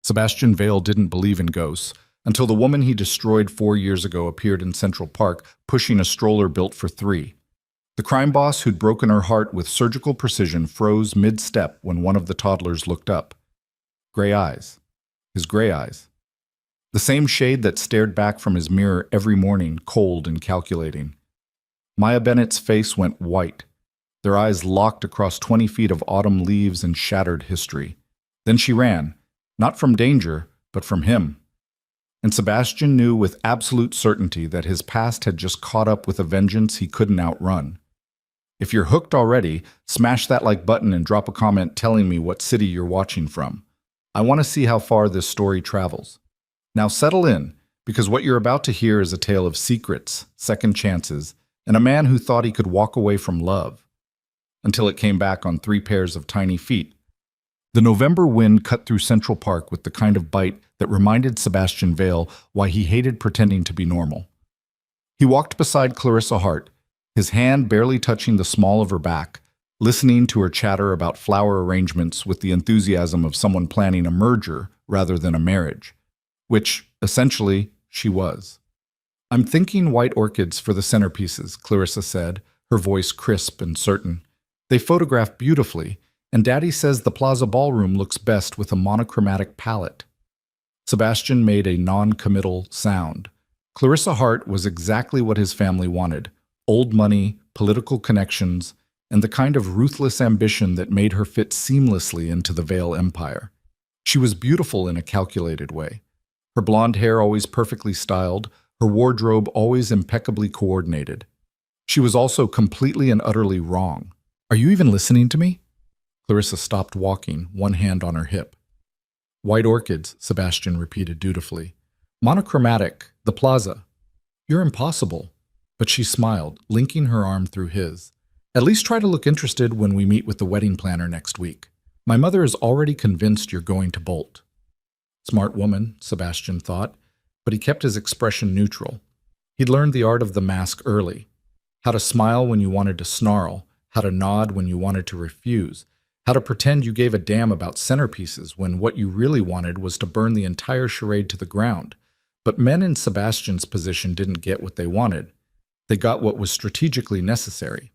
Sebastian Vale didn't believe in ghosts until the woman he destroyed 4 years ago appeared in Central Park pushing a stroller built for three. The crime boss who'd broken her heart with surgical precision froze mid-step when one of the toddlers looked up. Gray eyes. His gray eyes. The same shade that stared back from his mirror every morning, cold and calculating. Maya Bennett's face went white. Their eyes locked across 20 feet of autumn leaves and shattered history. Then she ran, not from danger, but from him. And Sebastian knew with absolute certainty that his past had just caught up with a vengeance he couldn't outrun. If you're hooked already, smash that like button and drop a comment telling me what city you're watching from. I want to see how far this story travels. Now settle in, because what you're about to hear is a tale of secrets, second chances, and a man who thought he could walk away from love, until it came back on 3 pairs of tiny feet. The November wind cut through Central Park with the kind of bite that reminded Sebastian Vale why he hated pretending to be normal. He walked beside Clarissa Hart, his hand barely touching the small of her back, listening to her chatter about flower arrangements with the enthusiasm of someone planning a merger rather than a marriage, which, essentially, she was. "I'm thinking white orchids for the centerpieces," Clarissa said, her voice crisp and certain. "They photograph beautifully, and Daddy says the Plaza Ballroom looks best with a monochromatic palette." Sebastian made a non-committal sound. Clarissa Hart was exactly what his family wanted: old money, political connections, and the kind of ruthless ambition that made her fit seamlessly into the Vale empire. She was beautiful in a calculated way. Her blonde hair always perfectly styled, her wardrobe always impeccably coordinated. She was also completely and utterly wrong. "Are you even listening to me?" Clarissa stopped walking, one hand on her hip. "White orchids," Sebastian repeated dutifully. "Monochromatic, the plaza." "You're impossible." But she smiled, linking her arm through his. "At least try to look interested when we meet with the wedding planner next week. My mother is already convinced you're going to bolt." Smart woman, Sebastian thought, but he kept his expression neutral. He'd learned the art of the mask early. How to smile when you wanted to snarl, how to nod when you wanted to refuse, how to pretend you gave a damn about centerpieces when what you really wanted was to burn the entire charade to the ground. But men in Sebastian's position didn't get what they wanted. They got what was strategically necessary.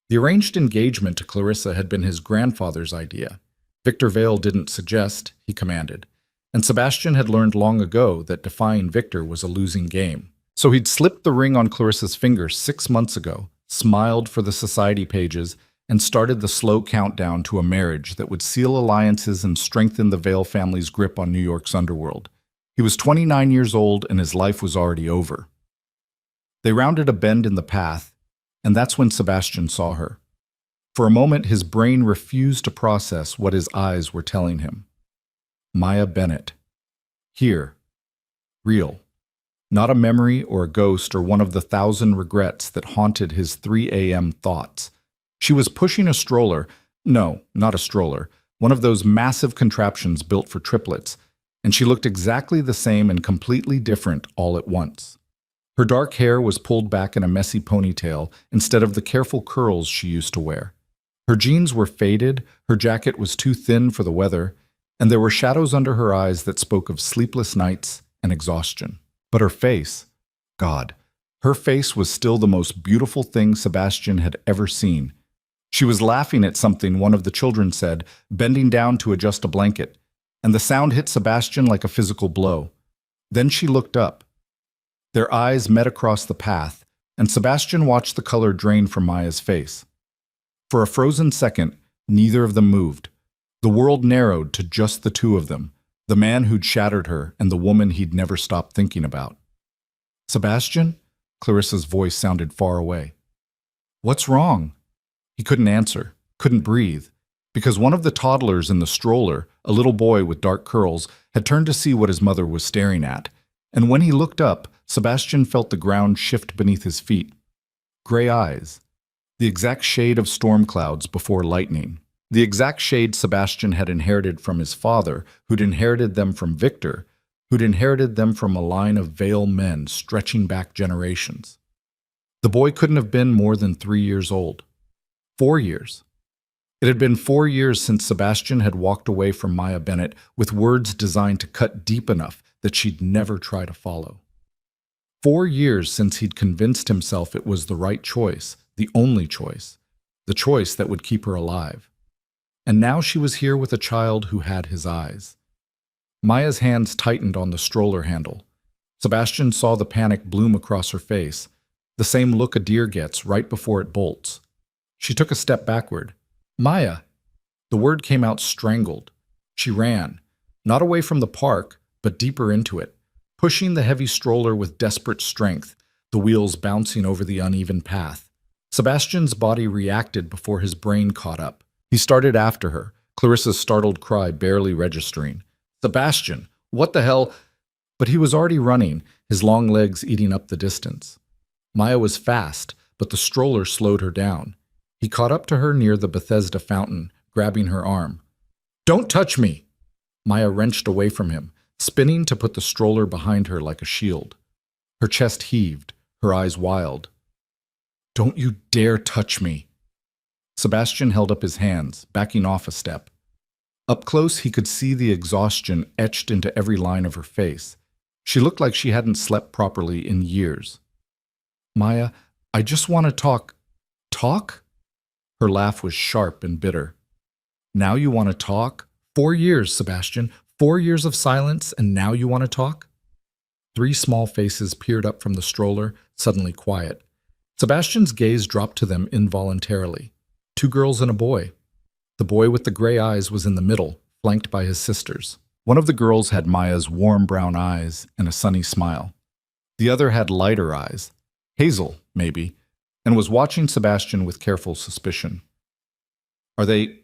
The arranged engagement to Clarissa had been his grandfather's idea. Victor Vale didn't suggest, he commanded. And Sebastian had learned long ago that defying Victor was a losing game. So he'd slipped the ring on Clarissa's finger 6 months ago, smiled for the society pages, and started the slow countdown to a marriage that would seal alliances and strengthen the Vale family's grip on New York's underworld. He was 29 years old and his life was already over. They rounded a bend in the path, and that's when Sebastian saw her. For a moment, his brain refused to process what his eyes were telling him. Maya Bennett. Here. Real. Not a memory or a ghost or one of the 1,000 regrets that haunted his 3 a.m. thoughts. She was pushing a stroller. No, not a stroller. One of those massive contraptions built for triplets. And she looked exactly the same and completely different all at once. Her dark hair was pulled back in a messy ponytail instead of the careful curls she used to wear. Her jeans were faded, her jacket was too thin for the weather, and there were shadows under her eyes that spoke of sleepless nights and exhaustion. But her face, God, her face was still the most beautiful thing Sebastian had ever seen. She was laughing at something one of the children said, bending down to adjust a blanket, and the sound hit Sebastian like a physical blow. Then she looked up. Their eyes met across the path, and Sebastian watched the color drain from Maya's face. For a frozen second, neither of them moved. The world narrowed to just the two of them, the man who'd shattered her and the woman he'd never stopped thinking about. "Sebastian?" Clarissa's voice sounded far away. "What's wrong?" He couldn't answer, couldn't breathe, because one of the toddlers in the stroller, a little boy with dark curls, had turned to see what his mother was staring at. And when he looked up, Sebastian felt the ground shift beneath his feet. Gray eyes. The exact shade of storm clouds before lightning. The exact shade Sebastian had inherited from his father, who'd inherited them from Victor, who'd inherited them from a line of Vale men stretching back generations. The boy couldn't have been more than 3 years old. 4 years. It had been 4 years since Sebastian had walked away from Maya Bennett with words designed to cut deep enough that she'd never try to follow. 4 years since he'd convinced himself it was the right choice, the only choice, the choice that would keep her alive. And now she was here with a child who had his eyes. Maya's hands tightened on the stroller handle. Sebastian saw the panic bloom across her face, the same look a deer gets right before it bolts. She took a step backward. Maya! The word came out strangled. She ran, not away from the park, but deeper into it, pushing the heavy stroller with desperate strength, the wheels bouncing over the uneven path. Sebastian's body reacted before his brain caught up. He started after her, Clarissa's startled cry barely registering. Sebastian! What the hell? But he was already running, his long legs eating up the distance. Maya was fast, but the stroller slowed her down. He caught up to her near the Bethesda fountain, grabbing her arm. Don't touch me! Maya wrenched away from him, spinning to put the stroller behind her like a shield. Her chest heaved, her eyes wild. Don't you dare touch me! Sebastian held up his hands, backing off a step. Up close, he could see the exhaustion etched into every line of her face. She looked like she hadn't slept properly in years. Maya, I just want to talk. Talk? Her laugh was sharp and bitter. Now you want to talk? 4 years, Sebastian. 4 years of silence, and now you want to talk? 3 small faces peered up from the stroller, suddenly quiet. Sebastian's gaze dropped to them involuntarily. 2 girls and a boy. The boy with the gray eyes was in the middle, flanked by his sisters. One of the girls had Maya's warm brown eyes and a sunny smile. The other had lighter eyes, hazel, maybe, and was watching Sebastian with careful suspicion. Are they...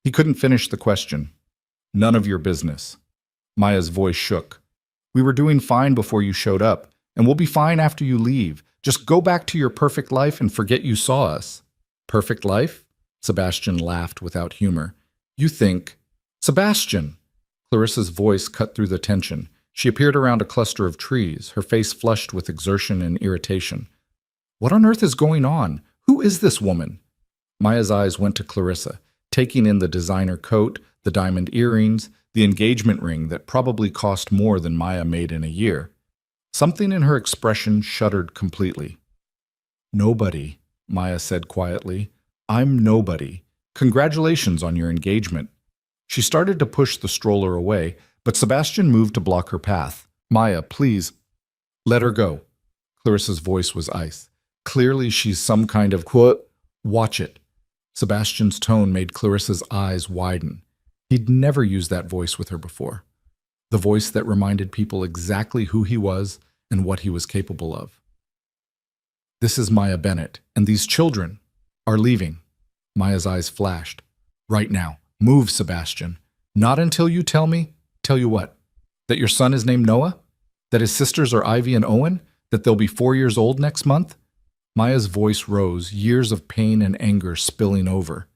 He couldn't finish the question. None of your business. Maya's voice shook. We were doing fine before you showed up, and we'll be fine after you leave. Just go back to your perfect life and forget you saw us. Perfect life? Sebastian laughed without humor. You think... Sebastian! Clarissa's voice cut through the tension. She appeared around a cluster of trees, her face flushed with exertion and irritation. What on earth is going on? Who is this woman? Maya's eyes went to Clarissa, taking in the designer coat, the diamond earrings, the engagement ring that probably cost more than Maya made in a year. Something in her expression shuddered completely. Nobody, Maya said quietly. I'm nobody. Congratulations on your engagement. She started to push the stroller away, but Sebastian moved to block her path. Maya, please. Let her go. Clarissa's voice was ice. Clearly she's some kind of quote. Watch it. Sebastian's tone made Clarissa's eyes widen. He'd never used that voice with her before. The voice that reminded people exactly who he was and what he was capable of. This is Maya Bennett, and these children are leaving. Maya's eyes flashed. Right now. Move, Sebastian. Not until you tell me. Tell you what? That your son is named Noah? That his sisters are Ivy and Owen? That they'll be 4 years old next month? Maya's voice rose, years of pain and anger spilling over.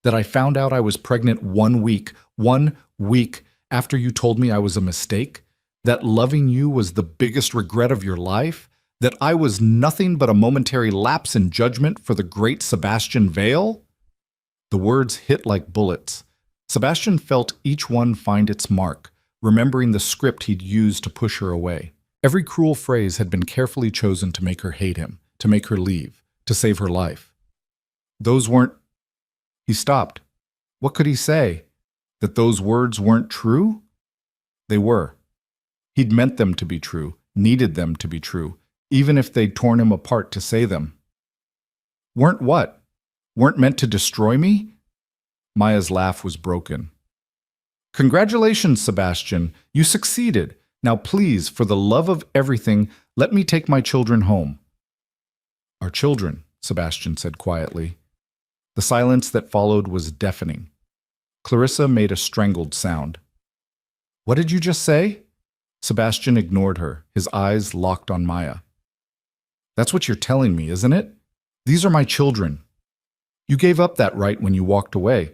That I found out I was pregnant 1 week after you told me I was a mistake? That loving you was the biggest regret of your life? That I was nothing but a momentary lapse in judgment for the great Sebastian Vale? The words hit like bullets. Sebastian felt each one find its mark, remembering the script he'd used to push her away. Every cruel phrase had been carefully chosen to make her hate him, to make her leave, to save her life. Those weren't... He stopped. What could he say? That those words weren't true? They were. He'd meant them to be true, needed them to be true, even if they'd torn him apart to say them. Weren't what? Weren't meant to destroy me? Maya's laugh was broken. Congratulations, Sebastian. You succeeded. Now please, for the love of everything, let me take my children home. Our children, Sebastian said quietly. The silence that followed was deafening. Clarissa made a strangled sound. What did you just say? Sebastian ignored her, his eyes locked on Maya. That's what you're telling me, isn't it? These are my children. You gave up that right when you walked away.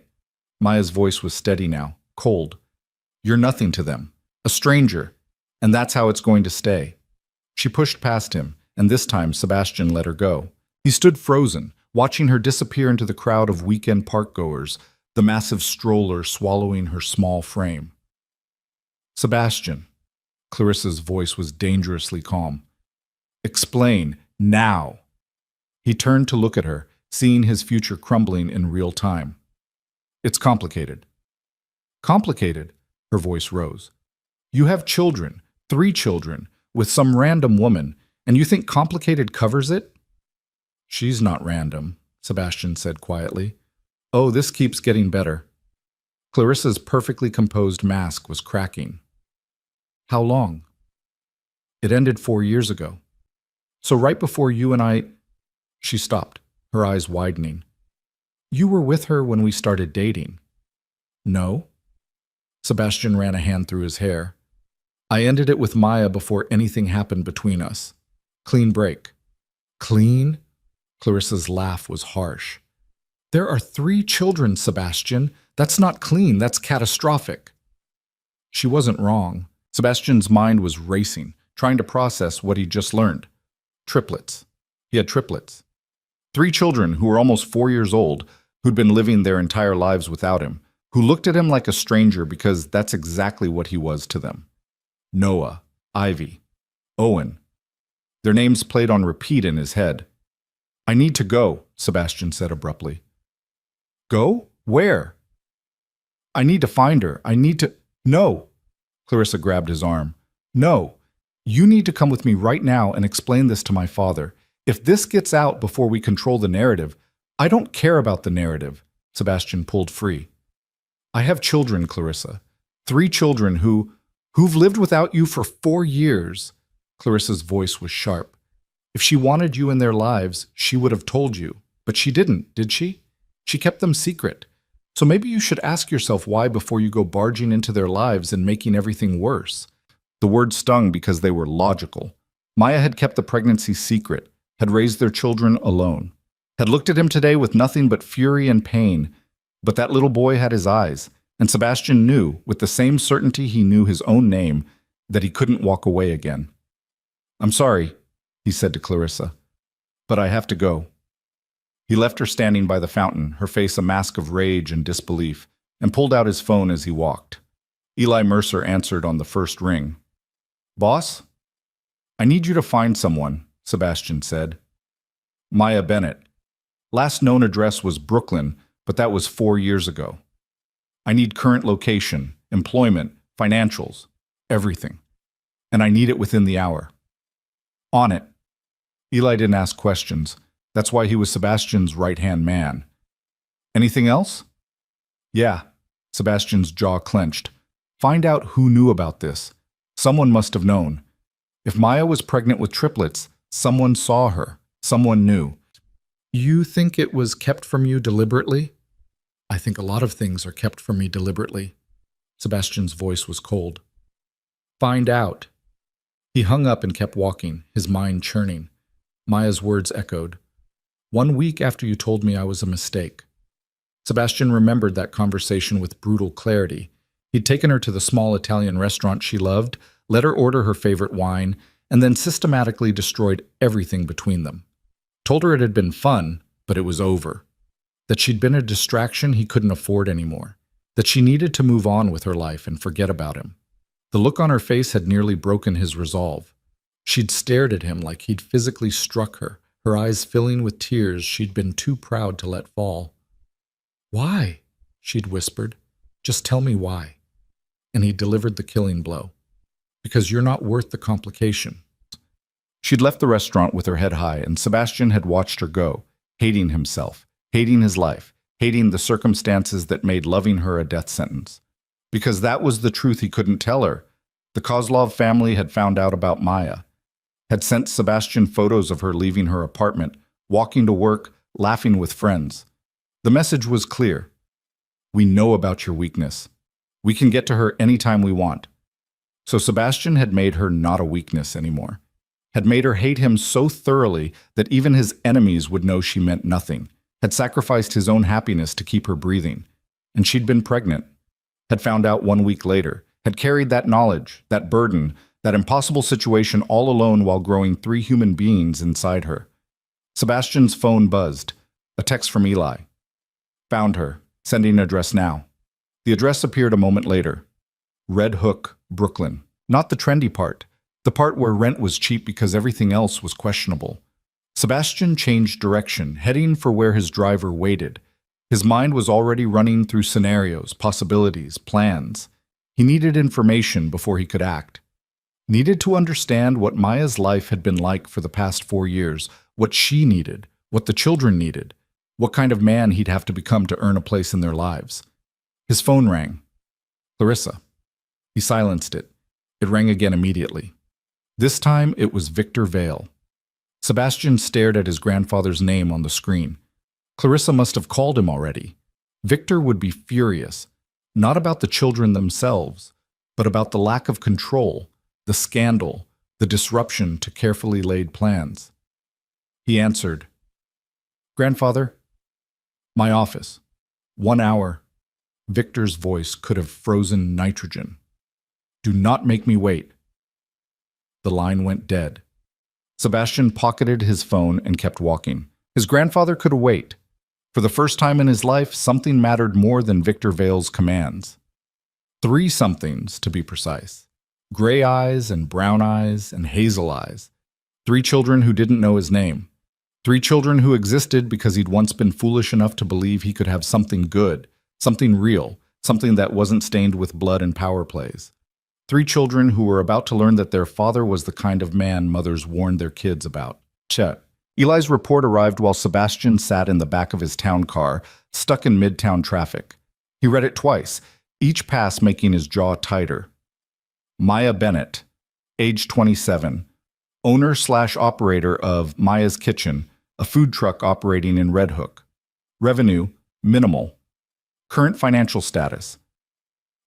Maya's voice was steady now, cold. You're nothing to them, a stranger, and that's how it's going to stay. She pushed past him, and this time Sebastian let her go. He stood frozen, watching her disappear into the crowd of weekend park-goers, the massive stroller swallowing her small frame. Sebastian. Clarissa's voice was dangerously calm. Explain, now. He turned to look at her, seeing his future crumbling in real time. It's complicated. Complicated? Her voice rose. You have children, 3 children, with some random woman, and you think complicated covers it? She's not random, Sebastian said quietly. Oh, this keeps getting better. Clarissa's perfectly composed mask was cracking. How long? It ended 4 years ago. So right before you and I... She stopped, her eyes widening. You were with her when we started dating. No. Sebastian ran a hand through his hair. I ended it with Maya before anything happened between us. Clean break. Clean? Clarissa's laugh was harsh. There are 3 children, Sebastian. That's not clean, that's catastrophic. She wasn't wrong. Sebastian's mind was racing, trying to process what he'd just learned. Triplets. He had triplets. 3 children who were almost 4 years old, who'd been living their entire lives without him, who looked at him like a stranger because that's exactly what he was to them. Noah, Ivy, Owen. Their names played on repeat in his head. I need to go, Sebastian said abruptly. Go? Where? I need to find her. I need to... No! Clarissa grabbed his arm. No! You need to come with me right now and explain this to my father. If this gets out before we control the narrative, I don't care about the narrative. Sebastian pulled free. I have children, Clarissa. 3 children who've lived without you for 4 years. Clarissa's voice was sharp. If she wanted you in their lives, she would have told you. But she didn't, did she? She kept them secret. So maybe you should ask yourself why before you go barging into their lives and making everything worse. The words stung because they were logical. Maya had kept the pregnancy secret, had raised their children alone, had looked at him today with nothing but fury and pain. But that little boy had his eyes, and Sebastian knew, with the same certainty he knew his own name, that he couldn't walk away again. I'm sorry, he said to Clarissa, but I have to go. He left her standing by the fountain, her face a mask of rage and disbelief, and pulled out his phone as he walked. Eli Mercer answered on the first ring. Boss? I need you to find someone, Sebastian said. Maya Bennett. Last known address was Brooklyn, but that was 4 years ago. I need current location, employment, financials, everything. And I need it within the hour. On it. Eli didn't ask questions. That's why he was Sebastian's right-hand man. Anything else? Yeah. Sebastian's jaw clenched. Find out who knew about this. Someone must have known. If Maya was pregnant with triplets, someone saw her. Someone knew. You think it was kept from you deliberately? I think a lot of things are kept from me deliberately. Sebastian's voice was cold. Find out. He hung up and kept walking, his mind churning. Maya's words echoed. 1 week after you told me I was a mistake. Sebastian remembered that conversation with brutal clarity. He'd taken her to the small Italian restaurant she loved, let her order her favorite wine, and then systematically destroyed everything between them. Told her it had been fun, but it was over. That she'd been a distraction he couldn't afford anymore. That she needed to move on with her life and forget about him. The look on her face had nearly broken his resolve. She'd stared at him like he'd physically struck her, her eyes filling with tears she'd been too proud to let fall. Why? She'd whispered. Just tell me why. And he delivered the killing blow. Because you're not worth the complication. She'd left the restaurant with her head high, and Sebastian had watched her go, hating himself, hating his life, hating the circumstances that made loving her a death sentence. Because that was the truth he couldn't tell her. The Kozlov family had found out about Maya, had sent Sebastian photos of her leaving her apartment, walking to work, laughing with friends. The message was clear. We know about your weakness. We can get to her anytime we want. So Sebastian had made her not a weakness anymore. Had made her hate him so thoroughly that even his enemies would know she meant nothing. Had sacrificed his own happiness to keep her breathing. And she'd been pregnant. Had found out 1 week later. Had carried that knowledge, that burden, that impossible situation all alone while growing 3 human beings inside her. Sebastian's phone buzzed. A text from Eli. Found her. Sending address now. The address appeared a moment later. Red Hook, Brooklyn. Not the trendy part. The part where rent was cheap because everything else was questionable. Sebastian changed direction, heading for where his driver waited. His mind was already running through scenarios, possibilities, plans. He needed information before he could act. Needed to understand what Maya's life had been like for the past 4 years, what she needed, what the children needed, what kind of man he'd have to become to earn a place in their lives. His phone rang. Clarissa. He silenced it. It rang again immediately. This time it was Victor Vale. Sebastian stared at his grandfather's name on the screen. Clarissa must have called him already. Victor would be furious, not about the children themselves, but about the lack of control, the scandal, the disruption to carefully laid plans. He answered, "Grandfather, my office. 1 hour." Victor's voice could have frozen nitrogen. "Do not make me wait." The line went dead. Sebastian pocketed his phone and kept walking. His grandfather could wait. For the first time in his life, something mattered more than Victor Vale's commands. 3 somethings, to be precise. Gray eyes and brown eyes and hazel eyes. 3 children who didn't know his name. 3 children who existed because he'd once been foolish enough to believe he could have something good, something real, something that wasn't stained with blood and power plays. 3 children who were about to learn that their father was the kind of man mothers warned their kids about. Chet. Eli's report arrived while Sebastian sat in the back of his town car, stuck in midtown traffic. He read it twice, each pass making his jaw tighter. Maya Bennett, age 27, owner/operator of Maya's Kitchen, a food truck operating in Red Hook. Revenue, minimal. Current financial status,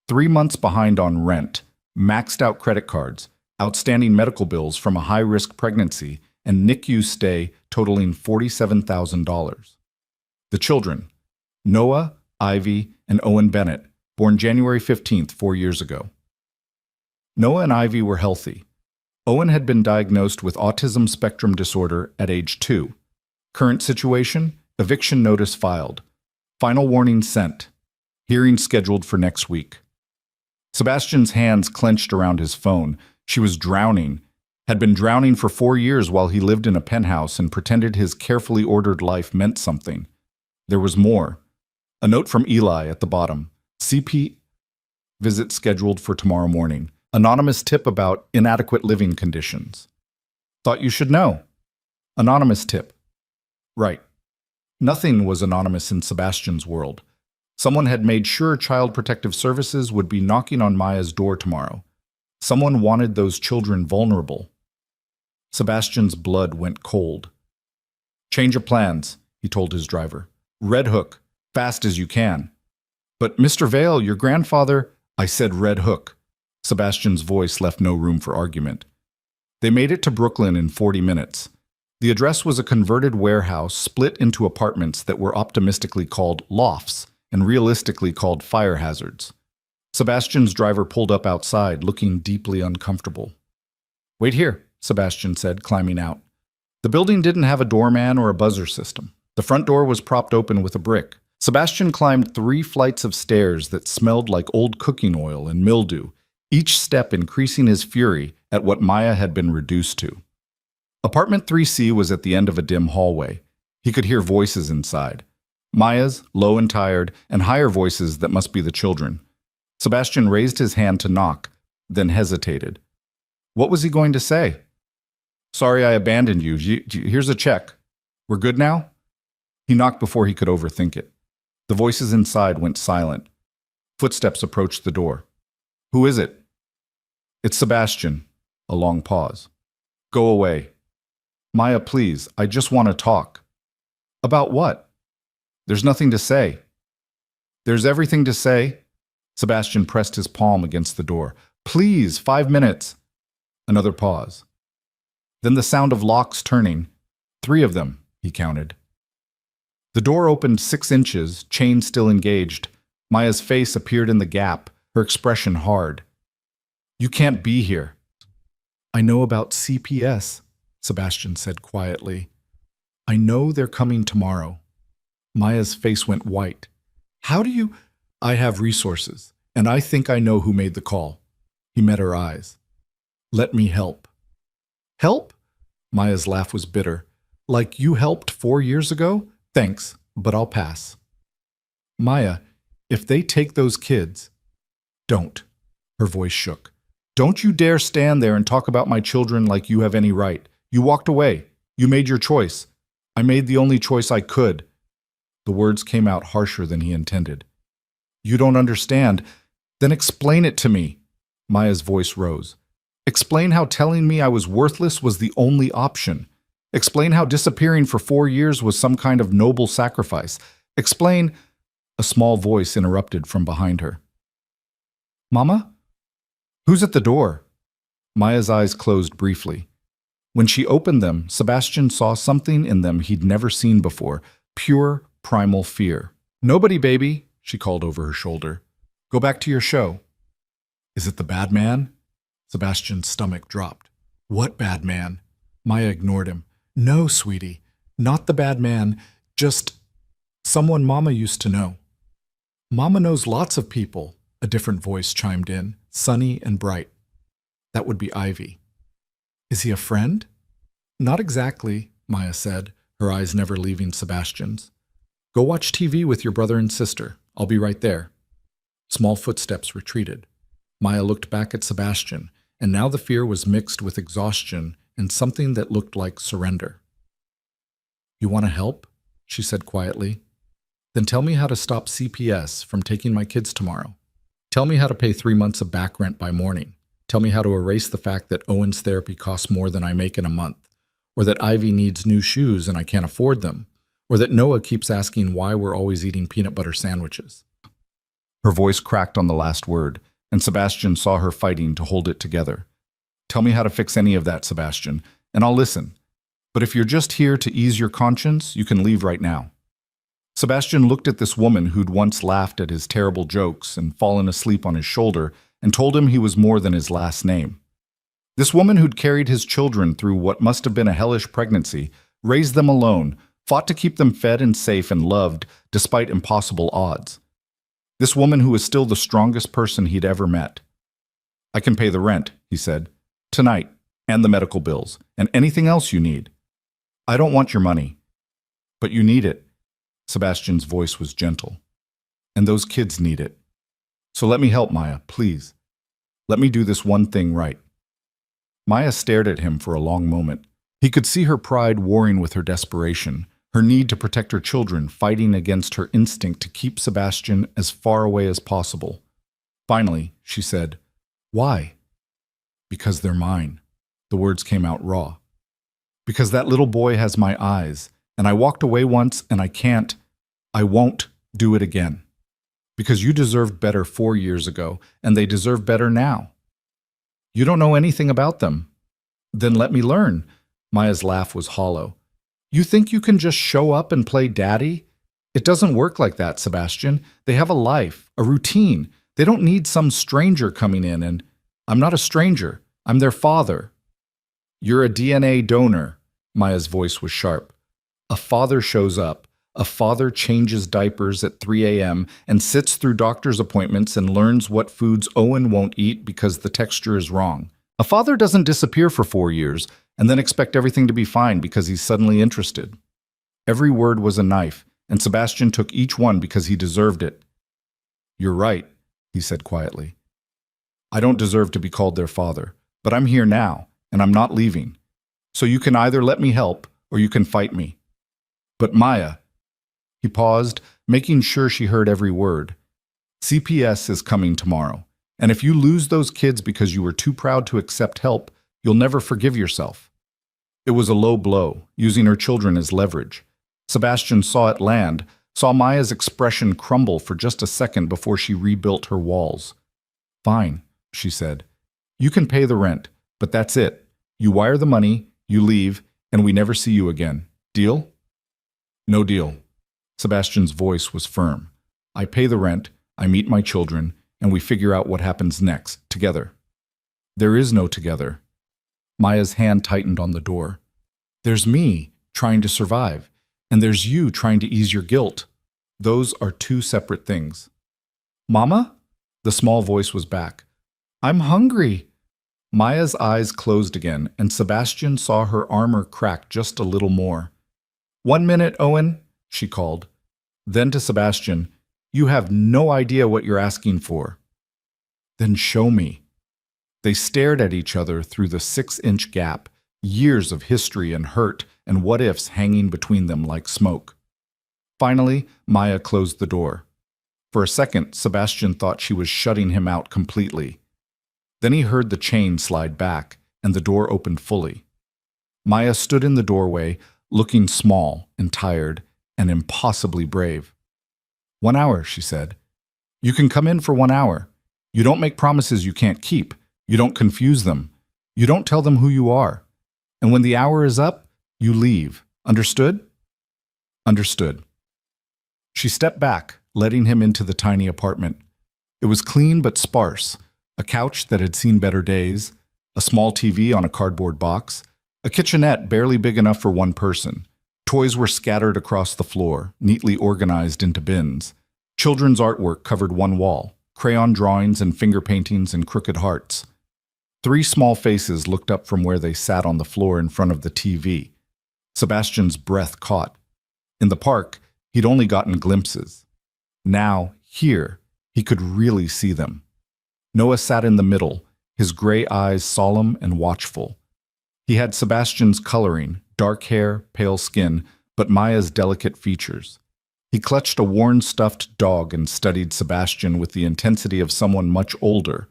3 months behind on rent, maxed out credit cards, outstanding medical bills from a high-risk pregnancy, and NICU stay totaling $47,000. The children, Noah, Ivy, and Owen Bennett, born January 15th, 4 years ago. Noah and Ivy were healthy. Owen had been diagnosed with autism spectrum disorder at age 2. Current situation, eviction notice filed. Final warning sent. Hearing scheduled for next week. Sebastian's hands clenched around his phone. She was drowning. Had been drowning for 4 years while he lived in a penthouse and pretended his carefully ordered life meant something. There was more. A note from Eli at the bottom. CP visit scheduled for tomorrow morning. Anonymous tip about inadequate living conditions. Thought you should know. Anonymous tip. Right. Nothing was anonymous in Sebastian's world. Someone had made sure Child Protective Services would be knocking on Maya's door tomorrow. Someone wanted those children vulnerable. Sebastian's blood went cold. "Change of plans," he told his driver. "Red Hook, fast as you can." "But Mr. Vale, your grandfather—" "I said Red Hook." Sebastian's voice left no room for argument. They made it to Brooklyn in 40 minutes. The address was a converted warehouse split into apartments that were optimistically called lofts and realistically called fire hazards. Sebastian's driver pulled up outside, looking deeply uncomfortable. "Wait here," Sebastian said, climbing out. The building didn't have a doorman or a buzzer system. The front door was propped open with a brick. Sebastian climbed 3 flights of stairs that smelled like old cooking oil and mildew, each step increasing his fury at what Maya had been reduced to. Apartment 3C was at the end of a dim hallway. He could hear voices inside. Maya's, low and tired, and higher voices that must be the children. Sebastian raised his hand to knock, then hesitated. What was he going to say? "Sorry I abandoned you. Here's a check. We're good now?" He knocked before he could overthink it. The voices inside went silent. Footsteps approached the door. "Who is it?" "It's Sebastian." A long pause. "Go away." "Maya, please, I just want to talk." "About what?" "There's nothing to say." "There's everything to say." Sebastian pressed his palm against the door. "Please, 5 minutes." Another pause. Then the sound of locks turning. 3 of them, he counted. The door opened 6 inches, chain still engaged. Maya's face appeared in the gap, her expression hard. "You can't be here." "I know about CPS," Sebastian said quietly. "I know they're coming tomorrow." Maya's face went white. How do you? I have resources, and I think I know who made the call. He met her eyes. Let me help. Help? Maya's laugh was bitter. Like you helped 4 years ago? Thanks, but I'll pass. Maya, if they take those kids... Don't. Her voice shook. Don't you dare stand there and talk about my children like you have any right. You walked away. You made your choice. I made the only choice I could. The words came out harsher than he intended. You don't understand. Then explain it to me. Maya's voice rose. Explain how telling me I was worthless was the only option. Explain how disappearing for 4 years was some kind of noble sacrifice. Explain... A small voice interrupted from behind her. Mama? Who's at the door? Maya's eyes closed briefly. When she opened them, Sebastian saw something in them he'd never seen before, pure, primal fear. Nobody, baby, she called over her shoulder. Go back to your show. Is it the bad man? Sebastian's stomach dropped. What bad man? Maya ignored him. No, sweetie, not the bad man, just someone Mama used to know. Mama knows lots of people, a different voice chimed in, sunny and bright. That would be Ivy. Is he a friend? Not exactly, Maya said, her eyes never leaving Sebastian's. Go watch TV with your brother and sister. I'll be right there. Small footsteps retreated. Maya looked back at Sebastian, and now the fear was mixed with exhaustion and something that looked like surrender. You want to help? She said quietly. Then tell me how to stop CPS from taking my kids tomorrow. Tell me how to pay 3 months of back rent by morning. Tell me how to erase the fact that Owen's therapy costs more than I make in a month, or that Ivy needs new shoes and I can't afford them, or that Noah keeps asking why we're always eating peanut butter sandwiches. Her voice cracked on the last word, and Sebastian saw her fighting to hold it together. Tell me how to fix any of that, Sebastian, and I'll listen. But if you're just here to ease your conscience, you can leave right now. Sebastian looked at this woman who'd once laughed at his terrible jokes and fallen asleep on his shoulder and told him he was more than his last name. This woman who'd carried his children through what must have been a hellish pregnancy, raised them alone, fought to keep them fed and safe and loved despite impossible odds. This woman who was still the strongest person he'd ever met. I can pay the rent, he said, tonight, and the medical bills, and anything else you need. I don't want your money. But you need it. Sebastian's voice was gentle. And those kids need it. So let me help, Maya, please. Let me do this one thing right. Maya stared at him for a long moment. He could see her pride warring with her desperation, her need to protect her children fighting against her instinct to keep Sebastian as far away as possible. Finally, she said, Why? Because they're mine. The words came out raw. Because that little boy has my eyes, and I walked away once and I won't do it again. Because you deserved better 4 years ago, and they deserve better now. You don't know anything about them. Then let me learn. Maya's laugh was hollow. You think you can just show up and play daddy? It doesn't work like that, Sebastian. They have a life, a routine. They don't need some stranger coming in and, I'm not a stranger. I'm their father. You're a DNA donor. Maya's voice was sharp. A father shows up. A father changes diapers at 3 a.m. and sits through doctor's appointments and learns what foods Owen won't eat because the texture is wrong. A father doesn't disappear for 4 years and then expect everything to be fine because he's suddenly interested. Every word was a knife, and Sebastian took each one because he deserved it. You're right, he said quietly. I don't deserve to be called their father, but I'm here now, and I'm not leaving. So you can either let me help or you can fight me. But Maya, he paused, making sure she heard every word. CPS is coming tomorrow, and if you lose those kids because you were too proud to accept help, you'll never forgive yourself. It was a low blow, using her children as leverage. Sebastian saw it land, saw Maya's expression crumble for just a second before she rebuilt her walls. Fine, she said. You can pay the rent, but that's it. You wire the money, you leave, and we never see you again. Deal? No deal. Sebastian's voice was firm. I pay the rent, I meet my children, and we figure out what happens next, together. There is no together. Maya's hand tightened on the door. There's me, trying to survive. And there's you trying to ease your guilt. Those are two separate things. Mama? The small voice was back. I'm hungry. Maya's eyes closed again, and Sebastian saw her armor crack just a little more. 1 minute, Owen, she called. Then to Sebastian, you have no idea what you're asking for. Then show me. They stared at each other through the 6-inch gap, years of history and hurt and what-ifs hanging between them like smoke. Finally, Maya closed the door. For a second, Sebastian thought she was shutting him out completely. Then he heard the chain slide back, and the door opened fully. Maya stood in the doorway, looking small and tired and impossibly brave. 1 hour, she said. You can come in for 1 hour. You don't make promises you can't keep. You don't confuse them. You don't tell them who you are. And when the hour is up, you leave. Understood? Understood. She stepped back, letting him into the tiny apartment. It was clean but sparse, a couch that had seen better days, a small TV on a cardboard box, a kitchenette barely big enough for one person. Toys were scattered across the floor, neatly organized into bins. Children's artwork covered one wall, crayon drawings and finger paintings and crooked hearts. 3 small faces looked up from where they sat on the floor in front of the TV. Sebastian's breath caught. In the park, he'd only gotten glimpses. Now, here, he could really see them. Noah sat in the middle, his gray eyes solemn and watchful. He had Sebastian's coloring, dark hair, pale skin, but Maya's delicate features. He clutched a worn stuffed dog and studied Sebastian with the intensity of someone much older.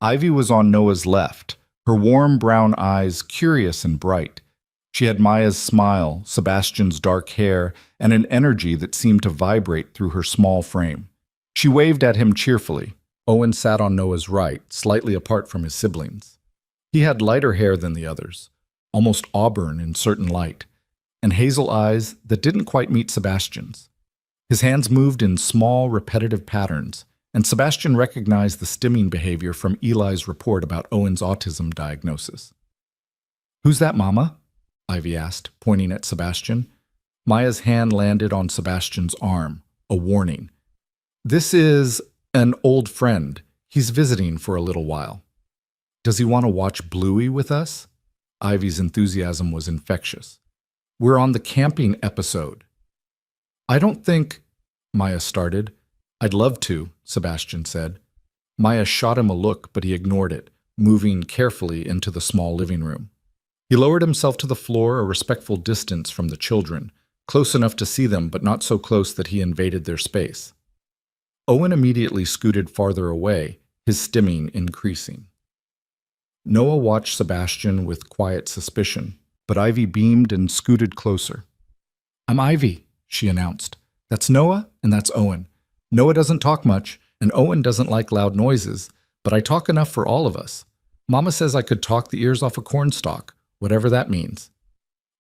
Ivy was on Noah's left, her warm brown eyes curious and bright. She had Maya's smile, Sebastian's dark hair, and an energy that seemed to vibrate through her small frame. She waved at him cheerfully. Owen sat on Noah's right, slightly apart from his siblings. He had lighter hair than the others, almost auburn in certain light, and hazel eyes that didn't quite meet Sebastian's. His hands moved in small, repetitive patterns, and Sebastian recognized the stimming behavior from Eli's report about Owen's autism diagnosis. Who's that, Mama? Ivy asked, pointing at Sebastian. Maya's hand landed on Sebastian's arm, a warning. This is an old friend. He's visiting for a little while. Does he want to watch Bluey with us? Ivy's enthusiasm was infectious. We're on the camping episode. I don't think, Maya started. I'd love to, Sebastian said. Maya shot him a look, but he ignored it, moving carefully into the small living room. He lowered himself to the floor a respectful distance from the children, close enough to see them but not so close that he invaded their space. Owen immediately scooted farther away, his stimming increasing. Noah watched Sebastian with quiet suspicion, but Ivy beamed and scooted closer. I'm Ivy, she announced. That's Noah and that's Owen. Noah doesn't talk much, and Owen doesn't like loud noises, but I talk enough for all of us. Mama says I could talk the ears off a cornstalk, whatever that means.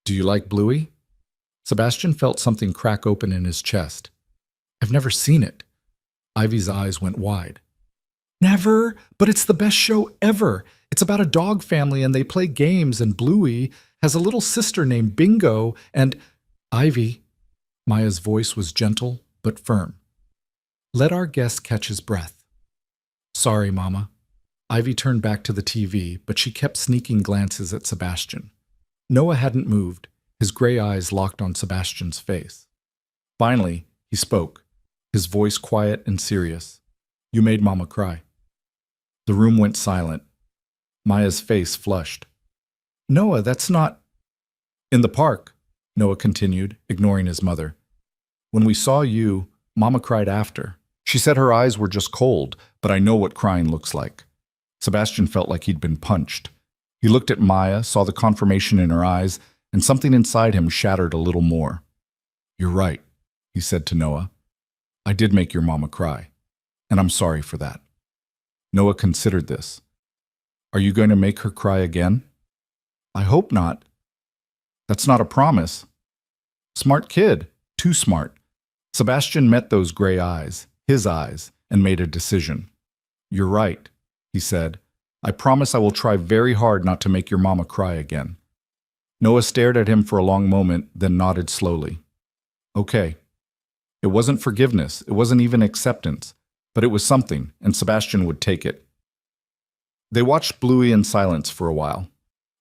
Do you like Bluey? Sebastian felt something crack open in his chest. I've never seen it. Ivy's eyes went wide. Never, but it's the best show ever. It's about a dog family and they play games and Bluey has a little sister named Bingo and… Ivy, Maya's voice was gentle but firm. Let our guest catch his breath. Sorry, Mama. Ivy turned back to the TV, but she kept sneaking glances at Sebastian. Noah hadn't moved, his gray eyes locked on Sebastian's face. Finally, he spoke, his voice quiet and serious. You made Mama cry. The room went silent. Maya's face flushed. Noah, that's not… In the park, Noah continued, ignoring his mother. When we saw you, Mama cried after. She said her eyes were just cold, but I know what crying looks like. Sebastian felt like he'd been punched. He looked at Maya, saw the confirmation in her eyes, and something inside him shattered a little more. You're right, he said to Noah. I did make your mama cry, and I'm sorry for that. Noah considered this. Are you going to make her cry again? I hope not. That's not a promise. Smart kid, too smart. Sebastian met those gray eyes, his eyes, and made a decision. You're right, he said. I promise I will try very hard not to make your mama cry again. Noah stared at him for a long moment, then nodded slowly. Okay. It wasn't forgiveness, it wasn't even acceptance, but it was something, and Sebastian would take it. They watched Bluey in silence for a while.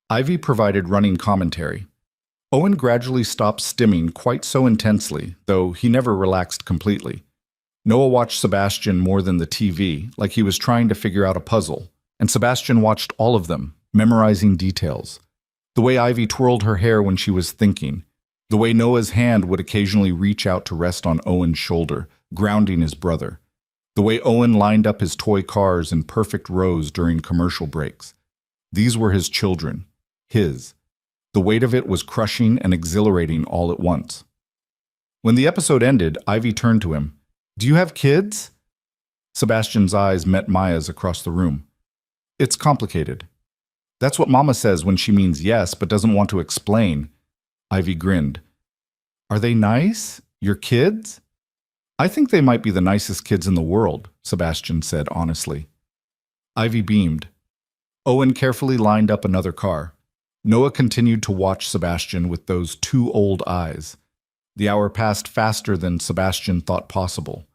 Ivy provided running commentary. Owen gradually stopped stimming quite so intensely, though he never relaxed completely. Noah watched Sebastian more than the TV, like he was trying to figure out a puzzle, and Sebastian watched all of them, memorizing details. The way Ivy twirled her hair when she was thinking, the way Noah's hand would occasionally reach out to rest on Owen's shoulder, grounding his brother. The way Owen lined up his toy cars in perfect rows during commercial breaks. These were his children. His. The weight of it was crushing and exhilarating all at once. When the episode ended, Ivy turned to him. "Do you have kids?" Sebastian's eyes met Maya's across the room. "It's complicated." "That's what Mama says when she means yes, but doesn't want to explain." Ivy grinned. "Are they nice? Your kids?" "I think they might be the nicest kids in the world," Sebastian said honestly. Ivy beamed. Owen carefully lined up another car. Noah continued to watch Sebastian with those two old eyes. The hour passed faster than Sebastian thought possible.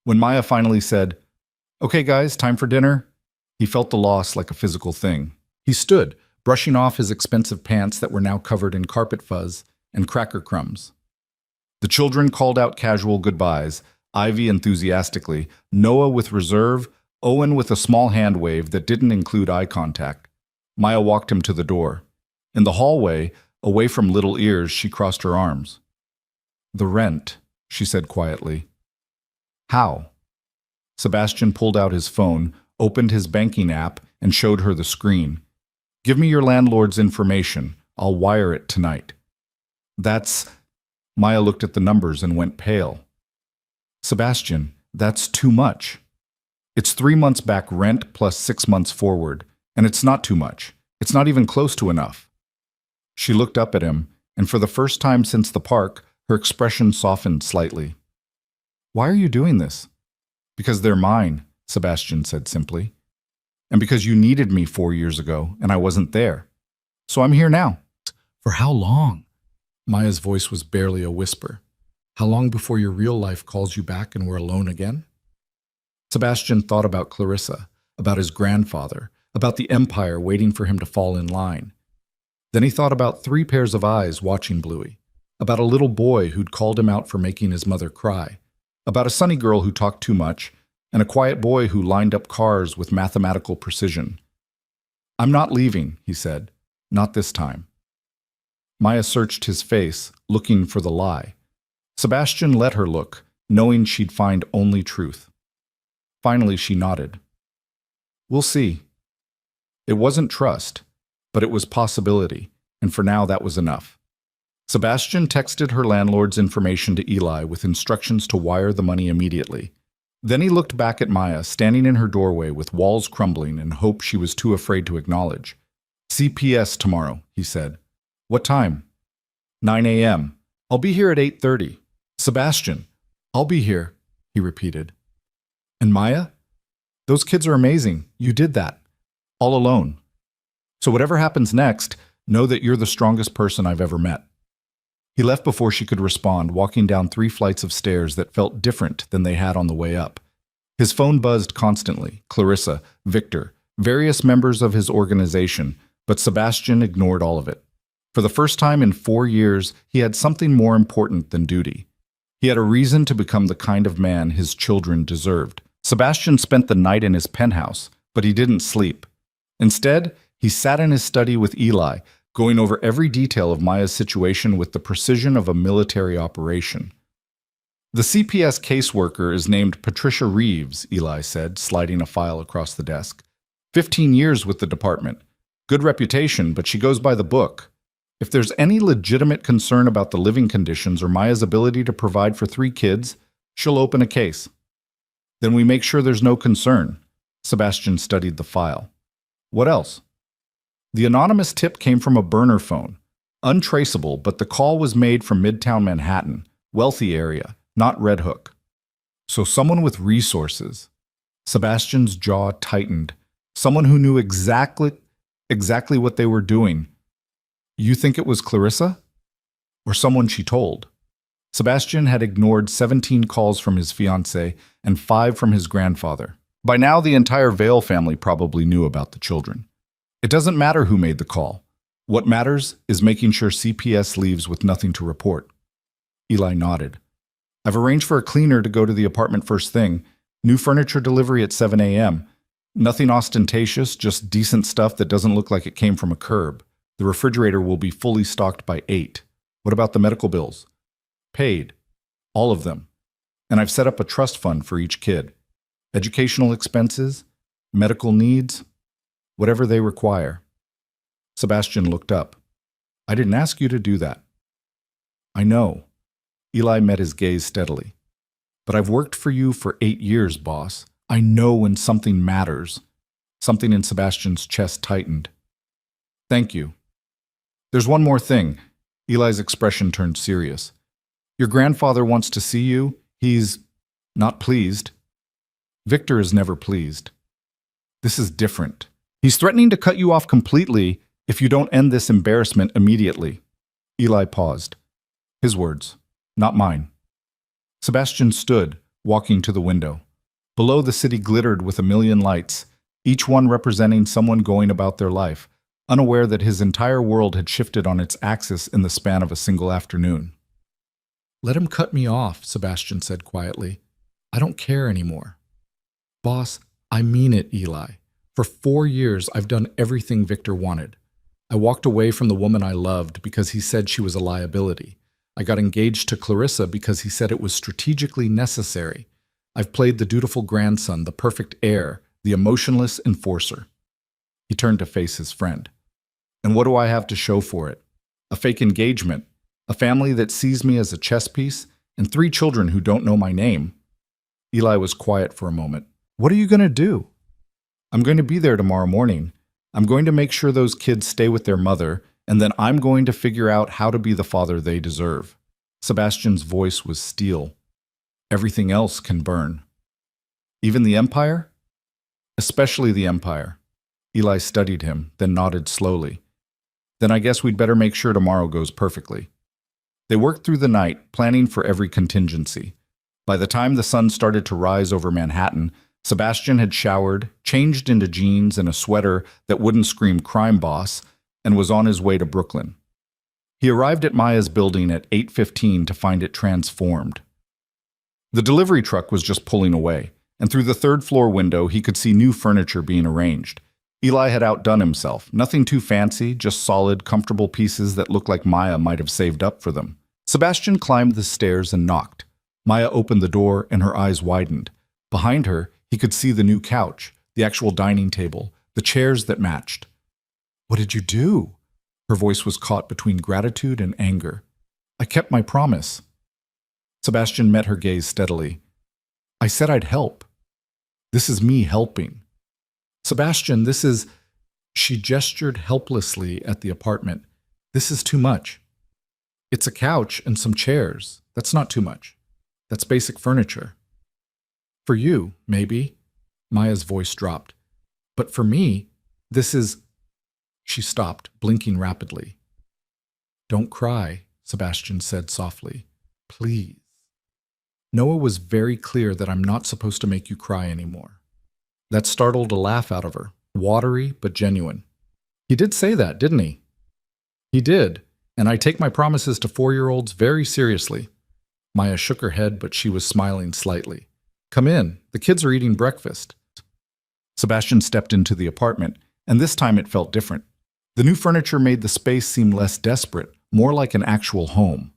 When Maya finally said, "Okay guys, time for dinner," he felt the loss like a physical thing. He stood, brushing off his expensive pants that were now covered in carpet fuzz and cracker crumbs. The children called out casual goodbyes, Ivy enthusiastically, Noah with reserve, Owen with a small hand wave that didn't include eye contact. Maya walked him to the door. In the hallway, away from little ears, she crossed her arms. "The rent," she said quietly. "How?" Sebastian pulled out his phone, opened his banking app, and showed her the screen. "Give me your landlord's information. I'll wire it tonight." "That's—" Maya looked at the numbers and went pale. "Sebastian, that's too much. It's 3 months back rent plus 6 months forward, and it's not too much. It's not even close to enough." She looked up at him, and for the first time since the park, her expression softened slightly. "Why are you doing this?" "Because they're mine," Sebastian said simply. "And because you needed me 4 years ago, and I wasn't there. So I'm here now." "For how long?" Maya's voice was barely a whisper. "How long before your real life calls you back and we're alone again?" Sebastian thought about Clarissa, about his grandfather, about the empire waiting for him to fall in line. Then he thought about 3 pairs of eyes watching Bluey, about a little boy who'd called him out for making his mother cry, about a sunny girl who talked too much, and a quiet boy who lined up cars with mathematical precision. "I'm not leaving," he said. "Not this time." Maya searched his face, looking for the lie. Sebastian let her look, knowing she'd find only truth. Finally, she nodded. "We'll see." It wasn't trust, but it was possibility, and for now that was enough. Sebastian texted her landlord's information to Eli with instructions to wire the money immediately. Then he looked back at Maya, standing in her doorway with walls crumbling and hope she was too afraid to acknowledge. "CPS tomorrow," he said. "What time?" 9 a.m. "I'll be here at 8:30. "Sebastian." "I'll be here," he repeated. "And Maya? Those kids are amazing. You did that. All alone. So whatever happens next, know that you're the strongest person I've ever met." He left before she could respond, walking down 3 flights of stairs that felt different than they had on the way up. His phone buzzed constantly. Clarissa, Victor, various members of his organization, but Sebastian ignored all of it. For the first time in 4 years, he had something more important than duty. He had a reason to become the kind of man his children deserved. Sebastian spent the night in his penthouse, but he didn't sleep. Instead, he sat in his study with Eli, going over every detail of Maya's situation with the precision of a military operation. "The CPS caseworker is named Patricia Reeves," Eli said, sliding a file across the desk. 15 years with the department. Good reputation, but she goes by the book. If there's any legitimate concern about the living conditions or Maya's ability to provide for 3 kids, she'll open a case. Then we make sure there's no concern." Sebastian studied the file. "What else?" The anonymous tip came from a burner phone. Untraceable, but the call was made from Midtown Manhattan, wealthy area, not Red Hook. So someone with resources. Sebastian's jaw tightened. Someone who knew exactly what they were doing. "You think it was Clarissa? Or someone she told?" Sebastian had ignored 17 calls from his fiancée and 5 from his grandfather. By now, the entire Vale family probably knew about the children. It doesn't matter who made the call. What matters is making sure CPS leaves with nothing to report. Eli nodded. I've arranged for a cleaner to go to the apartment first thing. New furniture delivery at 7 a.m. Nothing ostentatious, just decent stuff that doesn't look like it came from a curb. The refrigerator will be fully stocked by 8. What about the medical bills? Paid. All of them. And I've set up a trust fund for each kid. Educational expenses, medical needs, whatever they require. Sebastian looked up. I didn't ask you to do that. I know. Eli met his gaze steadily. But I've worked for you for 8 years, boss. I know when something matters. Something in Sebastian's chest tightened. Thank you. There's one more thing. Eli's expression turned serious. Your grandfather wants to see you. He's not pleased. Victor is never pleased. This is different. He's threatening to cut you off completely if you don't end this embarrassment immediately. Eli paused. His words, not mine. Sebastian stood, walking to the window. Below, the city glittered with a million lights, each one representing someone going about their life, unaware that his entire world had shifted on its axis in the span of a single afternoon. Let him cut me off, Sebastian said quietly. I don't care anymore. Boss, I mean it, Eli. For 4 years, I've done everything Victor wanted. I walked away from the woman I loved because he said she was a liability. I got engaged to Clarissa because he said it was strategically necessary. I've played the dutiful grandson, the perfect heir, the emotionless enforcer. He turned to face his friend. And what do I have to show for it? A fake engagement, a family that sees me as a chess piece, and 3 children who don't know my name. Eli was quiet for a moment. What are you going to do? I'm going to be there tomorrow morning. I'm going to make sure those kids stay with their mother, and then I'm going to figure out how to be the father they deserve. Sebastian's voice was steel. Everything else can burn. Even the Empire? Especially the Empire. Eli studied him, then nodded slowly. Then I guess we'd better make sure tomorrow goes perfectly. They worked through the night, planning for every contingency. By the time the sun started to rise over Manhattan, Sebastian had showered, changed into jeans and a sweater that wouldn't scream crime boss, and was on his way to Brooklyn. He arrived at Maya's building at 8:15 to find it transformed. The delivery truck was just pulling away, and through the 3rd-floor window he could see new furniture being arranged. Eli had outdone himself, nothing too fancy, just solid, comfortable pieces that looked like Maya might have saved up for them. Sebastian climbed the stairs and knocked. Maya opened the door and her eyes widened. Behind her, he could see the new couch, the actual dining table, the chairs that matched. What did you do? Her voice was caught between gratitude and anger. I kept my promise. Sebastian met her gaze steadily. I said I'd help. This is me helping. Sebastian, this is... She gestured helplessly at the apartment. This is too much. It's a couch and some chairs. That's not too much. That's basic furniture. For you, maybe. Maya's voice dropped. But for me, this is... She stopped, blinking rapidly. Don't cry, Sebastian said softly. Please. Noah was very clear that I'm not supposed to make you cry anymore. That startled a laugh out of her, watery but genuine. He did say that, didn't he? He did, and I take my promises to 4-year-olds very seriously. Maya shook her head, but she was smiling slightly. Come in, the kids are eating breakfast. Sebastian stepped into the apartment, and this time it felt different. The new furniture made the space seem less desperate, more like an actual home.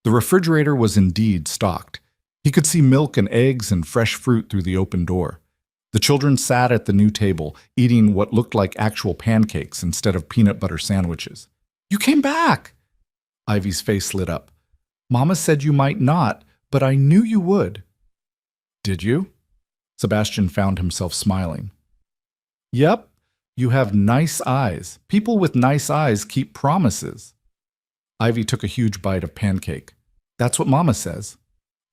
The refrigerator was indeed stocked. He could see milk and eggs and fresh fruit through the open door. The children sat at the new table, eating what looked like actual pancakes instead of peanut butter sandwiches. You came back! Ivy's face lit up. Mama said you might not, but I knew you would. Did you? Sebastian found himself smiling. Yep, you have nice eyes. People with nice eyes keep promises. Ivy took a huge bite of pancake. That's what Mama says.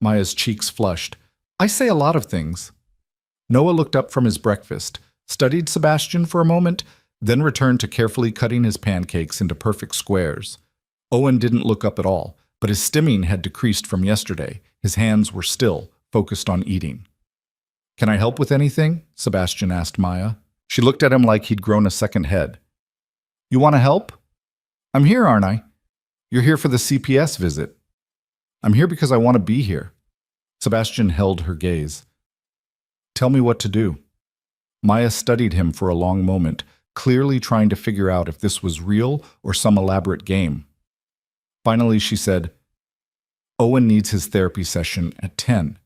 Maya's cheeks flushed. I say a lot of things. Noah looked up from his breakfast, studied Sebastian for a moment, then returned to carefully cutting his pancakes into perfect squares. Owen didn't look up at all, but his stimming had decreased from yesterday. His hands were still focused on eating. "Can I help with anything?" Sebastian asked Maya. She looked at him like he'd grown a second head. "You want to help?" "I'm here, aren't I?" "You're here for the CPS visit." "I'm here because I want to be here." Sebastian held her gaze. "Tell me what to do." Maya studied him for a long moment, clearly trying to figure out if this was real or some elaborate game. Finally, she said, "Owen needs his therapy session at 10.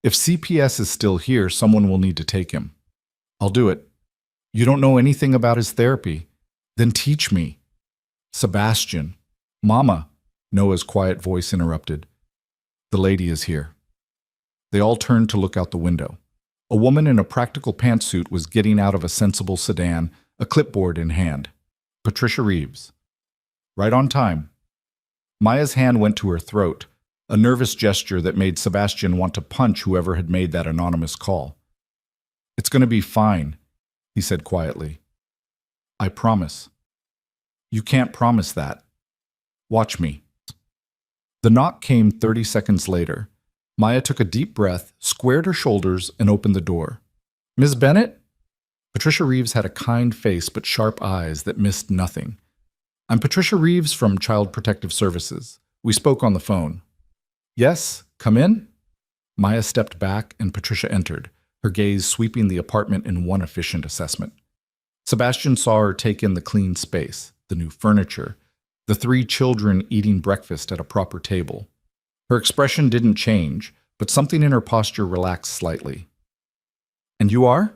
If CPS is still here, someone will need to take him." "I'll do it." "You don't know anything about his therapy. Then teach me." "Sebastian." "Mama," Noah's quiet voice interrupted. "The lady is here." They all turned to look out the window. A woman in a practical pantsuit was getting out of a sensible sedan, a clipboard in hand. Patricia Reeves. Right on time. Maya's hand went to her throat, a nervous gesture that made Sebastian want to punch whoever had made that anonymous call. "It's going to be fine," he said quietly. "I promise." "You can't promise that. Watch me." The knock came 30 seconds later. Maya took a deep breath, squared her shoulders, and opened the door. "Ms. Bennett?" Patricia Reeves had a kind face but sharp eyes that missed nothing. "I'm Patricia Reeves from Child Protective Services. We spoke on the phone." "Yes, come in?" Maya stepped back and Patricia entered, her gaze sweeping the apartment in one efficient assessment. Sebastian saw her take in the clean space, the new furniture, the 3 children eating breakfast at a proper table. Her expression didn't change, but something in her posture relaxed slightly. "And you are?"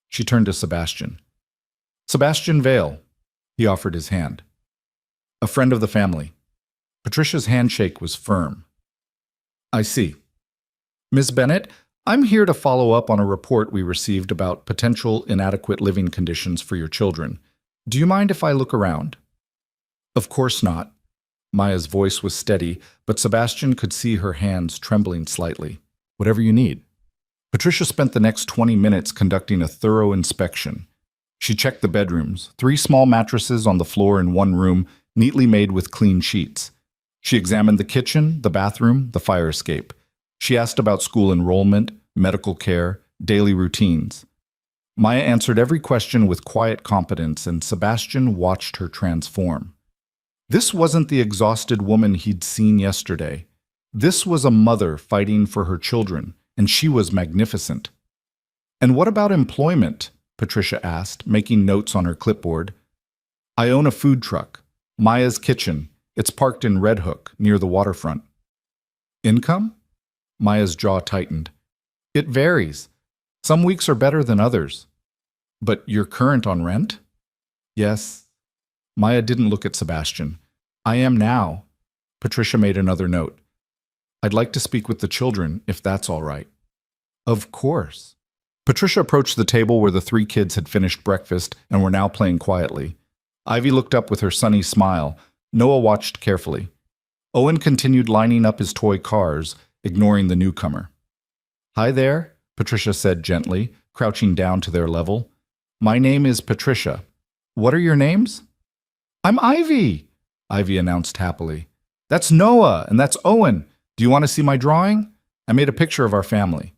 She turned to Sebastian. "Sebastian Vale." He offered his hand. "A friend of the family." Patricia's handshake was firm. "I see. Ms. Bennett, I'm here to follow up on a report we received about potential inadequate living conditions for your children. Do you mind if I look around?" "Of course not." Maya's voice was steady, but Sebastian could see her hands trembling slightly. "Whatever you need." Patricia spent the next 20 minutes conducting a thorough inspection. She checked the bedrooms, 3 small mattresses on the floor in one room, neatly made with clean sheets. She examined the kitchen, the bathroom, the fire escape. She asked about school enrollment, medical care, daily routines. Maya answered every question with quiet competence, and Sebastian watched her transform. This wasn't the exhausted woman he'd seen yesterday. This was a mother fighting for her children, and she was magnificent. "And what about employment?" Patricia asked, making notes on her clipboard. "I own a food truck, Maya's Kitchen. It's parked in Red Hook, near the waterfront." "Income?" Maya's jaw tightened. "It varies. Some weeks are better than others." "But you're current on rent?" "Yes." Maya didn't look at Sebastian. "I am now." Patricia made another note. "I'd like to speak with the children, if that's all right." "Of course." Patricia approached the table where the 3 kids had finished breakfast and were now playing quietly. Ivy looked up with her sunny smile. Noah watched carefully. Owen continued lining up his toy cars, ignoring the newcomer. "Hi there," Patricia said gently, crouching down to their level. "My name is Patricia. What are your names?" "I'm Ivy," Ivy announced happily. "That's Noah, and that's Owen. Do you want to see my drawing? I made a picture of our family."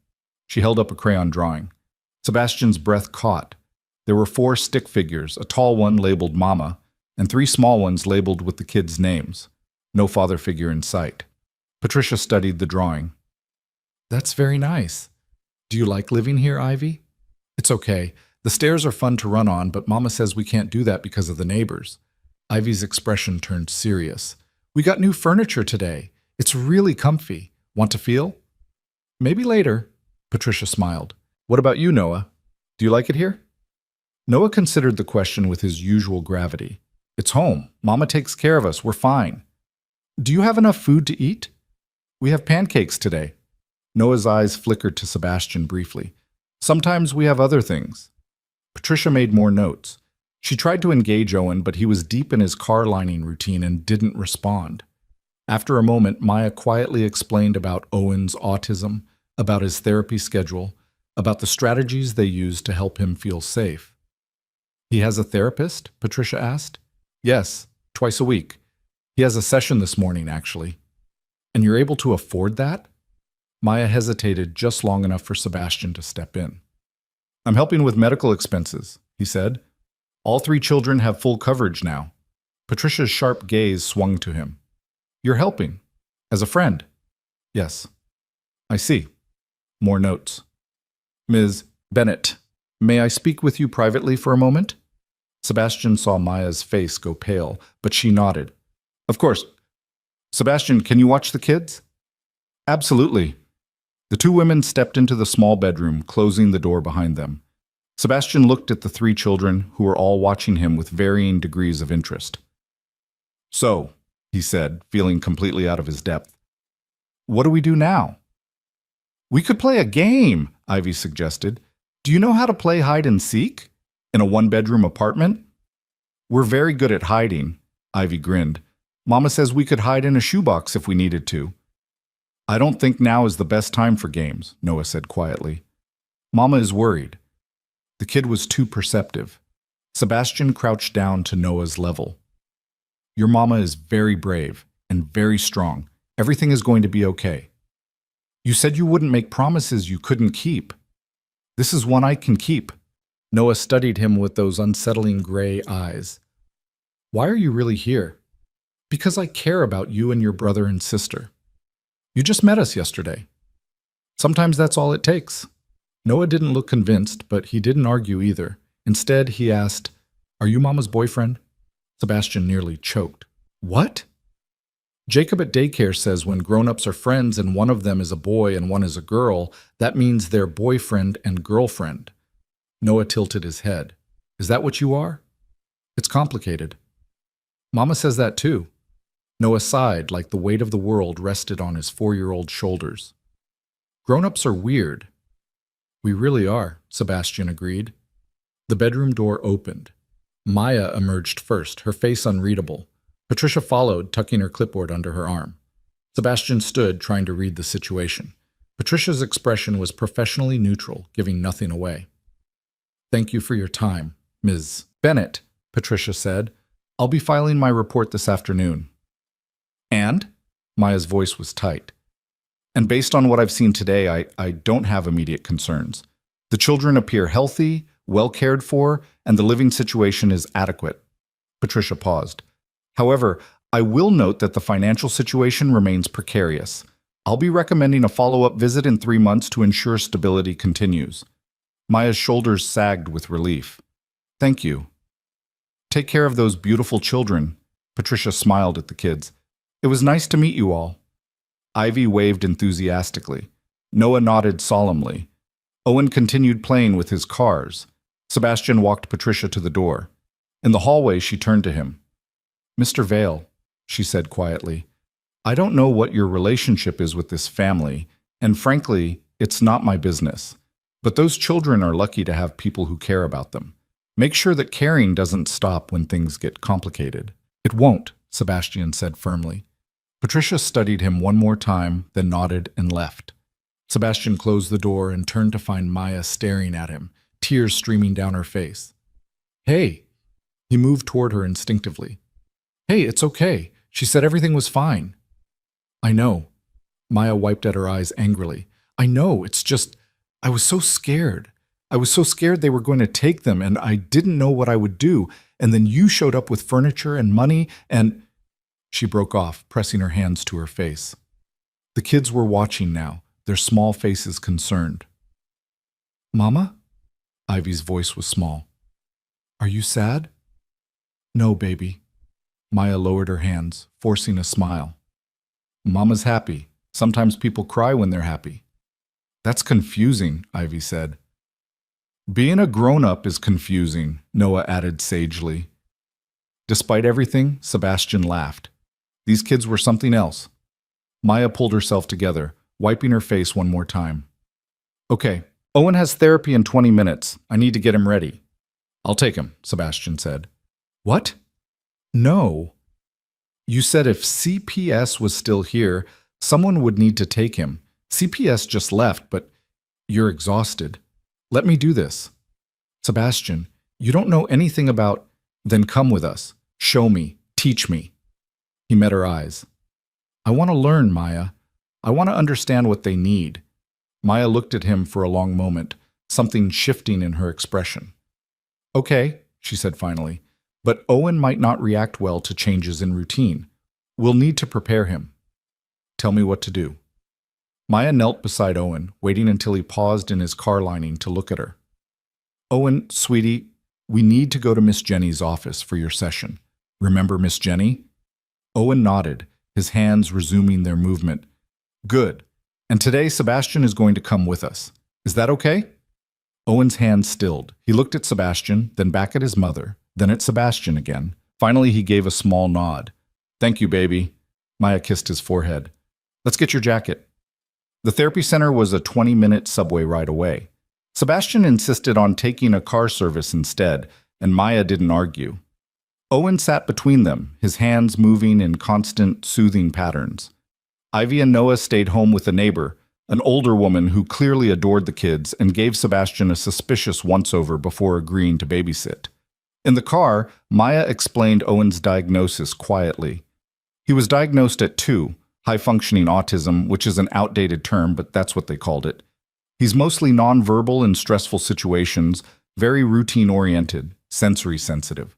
She held up a crayon drawing. Sebastian's breath caught. There were 4 stick figures, a tall one labeled Mama, and 3 small ones labeled with the kids' names. No father figure in sight. Patricia studied the drawing. "That's very nice. Do you like living here, Ivy?" "It's okay. The stairs are fun to run on, but Mama says we can't do that because of the neighbors." Ivy's expression turned serious. "We got new furniture today. It's really comfy. Want to feel?" "Maybe later," Patricia smiled. "What about you, Noah? Do you like it here?" Noah considered the question with his usual gravity. "It's home. Mama takes care of us. We're fine." "Do you have enough food to eat?" "We have pancakes today." Noah's eyes flickered to Sebastian briefly. "Sometimes we have other things." Patricia made more notes. She tried to engage Owen, but he was deep in his car lining routine and didn't respond. After a moment, Maya quietly explained about Owen's autism, about his therapy schedule, about the strategies they use to help him feel safe. "He has a therapist?" Patricia asked. "Yes, twice a week. He has a session this morning, actually." And you're able to afford that? Maya hesitated just long enough for Sebastian to step in. I'm helping with medical expenses, he said. All 3 children have full coverage now. Patricia's sharp gaze swung to him. You're helping? As a friend? Yes. I see. More notes. Ms. Bennett, may I speak with you privately for a moment? Sebastian saw Maya's face go pale, but she nodded. Of course. Sebastian, can you watch the kids? Absolutely. The 2 women stepped into the small bedroom, closing the door behind them. Sebastian looked at the 3 children, who were all watching him with varying degrees of interest. So, he said, feeling completely out of his depth, what do we do now? We could play a game, Ivy suggested. Do you know how to play hide and seek? In a 1-bedroom apartment? We're very good at hiding, Ivy grinned. Mama says we could hide in a shoebox if we needed to. I don't think now is the best time for games, Noah said quietly. Mama is worried. The kid was too perceptive. Sebastian crouched down to Noah's level. Your mama is very brave and very strong. Everything is going to be okay. You said you wouldn't make promises you couldn't keep. This is one I can keep. Noah studied him with those unsettling gray eyes. Why are you really here? Because I care about you and your brother and sister. You just met us yesterday. Sometimes that's all it takes. Noah didn't look convinced, but he didn't argue either. Instead, he asked, Are you Mama's boyfriend? Sebastian nearly choked. What? Jacob at daycare says when grown-ups are friends and one of them is a boy and one is a girl, that means they're boyfriend and girlfriend. Noah tilted his head. Is that what you are? It's complicated. Mama says that too. Noah sighed like the weight of the world rested on his 4-year-old shoulders. Grown-ups are weird. We really are, Sebastian agreed. The bedroom door opened. Maya emerged first, her face unreadable. Patricia followed, tucking her clipboard under her arm. Sebastian stood, trying to read the situation. Patricia's expression was professionally neutral, giving nothing away. Thank you for your time, Ms. Bennett, Patricia said. I'll be filing my report this afternoon. And? Maya's voice was tight. And based on what I've seen today, I don't have immediate concerns. The children appear healthy, well cared for, and the living situation is adequate. Patricia paused. However, I will note that the financial situation remains precarious. I'll be recommending a follow-up visit in 3 months to ensure stability continues. Maya's shoulders sagged with relief. Thank you. Take care of those beautiful children. Patricia smiled at the kids. It was nice to meet you all. Ivy waved enthusiastically. Noah nodded solemnly. Owen continued playing with his cars. Sebastian walked Patricia to the door. In the hallway, she turned to him. Mr. Vale, she said quietly, I don't know what your relationship is with this family, and frankly, it's not my business. But those children are lucky to have people who care about them. Make sure that caring doesn't stop when things get complicated. It won't, Sebastian said firmly. Patricia studied him one more time, then nodded and left. Sebastian closed the door and turned to find Maya staring at him, tears streaming down her face. Hey! He moved toward her instinctively. Hey, it's okay. She said everything was fine. I know. Maya wiped at her eyes angrily. I know, it's just, I was so scared. I was so scared they were going to take them, and I didn't know what I would do. And then you showed up with furniture and money, and... She broke off, pressing her hands to her face. The kids were watching now, their small faces concerned. Mama? Ivy's voice was small. Are you sad? No, baby. Maya lowered her hands, forcing a smile. Mama's happy. Sometimes people cry when they're happy. That's confusing, Ivy said. Being a grown-up is confusing, Noah added sagely. Despite everything, Sebastian laughed. These kids were something else. Maya pulled herself together, wiping her face one more time. Okay, Owen has therapy in 20 minutes. I need to get him ready. I'll take him, Sebastian said. What? No. You said if CPS was still here, someone would need to take him. CPS just left, but you're exhausted. Let me do this. Sebastian, you don't know anything about... Then come with us. Show me. Teach me. He met her eyes. I want to learn, Maya. I want to understand what they need. Maya looked at him for a long moment, something shifting in her expression. Okay, she said finally, but Owen might not react well to changes in routine. We'll need to prepare him. Tell me what to do. Maya knelt beside Owen, waiting until he paused in his car lining to look at her. Owen, sweetie, we need to go to Miss Jenny's office for your session. Remember Miss Jenny? Owen nodded, his hands resuming their movement. Good. And today Sebastian is going to come with us. Is that okay? Owen's hand stilled. He looked at Sebastian, then back at his mother, then at Sebastian again. Finally, he gave a small nod. Thank you, baby. Maya kissed his forehead. Let's get your jacket. The therapy center was a 20-minute subway ride away. Sebastian insisted on taking a car service instead, and Maya didn't argue. Owen sat between them, his hands moving in constant, soothing patterns. Ivy and Noah stayed home with a neighbor, an older woman who clearly adored the kids and gave Sebastian a suspicious once-over before agreeing to babysit. In the car, Maya explained Owen's diagnosis quietly. He was diagnosed at 2, high-functioning autism, which is an outdated term, but that's what they called it. He's mostly nonverbal in stressful situations, very routine-oriented, sensory-sensitive.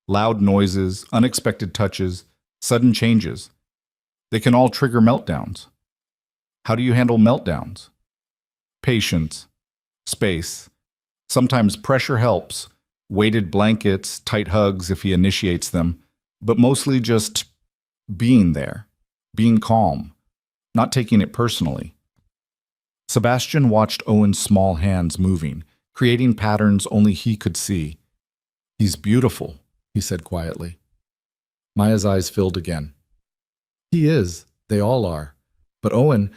Loud noises, unexpected touches, sudden changes. They can all trigger meltdowns. How do you handle meltdowns? Patience, space. Sometimes pressure helps, weighted blankets, tight hugs if he initiates them, but mostly just being there, being calm, not taking it personally. Sebastian watched Owen's small hands moving, creating patterns only he could see. He's beautiful, he said quietly. Maya's eyes filled again. He is. They all are. But Owen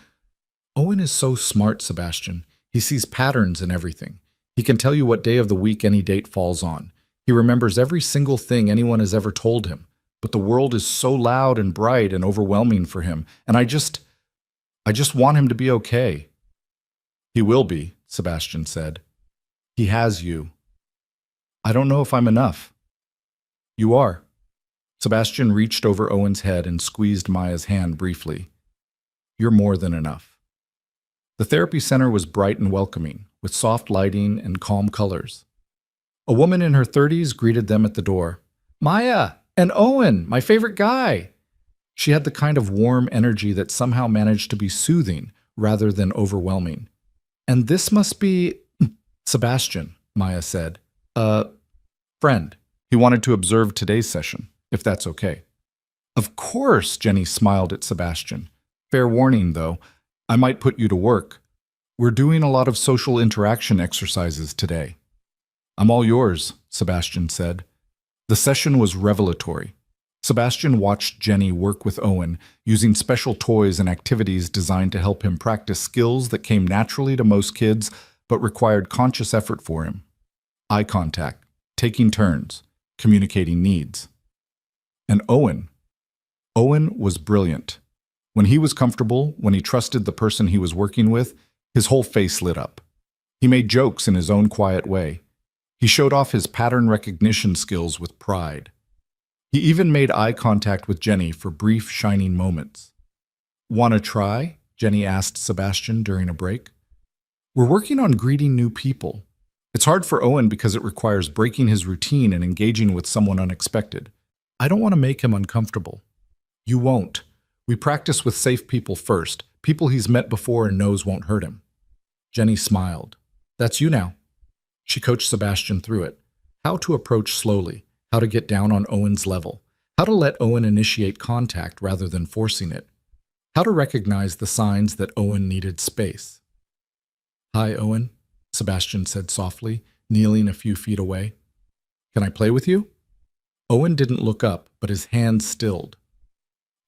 is so smart, Sebastian. He sees patterns in everything. He can tell you what day of the week any date falls on. He remembers every single thing anyone has ever told him. But the world is so loud and bright and overwhelming for him, and I just want him to be okay. He will be, Sebastian said. He has you. I don't know if I'm enough. You are. Sebastian reached over Owen's head and squeezed Maya's hand briefly. You're more than enough. The therapy center was bright and welcoming, with soft lighting and calm colors. A woman in her 30s greeted them at the door. Maya and Owen, my favorite guy. She had the kind of warm energy that somehow managed to be soothing rather than overwhelming. And this must be Sebastian, Maya said. Friend. He wanted to observe today's session, if that's okay. Of course, Jenny smiled at Sebastian. Fair warning, though, I might put you to work. We're doing a lot of social interaction exercises today. I'm all yours, Sebastian said. The session was revelatory. Sebastian watched Jenny work with Owen, using special toys and activities designed to help him practice skills that came naturally to most kids but required conscious effort for him. Eye contact, taking turns, communicating needs. And Owen was brilliant. When he was comfortable, when he trusted the person he was working with, his whole face lit up. He made jokes in his own quiet way. He showed off his pattern recognition skills with pride. He even made eye contact with Jenny for brief, shining moments. "Want to try?" Jenny asked Sebastian during a break. "We're working on greeting new people. It's hard for Owen because it requires breaking his routine and engaging with someone unexpected. I don't want to make him uncomfortable." "You won't. We practice with safe people first, people he's met before and knows won't hurt him." Jenny smiled. "That's you now." She coached Sebastian through it. How to approach slowly, how to get down on Owen's level, how to let Owen initiate contact rather than forcing it, how to recognize the signs that Owen needed space. "Hi, Owen," Sebastian said softly, kneeling a few feet away. "Can I play with you?" Owen didn't look up, but his hands stilled.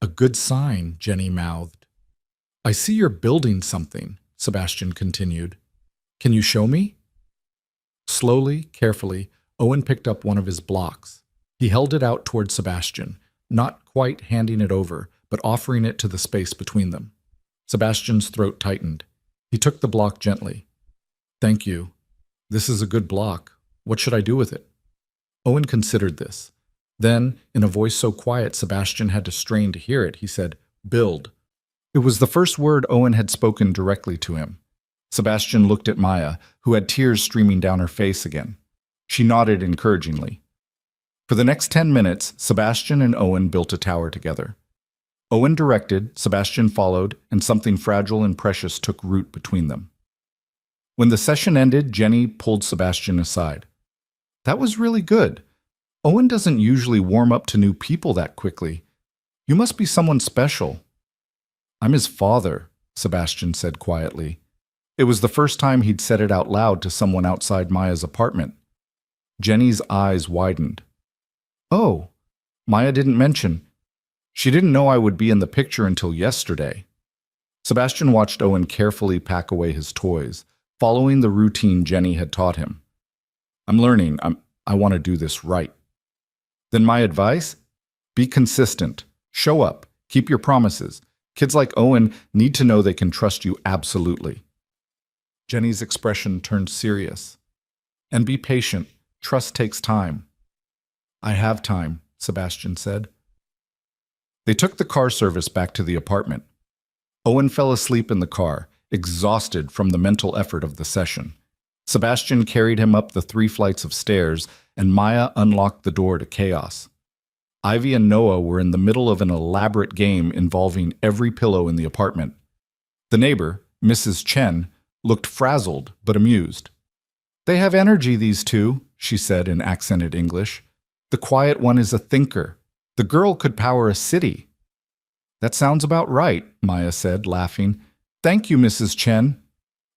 "A good sign," Jenny mouthed. "I see you're building something," Sebastian continued. "Can you show me?" Slowly, carefully, Owen picked up one of his blocks. He held it out toward Sebastian, not quite handing it over, but offering it to the space between them. Sebastian's throat tightened. He took the block gently. "Thank you. This is a good block. What should I do with it?" Owen considered this. Then, in a voice so quiet Sebastian had to strain to hear it, he said, Build. It was the first word Owen had spoken directly to him. Sebastian looked at Maya, who had tears streaming down her face again. She nodded encouragingly. For the next 10 minutes, Sebastian and Owen built a tower together. Owen directed, Sebastian followed, and something fragile and precious took root between them. When the session ended, Jenny pulled Sebastian aside. That was really good. Owen doesn't usually warm up to new people that quickly. You must be someone special. I'm his father, Sebastian said quietly. It was the first time he'd said it out loud to someone outside Maya's apartment. Jenny's eyes widened. Oh, Maya didn't mention. She didn't know I would be in the picture until yesterday. Sebastian watched Owen carefully pack away his toys, following the routine Jenny had taught him. I'm learning. I want to do this right. Then my advice? Be consistent. Show up. Keep your promises. Kids like Owen need to know they can trust you absolutely. Jenny's expression turned serious. And be patient. Trust takes time. I have time, Sebastian said. They took the car service back to the apartment. Owen fell asleep in the car, exhausted from the mental effort of the session. Sebastian carried him up the 3 flights of stairs, and Maya unlocked the door to chaos. Ivy and Noah were in the middle of an elaborate game involving every pillow in the apartment. The neighbor, Mrs. Chen, looked frazzled but amused. They have energy, these two, she said in accented English. The quiet one is a thinker. The girl could power a city. That sounds about right, Maya said, laughing. Thank you, Mrs. Chen.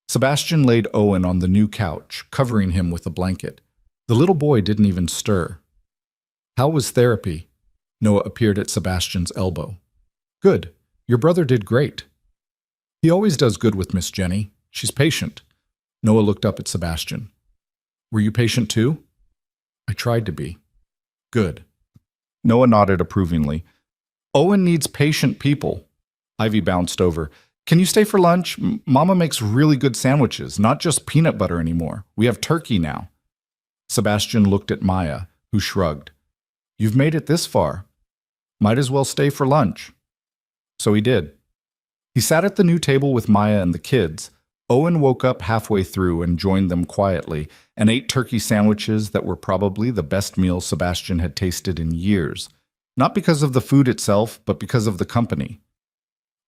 Sebastian laid Owen on the new couch, covering him with a blanket. The little boy didn't even stir. How was therapy? Noah appeared at Sebastian's elbow. Good. Your brother did great. He always does good with Miss Jenny. She's patient. Noah looked up at Sebastian. Were you patient too? I tried to be. Good. Noah nodded approvingly. Owen needs patient people. Ivy bounced over. Can you stay for lunch? Mama makes really good sandwiches, not just peanut butter anymore. We have turkey now. Sebastian looked at Maya, who shrugged. You've made it this far. Might as well stay for lunch. So he did. He sat at the new table with Maya and the kids. Owen woke up halfway through and joined them quietly and ate turkey sandwiches that were probably the best meal Sebastian had tasted in years. Not because of the food itself, but because of the company.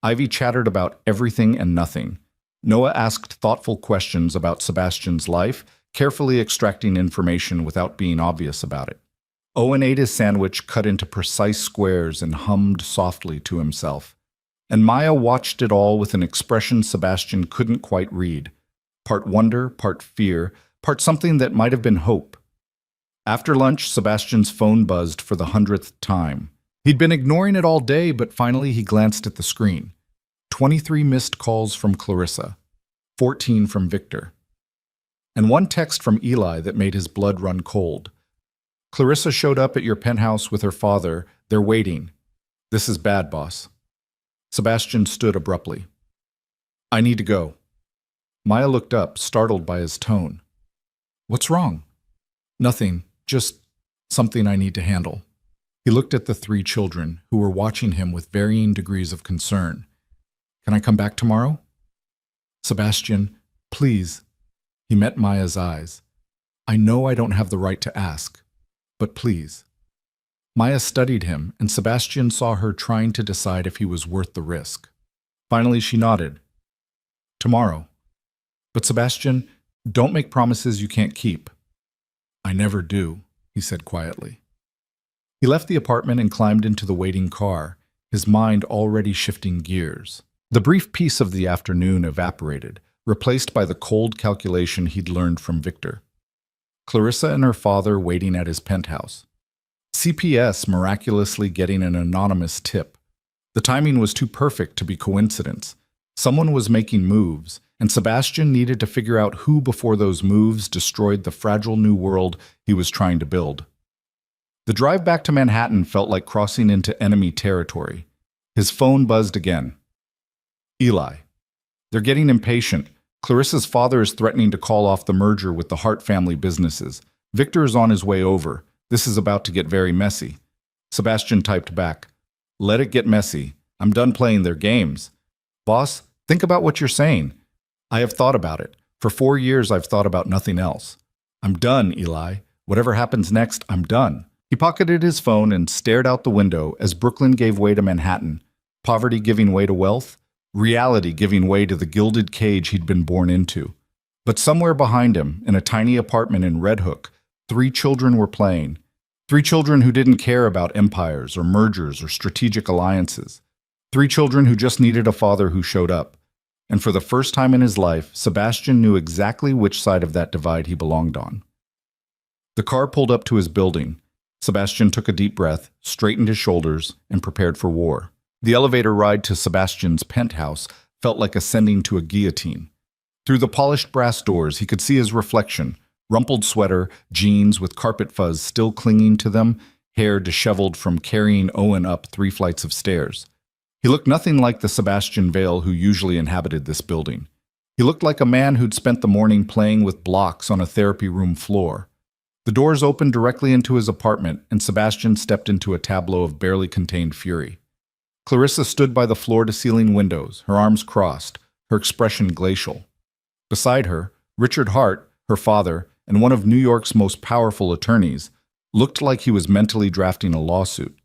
Ivy chattered about everything and nothing. Noah asked thoughtful questions about Sebastian's life, carefully extracting information without being obvious about it. Owen ate his sandwich cut into precise squares and hummed softly to himself. And Maya watched it all with an expression Sebastian couldn't quite read. Part wonder, part fear, part something that might have been hope. After lunch, Sebastian's phone buzzed for the 100th time. He'd been ignoring it all day, but finally he glanced at the screen. 23 missed calls from Clarissa, 14 from Victor, and 1 text from Eli that made his blood run cold. Clarissa showed up at your penthouse with her father. They're waiting. This is bad, boss. Sebastian stood abruptly. I need to go. Maya looked up, startled by his tone. What's wrong? Nothing, just something I need to handle. He looked at the 3 children, who were watching him with varying degrees of concern. Can I come back tomorrow? Sebastian, please. He met Maya's eyes. I know I don't have the right to ask, but please. Maya studied him, and Sebastian saw her trying to decide if he was worth the risk. Finally, she nodded. Tomorrow. But Sebastian, don't make promises you can't keep. I never do, he said quietly. He left the apartment and climbed into the waiting car, his mind already shifting gears. The brief peace of the afternoon evaporated, replaced by the cold calculation he'd learned from Victor. Clarissa and her father waiting at his penthouse. CPS miraculously getting an anonymous tip. The timing was too perfect to be coincidence. Someone was making moves, and Sebastian needed to figure out who before those moves destroyed the fragile new world he was trying to build. The drive back to Manhattan felt like crossing into enemy territory. His phone buzzed again. Eli. They're getting impatient. Clarissa's father is threatening to call off the merger with the Hart family businesses. Victor is on his way over. This is about to get very messy. Sebastian typed back, Let it get messy. I'm done playing their games. Boss, think about what you're saying. I have thought about it. For 4 years, I've thought about nothing else. I'm done, Eli. Whatever happens next, I'm done. He pocketed his phone and stared out the window as Brooklyn gave way to Manhattan, poverty giving way to wealth, reality giving way to the gilded cage he'd been born into. But somewhere behind him, in a tiny apartment in Red Hook, 3 children were playing. 3 children who didn't care about empires or mergers or strategic alliances. 3 children who just needed a father who showed up. And for the first time in his life, Sebastian knew exactly which side of that divide he belonged on. The car pulled up to his building. Sebastian took a deep breath, straightened his shoulders, and prepared for war. The elevator ride to Sebastian's penthouse felt like ascending to a guillotine. Through the polished brass doors, he could see his reflection, rumpled sweater, jeans with carpet fuzz still clinging to them, hair disheveled from carrying Owen up 3 flights of stairs. He looked nothing like the Sebastian Vale who usually inhabited this building. He looked like a man who'd spent the morning playing with blocks on a therapy room floor. The doors opened directly into his apartment, and Sebastian stepped into a tableau of barely contained fury. Clarissa stood by the floor-to-ceiling windows, her arms crossed, her expression glacial. Beside her, Richard Hart, her father, and one of New York's most powerful attorneys, looked like he was mentally drafting a lawsuit.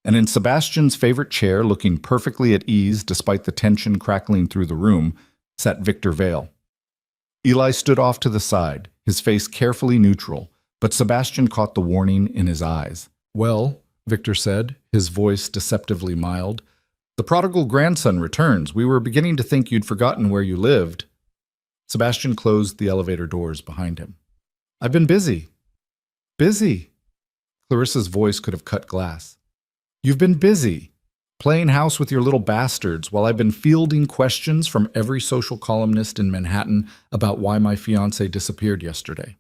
And in Sebastian's favorite chair, looking perfectly at ease despite the tension crackling through the room, sat Victor Vale. Eli stood off to the side, his face carefully neutral, but Sebastian caught the warning in his eyes. "Well," Victor said, his voice deceptively mild, "the prodigal grandson returns. We were beginning to think you'd forgotten where you lived." Sebastian closed the elevator doors behind him. "I've been busy." "Busy?" Clarissa's voice could have cut glass. "You've been busy, playing house with your little bastards while I've been fielding questions from every social columnist in Manhattan about why my fiancée disappeared yesterday."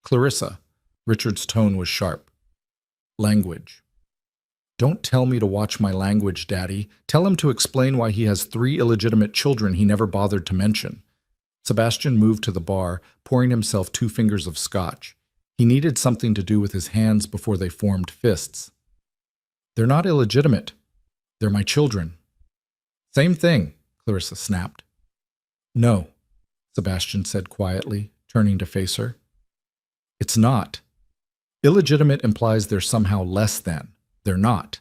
"Clarissa," Richard's tone was sharp. "Language. Don't tell me to watch my language, Daddy. Tell him to explain why he has 3 illegitimate children he never bothered to mention." Sebastian moved to the bar, pouring himself 2 fingers of scotch. He needed something to do with his hands before they formed fists. "They're not illegitimate. They're my children." "Same thing," Clarissa snapped. "No," Sebastian said quietly, turning to face her. "It's not. Illegitimate implies they're somehow less than. They're not.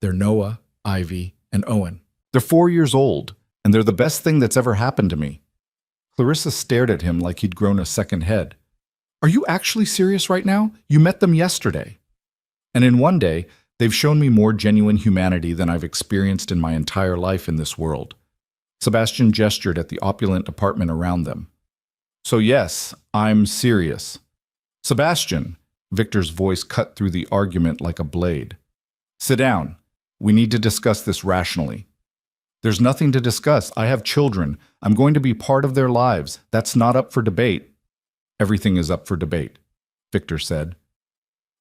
They're Noah, Ivy, and Owen. They're 4 years old, and they're the best thing that's ever happened to me." Clarissa stared at him like he'd grown a second head. "Are you actually serious right now? You met them yesterday." "And in one day, they've shown me more genuine humanity than I've experienced in my entire life in this world." Sebastian gestured at the opulent apartment around them. "So yes, I'm serious." "Sebastian," Victor's voice cut through the argument like a blade. "Sit down. We need to discuss this rationally." "There's nothing to discuss. I have children. I'm going to be part of their lives. That's not up for debate." "Everything is up for debate," Victor said.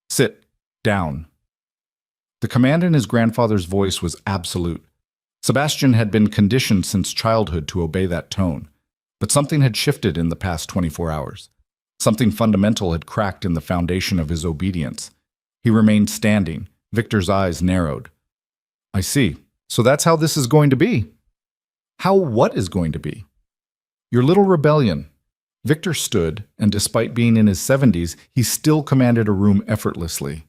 "Sit down." The command in his grandfather's voice was absolute. Sebastian had been conditioned since childhood to obey that tone, but something had shifted in the past 24 hours. Something fundamental had cracked in the foundation of his obedience. He remained standing. Victor's eyes narrowed. "I see. So that's how this is going to be." "How what is going to be?" "Your little rebellion." Victor stood, and despite being in his 70s, he still commanded a room effortlessly.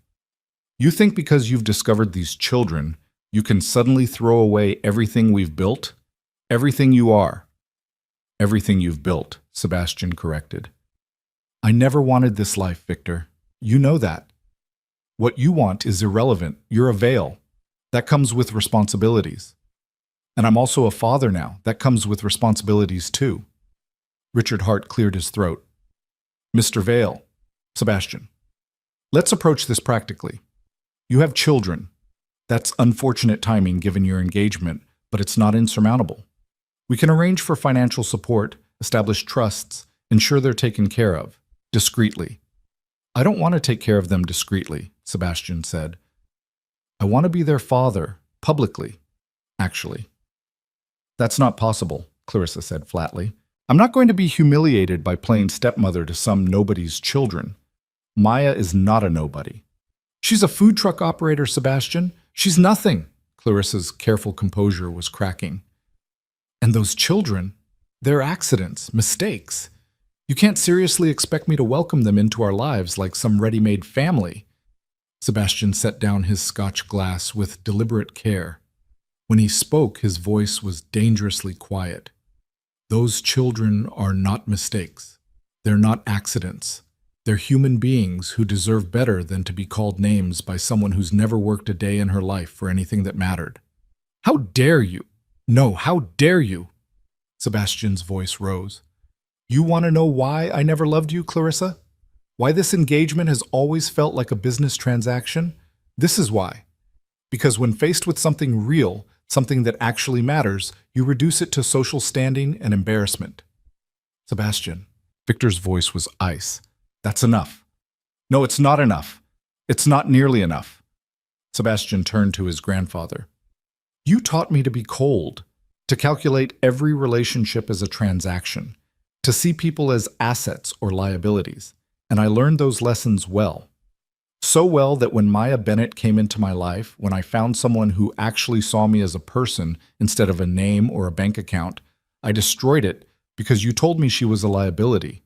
"You think because you've discovered these children, you can suddenly throw away everything we've built? Everything you are." "Everything you've built," Sebastian corrected. "I never wanted this life, Victor. You know that. What you want is irrelevant. You're a Vale. That comes with responsibilities. And I'm also a father now. That comes with responsibilities too." Richard Hart cleared his throat. "Mr. Vale." "Sebastian, let's approach this practically. You have children. That's unfortunate timing given your engagement, but it's not insurmountable. We can arrange for financial support, establish trusts, ensure they're taken care of. Discreetly." "I don't want to take care of them discreetly," Sebastian said. "I want to be their father, publicly, actually." "That's not possible," Clarissa said flatly. "I'm not going to be humiliated by playing stepmother to some nobody's children. Maya is not a nobody." "She's a food truck operator, Sebastian. She's nothing," Clarissa's careful composure was cracking. And those children, they're accidents, mistakes. You can't seriously expect me to welcome them into our lives like some ready-made family. Sebastian set down his Scotch glass with deliberate care. When he spoke, his voice was dangerously quiet. Those children are not mistakes. They're not accidents. They're human beings who deserve better than to be called names by someone who's never worked a day in her life for anything that mattered. How dare you? No, how dare you? Sebastian's voice rose. You want to know why I never loved you, Clarissa? Why this engagement has always felt like a business transaction? This is why. Because when faced with something real, something that actually matters, you reduce it to social standing and embarrassment. Sebastian. Victor's voice was ice. That's enough. No, it's not enough. It's not nearly enough. Sebastian turned to his grandfather. You taught me to be cold, to calculate every relationship as a transaction, to see people as assets or liabilities, and I learned those lessons well. So well that when Maya Bennett came into my life, when I found someone who actually saw me as a person instead of a name or a bank account, I destroyed it because you told me she was a liability.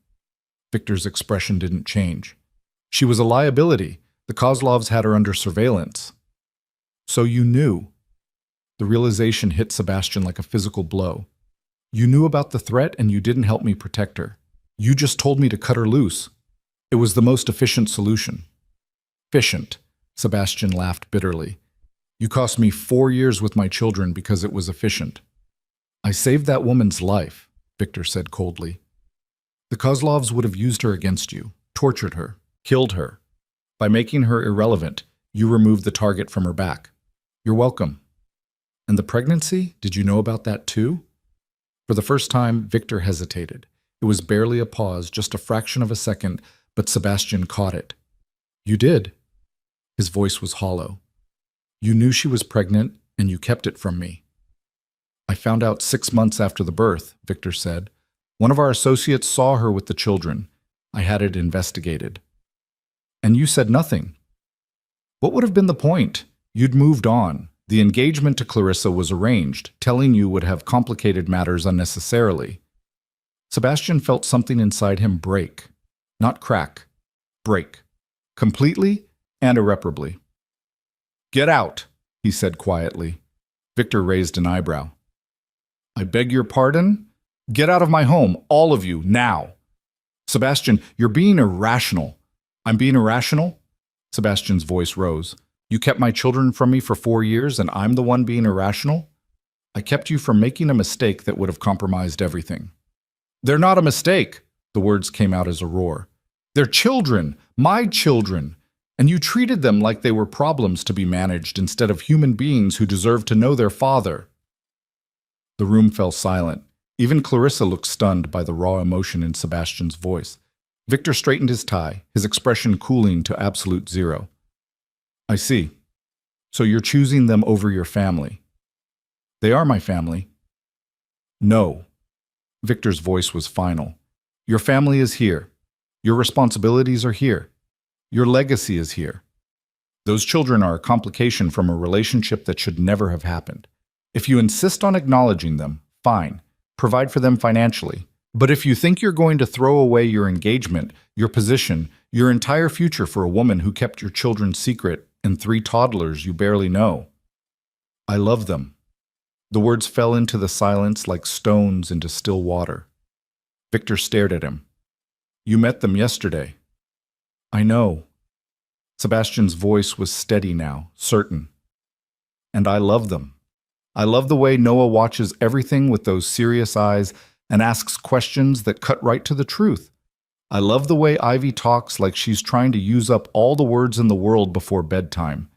Victor's expression didn't change. She was a liability. The Kozlovs had her under surveillance. So you knew. The realization hit Sebastian like a physical blow. You knew about the threat and you didn't help me protect her. You just told me to cut her loose. It was the most efficient solution. Efficient, Sebastian laughed bitterly. You cost me 4 years with my children because it was efficient. I saved that woman's life, Victor said coldly. The Kozlovs would have used her against you, tortured her, killed her. By making her irrelevant, you removed the target from her back. You're welcome. And the pregnancy, did you know about that too? For the first time, Victor hesitated. It was barely a pause, just a fraction of a second, but Sebastian caught it. You did. His voice was hollow. You knew she was pregnant, and you kept it from me. I found out 6 months after the birth, Victor said. One of our associates saw her with the children. I had it investigated. And you said nothing. What would have been the point? You'd moved on. The engagement to Clarissa was arranged. Telling you would have complicated matters unnecessarily. Sebastian felt something inside him break. Not crack. Break. Completely and irreparably. Get out, he said quietly. Victor raised an eyebrow. I beg your pardon? Get out of my home, all of you, now. Sebastian, you're being irrational. I'm being irrational? Sebastian's voice rose. You kept my children from me for 4 years and I'm the one being irrational? I kept you from making a mistake that would have compromised everything. They're not a mistake, the words came out as a roar. They're children, my children, and you treated them like they were problems to be managed instead of human beings who deserve to know their father. The room fell silent. Even Clarissa looked stunned by the raw emotion in Sebastian's voice. Victor straightened his tie, his expression cooling to absolute zero. I see. So you're choosing them over your family. They are my family. No. Victor's voice was final. Your family is here. Your responsibilities are here. Your legacy is here. Those children are a complication from a relationship that should never have happened. If you insist on acknowledging them, fine. Provide for them financially. But if you think you're going to throw away your engagement, your position, your entire future for a woman who kept your children secret and 3 toddlers you barely know. I love them. The words fell into the silence like stones into still water. Victor stared at him. You met them yesterday. I know. Sebastian's voice was steady now, certain. And I love them. I love the way Noah watches everything with those serious eyes and asks questions that cut right to the truth. I love the way Ivy talks like she's trying to use up all the words in the world before bedtime.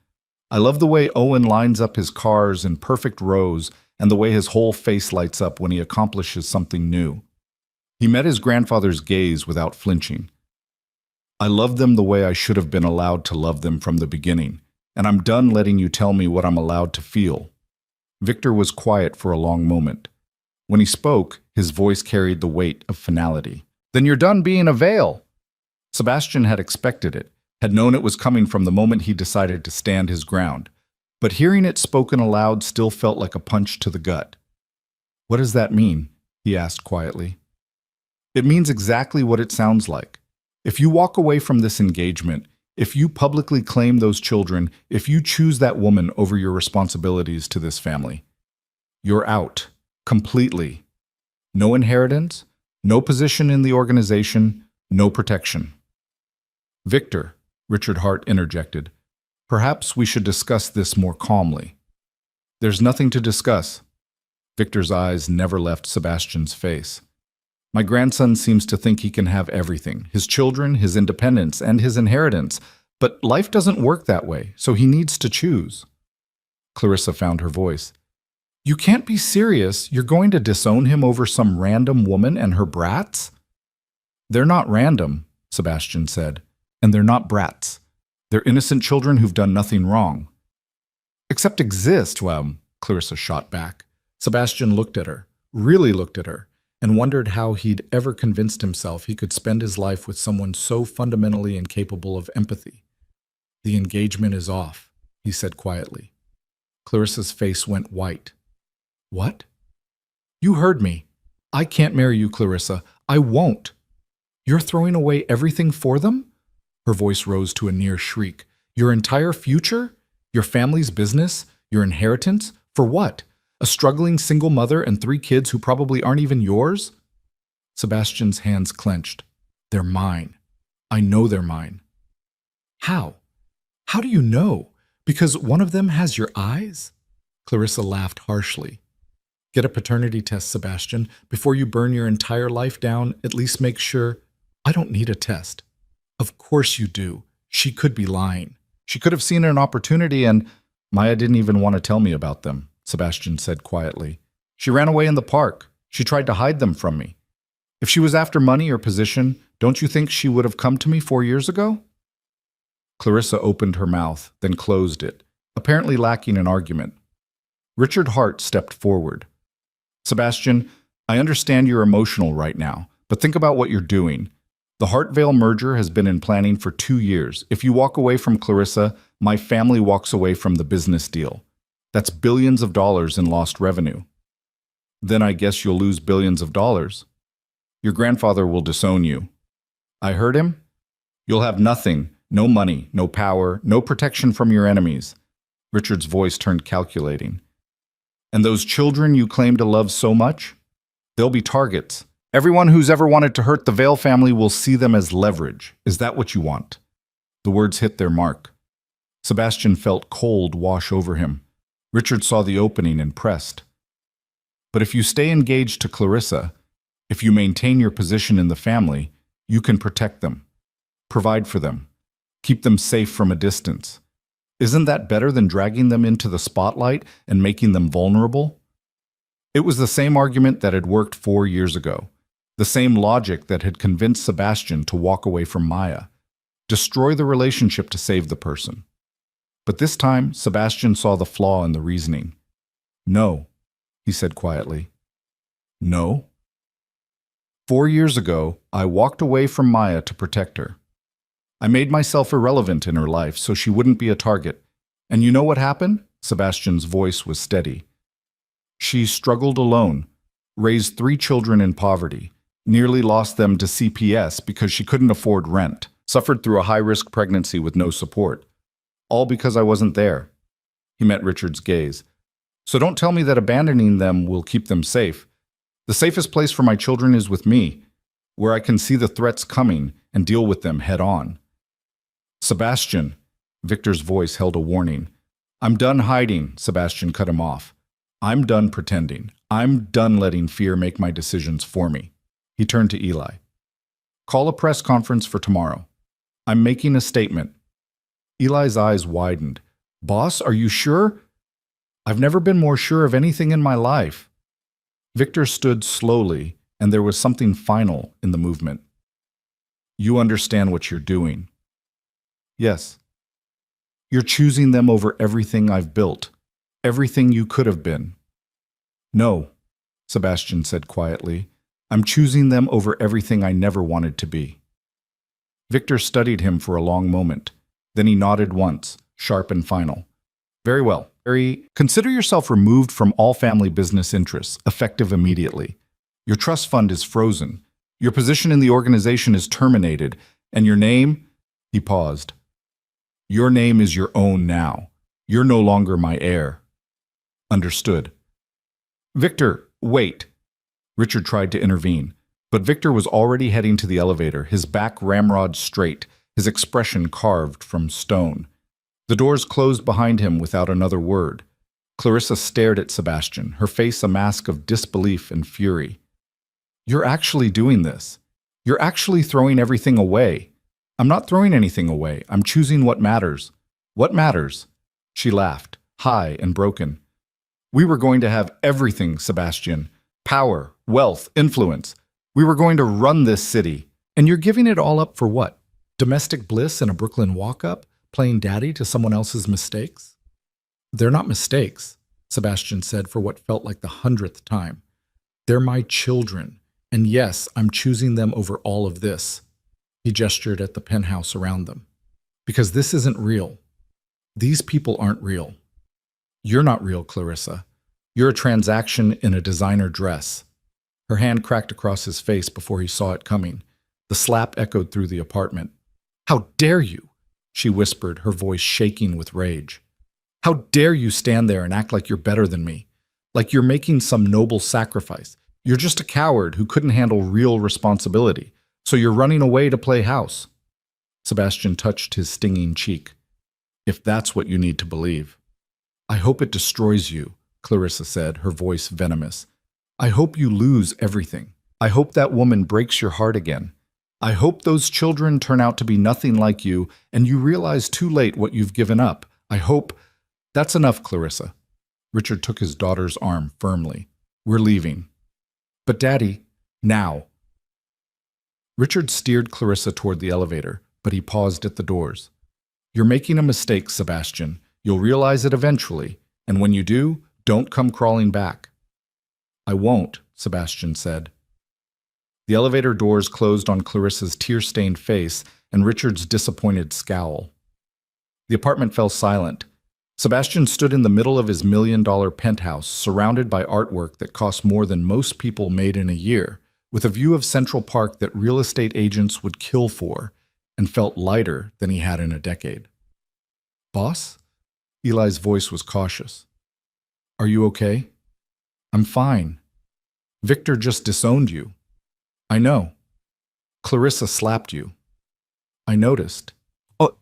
I love the way Owen lines up his cars in perfect rows and the way his whole face lights up when he accomplishes something new. He met his grandfather's gaze without flinching. I love them the way I should have been allowed to love them from the beginning, and I'm done letting you tell me what I'm allowed to feel. Victor was quiet for a long moment. When he spoke, his voice carried the weight of finality. Then you're done being a veil. Sebastian had expected it, had known it was coming from the moment he decided to stand his ground. but hearing it spoken aloud still felt like a punch to the gut. "What does that mean?" he asked quietly. "It means exactly what it sounds like. If you walk away from this engagement, if you publicly claim those children, if you choose that woman over your responsibilities to this family, you're out. Completely. No inheritance, no position in the organization, no protection." "Victor," Richard Hart interjected, "perhaps we should discuss this more calmly." "There's nothing to discuss." Victor's eyes never left Sebastian's face. "My grandson seems to think he can have everything, his children, his independence, and his inheritance. But life doesn't work that way, so he needs to choose." Clarissa found her voice. "You can't be serious. You're going to disown him over some random woman and her brats?" "They're not random," Sebastian said, "and they're not brats. They're innocent children who've done nothing wrong." "Except exist," Clarissa shot back. Sebastian looked at her, really looked at her, and wondered how he'd ever convinced himself he could spend his life with someone so fundamentally incapable of empathy. "The engagement is off," he said quietly. Clarissa's face went white. "What?" "You heard me. I can't marry you, Clarissa. I won't." "You're throwing away everything for them?" Her voice rose to a near shriek. "Your entire future? Your family's business? Your inheritance? For what? A struggling single mother and 3 kids who probably aren't even yours?" Sebastian's hands clenched. "They're mine. I know they're mine." "How? How do you know? Because one of them has your eyes?" Clarissa laughed harshly. "Get a paternity test, Sebastian. Before you burn your entire life down, at least make sure—" "I don't need a test." "Of course you do. She could be lying. She could have seen an opportunity and—" "Maya didn't even want to tell me about them," Sebastian said quietly. "She ran away in the park. She tried to hide them from me. If she was after money or position, don't you think she would have come to me 4 years ago?" Clarissa opened her mouth, then closed it, apparently lacking an argument. Richard Hart stepped forward. "Sebastian, I understand you're emotional right now, but think about what you're doing. The Hartvale merger has been in planning for 2 years. If you walk away from Clarissa, my family walks away from the business deal. That's billions of dollars in lost revenue. Then I guess you'll lose billions of dollars. Your grandfather will disown you." "I heard him?" "You'll have nothing, no money, no power, no protection from your enemies." Richard's voice turned calculating. "And those children you claim to love so much? They'll be targets. Everyone who's ever wanted to hurt the Vale family will see them as leverage. Is that what you want?" The words hit their mark. Sebastian felt cold wash over him. Richard saw the opening and pressed. "But if you stay engaged to Clarissa, if you maintain your position in the family, you can protect them, provide for them, keep them safe from a distance. Isn't that better than dragging them into the spotlight and making them vulnerable?" It was the same argument that had worked 4 years ago, the same logic that had convinced Sebastian to walk away from Maya, destroy the relationship to save the person. But this time, Sebastian saw the flaw in the reasoning. "No," he said quietly. "No. 4 years ago, I walked away from Maya to protect her. I made myself irrelevant in her life so she wouldn't be a target. And you know what happened?" Sebastian's voice was steady. "She struggled alone, raised 3 children in poverty, nearly lost them to CPS because she couldn't afford rent, suffered through a high-risk pregnancy with no support. All because I wasn't there." He met Richard's gaze. "So don't tell me that abandoning them will keep them safe. The safest place for my children is with me, where I can see the threats coming and deal with them head on." "Sebastian," Victor's voice held a warning. "I'm done hiding," Sebastian cut him off. "I'm done pretending. I'm done letting fear make my decisions for me." He turned to Eli. "Call a press conference for tomorrow. I'm making a statement." Eli's eyes widened. "Boss, are you sure?" "I've never been more sure of anything in my life." Victor stood slowly, and there was something final in the movement. "You understand what you're doing?" "Yes." "You're choosing them over everything I've built, everything you could have been." "No," Sebastian said quietly. "I'm choosing them over everything I never wanted to be." Victor studied him for a long moment. Then he nodded once, sharp and final. "Very well. Consider yourself removed from all family business interests, effective immediately. Your trust fund is frozen. Your position in the organization is terminated. And your name? He paused. Your name is your own now. You're no longer my heir. Understood. Victor, wait. Richard tried to intervene, but Victor was already heading to the elevator, his back ramrod straight, his expression carved from stone. The doors closed behind him without another word. Clarissa stared at Sebastian, her face a mask of disbelief and fury. You're actually doing this. You're actually throwing everything away. I'm not throwing anything away. I'm choosing what matters. What matters? She laughed, high and broken. We were going to have everything, Sebastian. Power, wealth, influence. We were going to run this city. And you're giving it all up for what? Domestic bliss and a Brooklyn walk-up? Playing daddy to someone else's mistakes? They're not mistakes, Sebastian said for what felt like the 100th time. They're my children. And yes, I'm choosing them over all of this. He gestured at the penthouse around them. Because this isn't real. These people aren't real. You're not real, Clarissa. You're a transaction in a designer dress. Her hand cracked across his face before he saw it coming. The slap echoed through the apartment. How dare you? She whispered, her voice shaking with rage. How dare you stand there and act like you're better than me? Like you're making some noble sacrifice. You're just a coward who couldn't handle real responsibility. So you're running away to play house. Sebastian touched his stinging cheek. If that's what you need to believe. I hope it destroys you, Clarissa said, her voice venomous. I hope you lose everything. I hope that woman breaks your heart again. I hope those children turn out to be nothing like you and you realize too late what you've given up. I hope... That's enough, Clarissa. Richard took his daughter's arm firmly. We're leaving. But Daddy, now. Richard steered Clarissa toward the elevator, but he paused at the doors. You're making a mistake, Sebastian. You'll realize it eventually, and when you do, don't come crawling back. I won't, Sebastian said. The elevator doors closed on Clarissa's tear-stained face and Richard's disappointed scowl. The apartment fell silent. Sebastian stood in the middle of his $1-million penthouse, surrounded by artwork that cost more than most people made in a year, with a view of Central Park that real estate agents would kill for, and felt lighter than he had in a decade. Boss? Eli's voice was cautious. Are you okay? I'm fine. Victor just disowned you. I know. Clarissa slapped you. I noticed.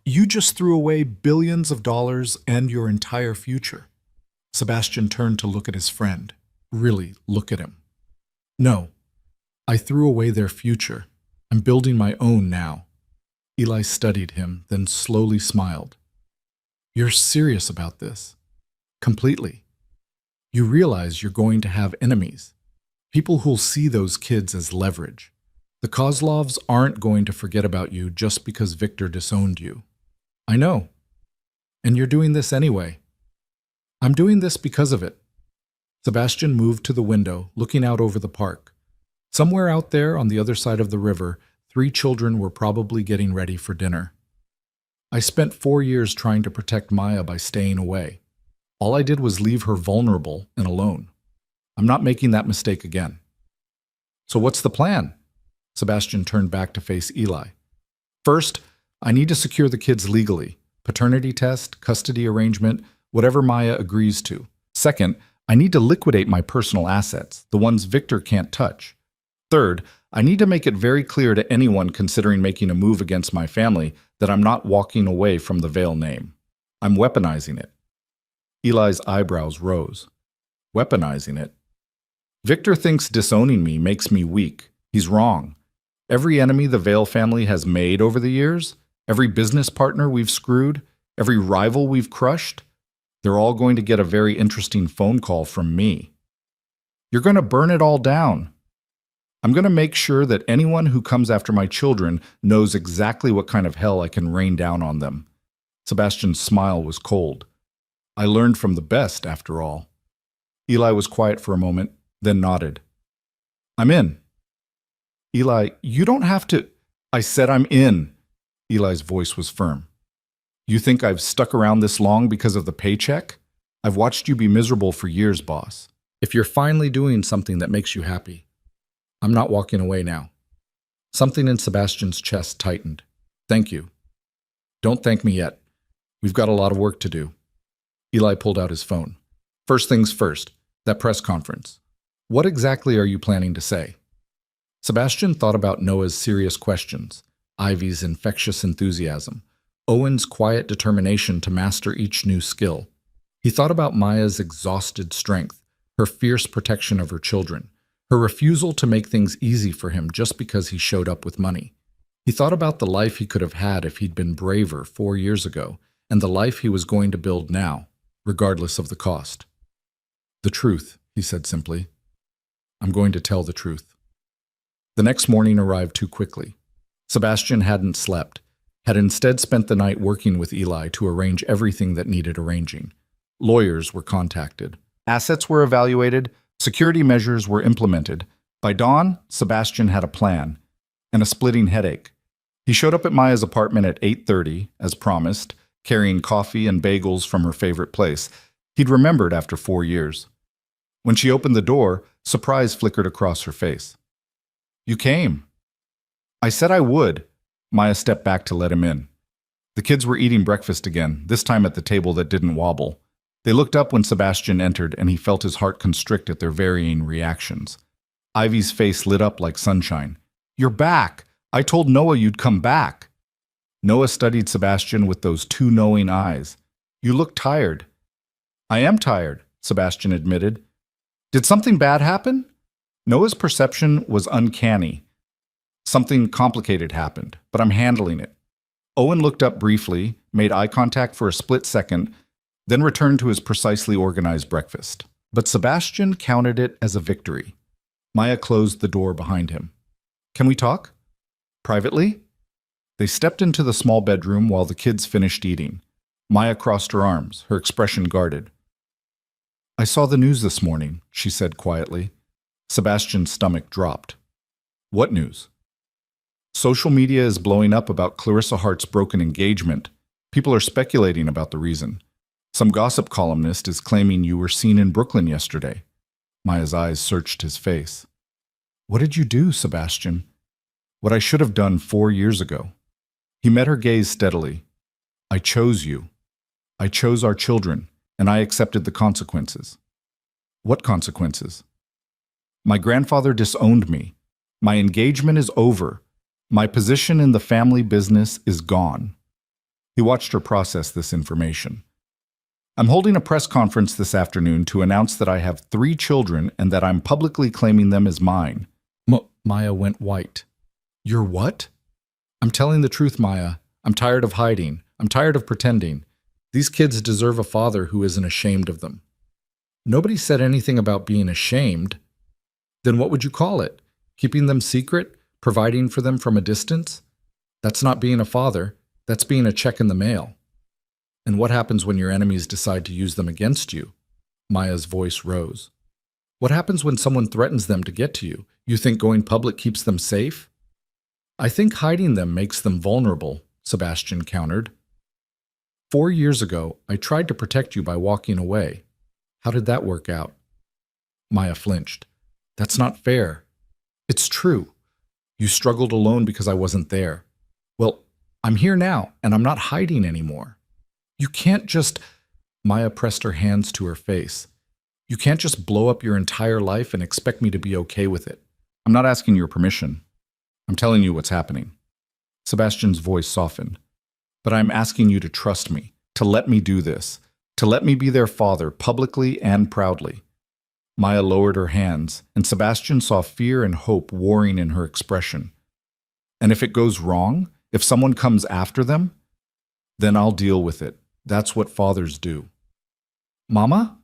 You just threw away billions of dollars and your entire future. Sebastian turned to look at his friend. Really, look at him. No, I threw away their future. I'm building my own now. Eli studied him, then slowly smiled. You're serious about this? Completely. You realize you're going to have enemies. People who'll see those kids as leverage. The Kozlovs aren't going to forget about you just because Victor disowned you. I know. And you're doing this anyway. I'm doing this because of it. Sebastian moved to the window, looking out over the park. Somewhere out there on the other side of the river, 3 children were probably getting ready for dinner. I spent 4 years trying to protect Maya by staying away. All I did was leave her vulnerable and alone. I'm not making that mistake again. So what's the plan? Sebastian turned back to face Eli. First, I need to secure the kids legally. Paternity test, custody arrangement, whatever Maya agrees to. Second, I need to liquidate my personal assets, the ones Victor can't touch. Third, I need to make it very clear to anyone considering making a move against my family that I'm not walking away from the Vale name. I'm weaponizing it. Eli's eyebrows rose. Weaponizing it? Victor thinks disowning me makes me weak. He's wrong. Every enemy the Vale family has made over the years, every business partner we've screwed, every rival we've crushed, they're all going to get a very interesting phone call from me. You're going to burn it all down. I'm going to make sure that anyone who comes after my children knows exactly what kind of hell I can rain down on them. Sebastian's smile was cold. I learned from the best, after all. Eli was quiet for a moment, then nodded. I'm in. Eli, you don't have to... I said I'm in. Eli's voice was firm. You think I've stuck around this long because of the paycheck? I've watched you be miserable for years, boss. If you're finally doing something that makes you happy, I'm not walking away now. Something in Sebastian's chest tightened. Thank you. Don't thank me yet. We've got a lot of work to do. Eli pulled out his phone. First things first, that press conference. What exactly are you planning to say? Sebastian thought about Noah's serious questions, Ivy's infectious enthusiasm, Owen's quiet determination to master each new skill. He thought about Maya's exhausted strength, her fierce protection of her children, her refusal to make things easy for him just because he showed up with money. He thought about the life he could have had if he'd been braver 4 years ago, and the life he was going to build now, regardless of the cost. The truth, he said simply. I'm going to tell the truth. The next morning arrived too quickly. Sebastian hadn't slept, had instead spent the night working with Eli to arrange everything that needed arranging. Lawyers were contacted. Assets were evaluated. Security measures were implemented. By dawn, Sebastian had a plan and a splitting headache. He showed up at Maya's apartment at 8:30, as promised, carrying coffee and bagels from her favorite place. He'd remembered after 4 years. When she opened the door, surprise flickered across her face. You came. I said I would. Maya stepped back to let him in. The kids were eating breakfast again, this time at the table that didn't wobble. They looked up when Sebastian entered, and he felt his heart constrict at their varying reactions. Ivy's face lit up like sunshine. You're back! I told Noah you'd come back. Noah studied Sebastian with those two knowing eyes. You look tired. I am tired, Sebastian admitted. Did something bad happen? Noah's perception was uncanny. Something complicated happened, but I'm handling it. Owen looked up briefly, made eye contact for a split second, then returned to his precisely organized breakfast. But Sebastian counted it as a victory. Maya closed the door behind him. Can we talk? Privately? They stepped into the small bedroom while the kids finished eating. Maya crossed her arms, her expression guarded. I saw the news this morning, she said quietly. Sebastian's stomach dropped. What news? Social media is blowing up about Clarissa Hart's broken engagement. People are speculating about the reason. Some gossip columnist is claiming you were seen in Brooklyn yesterday. Maya's eyes searched his face. What did you do, Sebastian? What I should have done 4 years ago. He met her gaze steadily. I chose you. I chose our children, and I accepted the consequences. What consequences? My grandfather disowned me. My engagement is over. My position in the family business is gone. He watched her process this information. I'm holding a press conference this afternoon to announce that I have 3 children and that I'm publicly claiming them as mine. Maya went white. You're what? I'm telling the truth, Maya. I'm tired of hiding. I'm tired of pretending. These kids deserve a father who isn't ashamed of them. Nobody said anything about being ashamed. Then what would you call it? Keeping them secret? Providing for them from a distance? That's not being a father. That's being a check in the mail. And what happens when your enemies decide to use them against you? Maya's voice rose. What happens when someone threatens them to get to you? You think going public keeps them safe? I think hiding them makes them vulnerable, Sebastian countered. 4 years ago, I tried to protect you by walking away. How did that work out? Maya flinched. That's not fair. It's true. You struggled alone because I wasn't there. Well, I'm here now, and I'm not hiding anymore. You can't just... Maya pressed her hands to her face. You can't just blow up your entire life and expect me to be okay with it. I'm not asking your permission. I'm telling you what's happening. Sebastian's voice softened. But I'm asking you to trust me, to let me do this, to let me be their father publicly and proudly. Maya lowered her hands, and Sebastian saw fear and hope warring in her expression. And if it goes wrong, if someone comes after them, then I'll deal with it. That's what fathers do. Mama?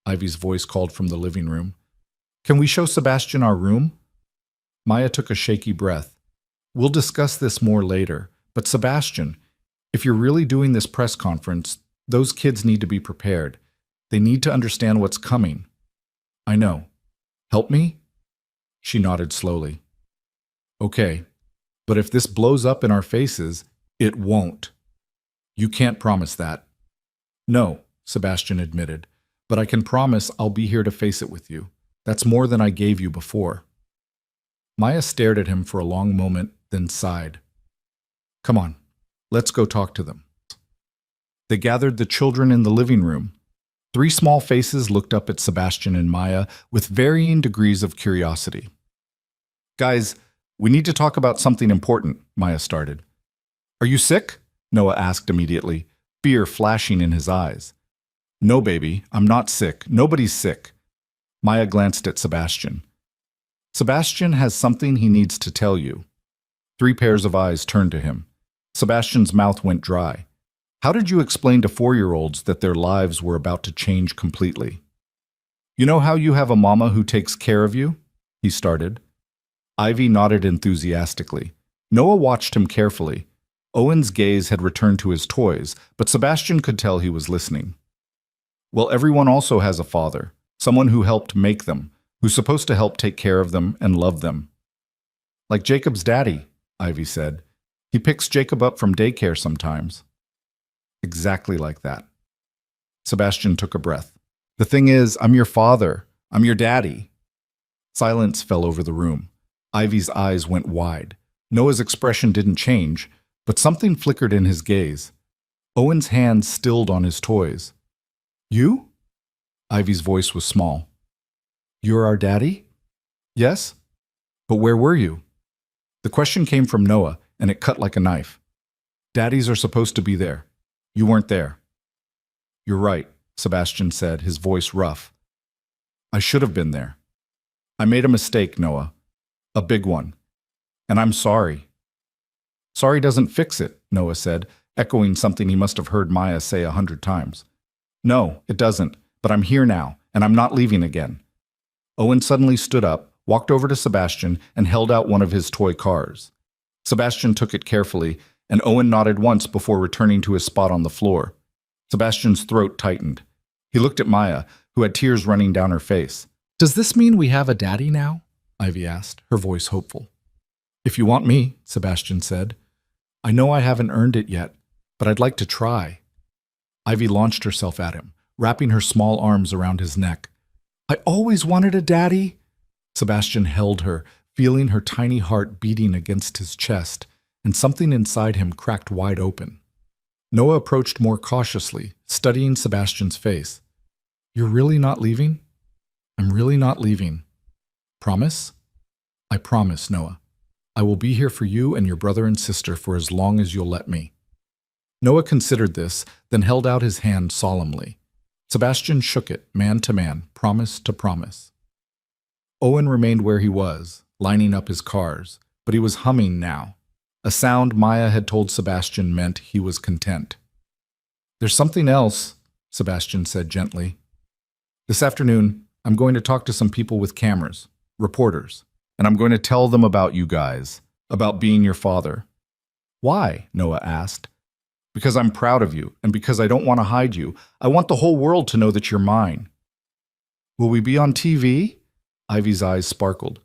Ivy's voice called from the living room. Can we show Sebastian our room? Maya took a shaky breath. We'll discuss this more later, but Sebastian, if you're really doing this press conference, those kids need to be prepared. They need to understand what's coming. I know. Help me? She nodded slowly. Okay, but if this blows up in our faces, it won't. You can't promise that. No, Sebastian admitted. but I can promise I'll be here to face it with you. That's more than I gave you before." Maya stared at him for a long moment, then sighed. "Come on, let's go talk to them." They gathered the children in the living room. 3 small faces looked up at Sebastian and Maya with varying degrees of curiosity. "Guys, we need to talk about something important," Maya started. "Are you sick?" Noah asked immediately, fear flashing in his eyes. "No, baby, I'm not sick. Nobody's sick." Maya glanced at Sebastian. "Sebastian has something he needs to tell you." 3 pairs of eyes turned to him. Sebastian's mouth went dry. "How did you explain to 4-year-olds that their lives were about to change completely?" "You know how you have a mama who takes care of you?" he started. Ivy nodded enthusiastically. Noah watched him carefully. Owen's gaze had returned to his toys, but Sebastian could tell he was listening. "Well, everyone also has a father, someone who helped make them, who's supposed to help take care of them and love them." "Like Jacob's daddy," Ivy said. "He picks Jacob up from daycare sometimes." "Exactly like that." Sebastian took a breath. "The thing is, I'm your father. I'm your daddy." Silence fell over the room. Ivy's eyes went wide. Noah's expression didn't change, but something flickered in his gaze. Owen's hand stilled on his toys. "You?" Ivy's voice was small. "You're our daddy?" "Yes." "But where were you?" The question came from Noah, and it cut like a knife. "Daddies are supposed to be there. You weren't there." "You're right," Sebastian said, his voice rough. "I should have been there. I made a mistake, Noah. A big one. And I'm sorry." "Sorry doesn't fix it," Noah said, echoing something he must have heard Maya say 100 times. "No, it doesn't, but I'm here now, and I'm not leaving again." Owen suddenly stood up, walked over to Sebastian, and held out one of his toy cars. Sebastian took it carefully, and Owen nodded once before returning to his spot on the floor. Sebastian's throat tightened. He looked at Maya, who had tears running down her face. "Does this mean we have a daddy now?" Ivy asked, her voice hopeful. "If you want me," Sebastian said. "I know I haven't earned it yet, but I'd like to try." Ivy launched herself at him, wrapping her small arms around his neck. "I always wanted a daddy." Sebastian held her, feeling her tiny heart beating against his chest, and something inside him cracked wide open. Noah approached more cautiously, studying Sebastian's face. "You're really not leaving?" "I'm really not leaving." "Promise?" "I promise, Noah. I will be here for you and your brother and sister for as long as you'll let me." Noah considered this, then held out his hand solemnly. Sebastian shook it, man to man, promise to promise. Owen remained where he was, lining up his cars, but he was humming now. A sound Maya had told Sebastian meant he was content. "There's something else," Sebastian said gently. "This afternoon, I'm going to talk to some people with cameras, reporters, and I'm going to tell them about you guys, about being your father." "Why?" Noah asked. "Because I'm proud of you, and because I don't want to hide you. I want the whole world to know that you're mine." "Will we be on TV?" Ivy's eyes sparkled.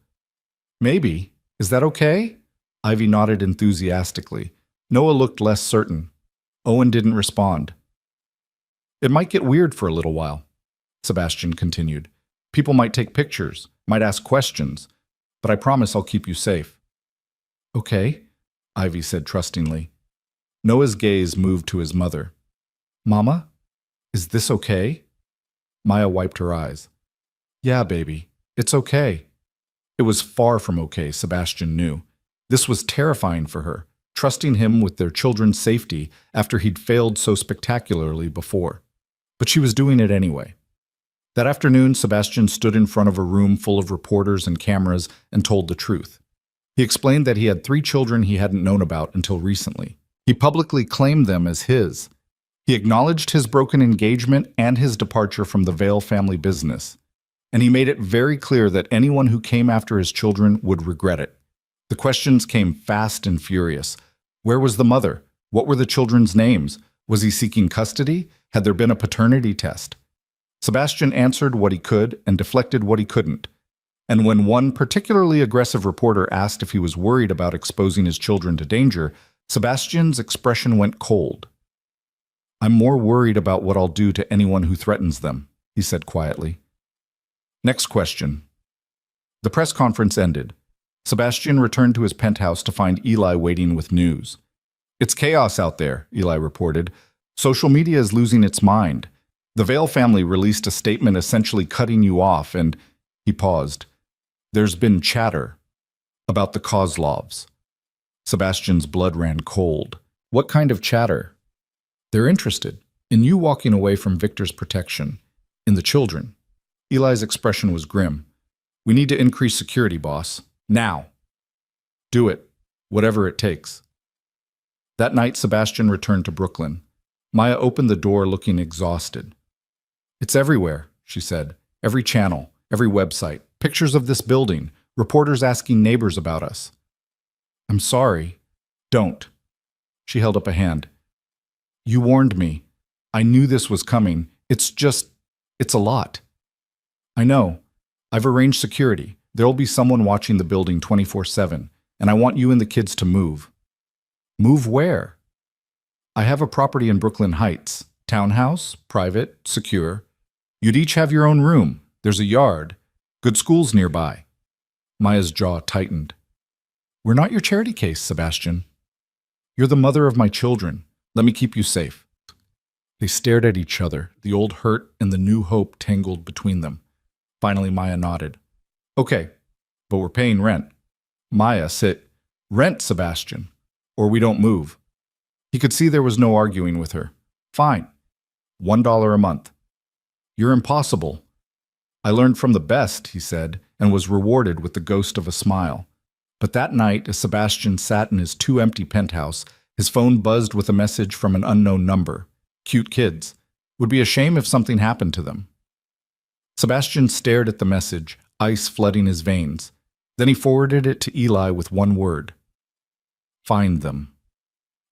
"Maybe. Is that okay?" Ivy nodded enthusiastically. Noah looked less certain. Owen didn't respond. "It might get weird for a little while," Sebastian continued. "People might take pictures, might ask questions, but I promise I'll keep you safe." "Okay," Ivy said trustingly. Noah's gaze moved to his mother. "Mama, is this okay?" Maya wiped her eyes. "Yeah, baby, it's okay." It was far from okay, Sebastian knew. This was terrifying for her, trusting him with their children's safety after he'd failed so spectacularly before. But she was doing it anyway. That afternoon, Sebastian stood in front of a room full of reporters and cameras and told the truth. He explained that he had 3 children he hadn't known about until recently. He publicly claimed them as his. He acknowledged his broken engagement and his departure from the Vale family business. And he made it very clear that anyone who came after his children would regret it. The questions came fast and furious. Where was the mother? What were the children's names? Was he seeking custody? Had there been a paternity test? Sebastian answered what he could and deflected what he couldn't. And when one particularly aggressive reporter asked if he was worried about exposing his children to danger, Sebastian's expression went cold. "I'm more worried about what I'll do to anyone who threatens them," he said quietly. Next question. The press conference ended. Sebastian returned to his penthouse to find Eli waiting with news. It's chaos out there, Eli reported. Social media is losing its mind. The Vale family released a statement essentially cutting you off, and he paused. There's been chatter about the Kozlovs. Sebastian's blood ran cold. What kind of chatter? They're interested in you walking away from Victor's protection, in the children. Eli's expression was grim. We need to increase security, boss. Now. Do it, whatever it takes. That night, Sebastian returned to Brooklyn. Maya opened the door looking exhausted. It's everywhere, she said. Every channel, every website, pictures of this building, reporters asking neighbors about us. I'm sorry. Don't. She held up a hand. You warned me. I knew this was coming. It's a lot. I know. I've arranged security. There'll be someone watching the building 24/7, and I want you and the kids to move. Move where? I have a property in Brooklyn Heights. Townhouse, private, secure. You'd each have your own room. There's a yard. Good schools nearby. Maya's jaw tightened. We're not your charity case, Sebastian. You're the mother of my children. Let me keep you safe. They stared at each other, the old hurt and the new hope tangled between them. Finally, Maya nodded. Okay, but we're paying rent. Maya, sit. Rent, Sebastian, or we don't move. He could see there was no arguing with her. Fine. $1 a month. You're impossible. I learned from the best, he said, and was rewarded with the ghost of a smile. But that night, as Sebastian sat in his too-empty penthouse, his phone buzzed with a message from an unknown number. Cute kids. Would be a shame if something happened to them. Sebastian stared at the message, ice flooding his veins. Then he forwarded it to Eli with one word. Find them.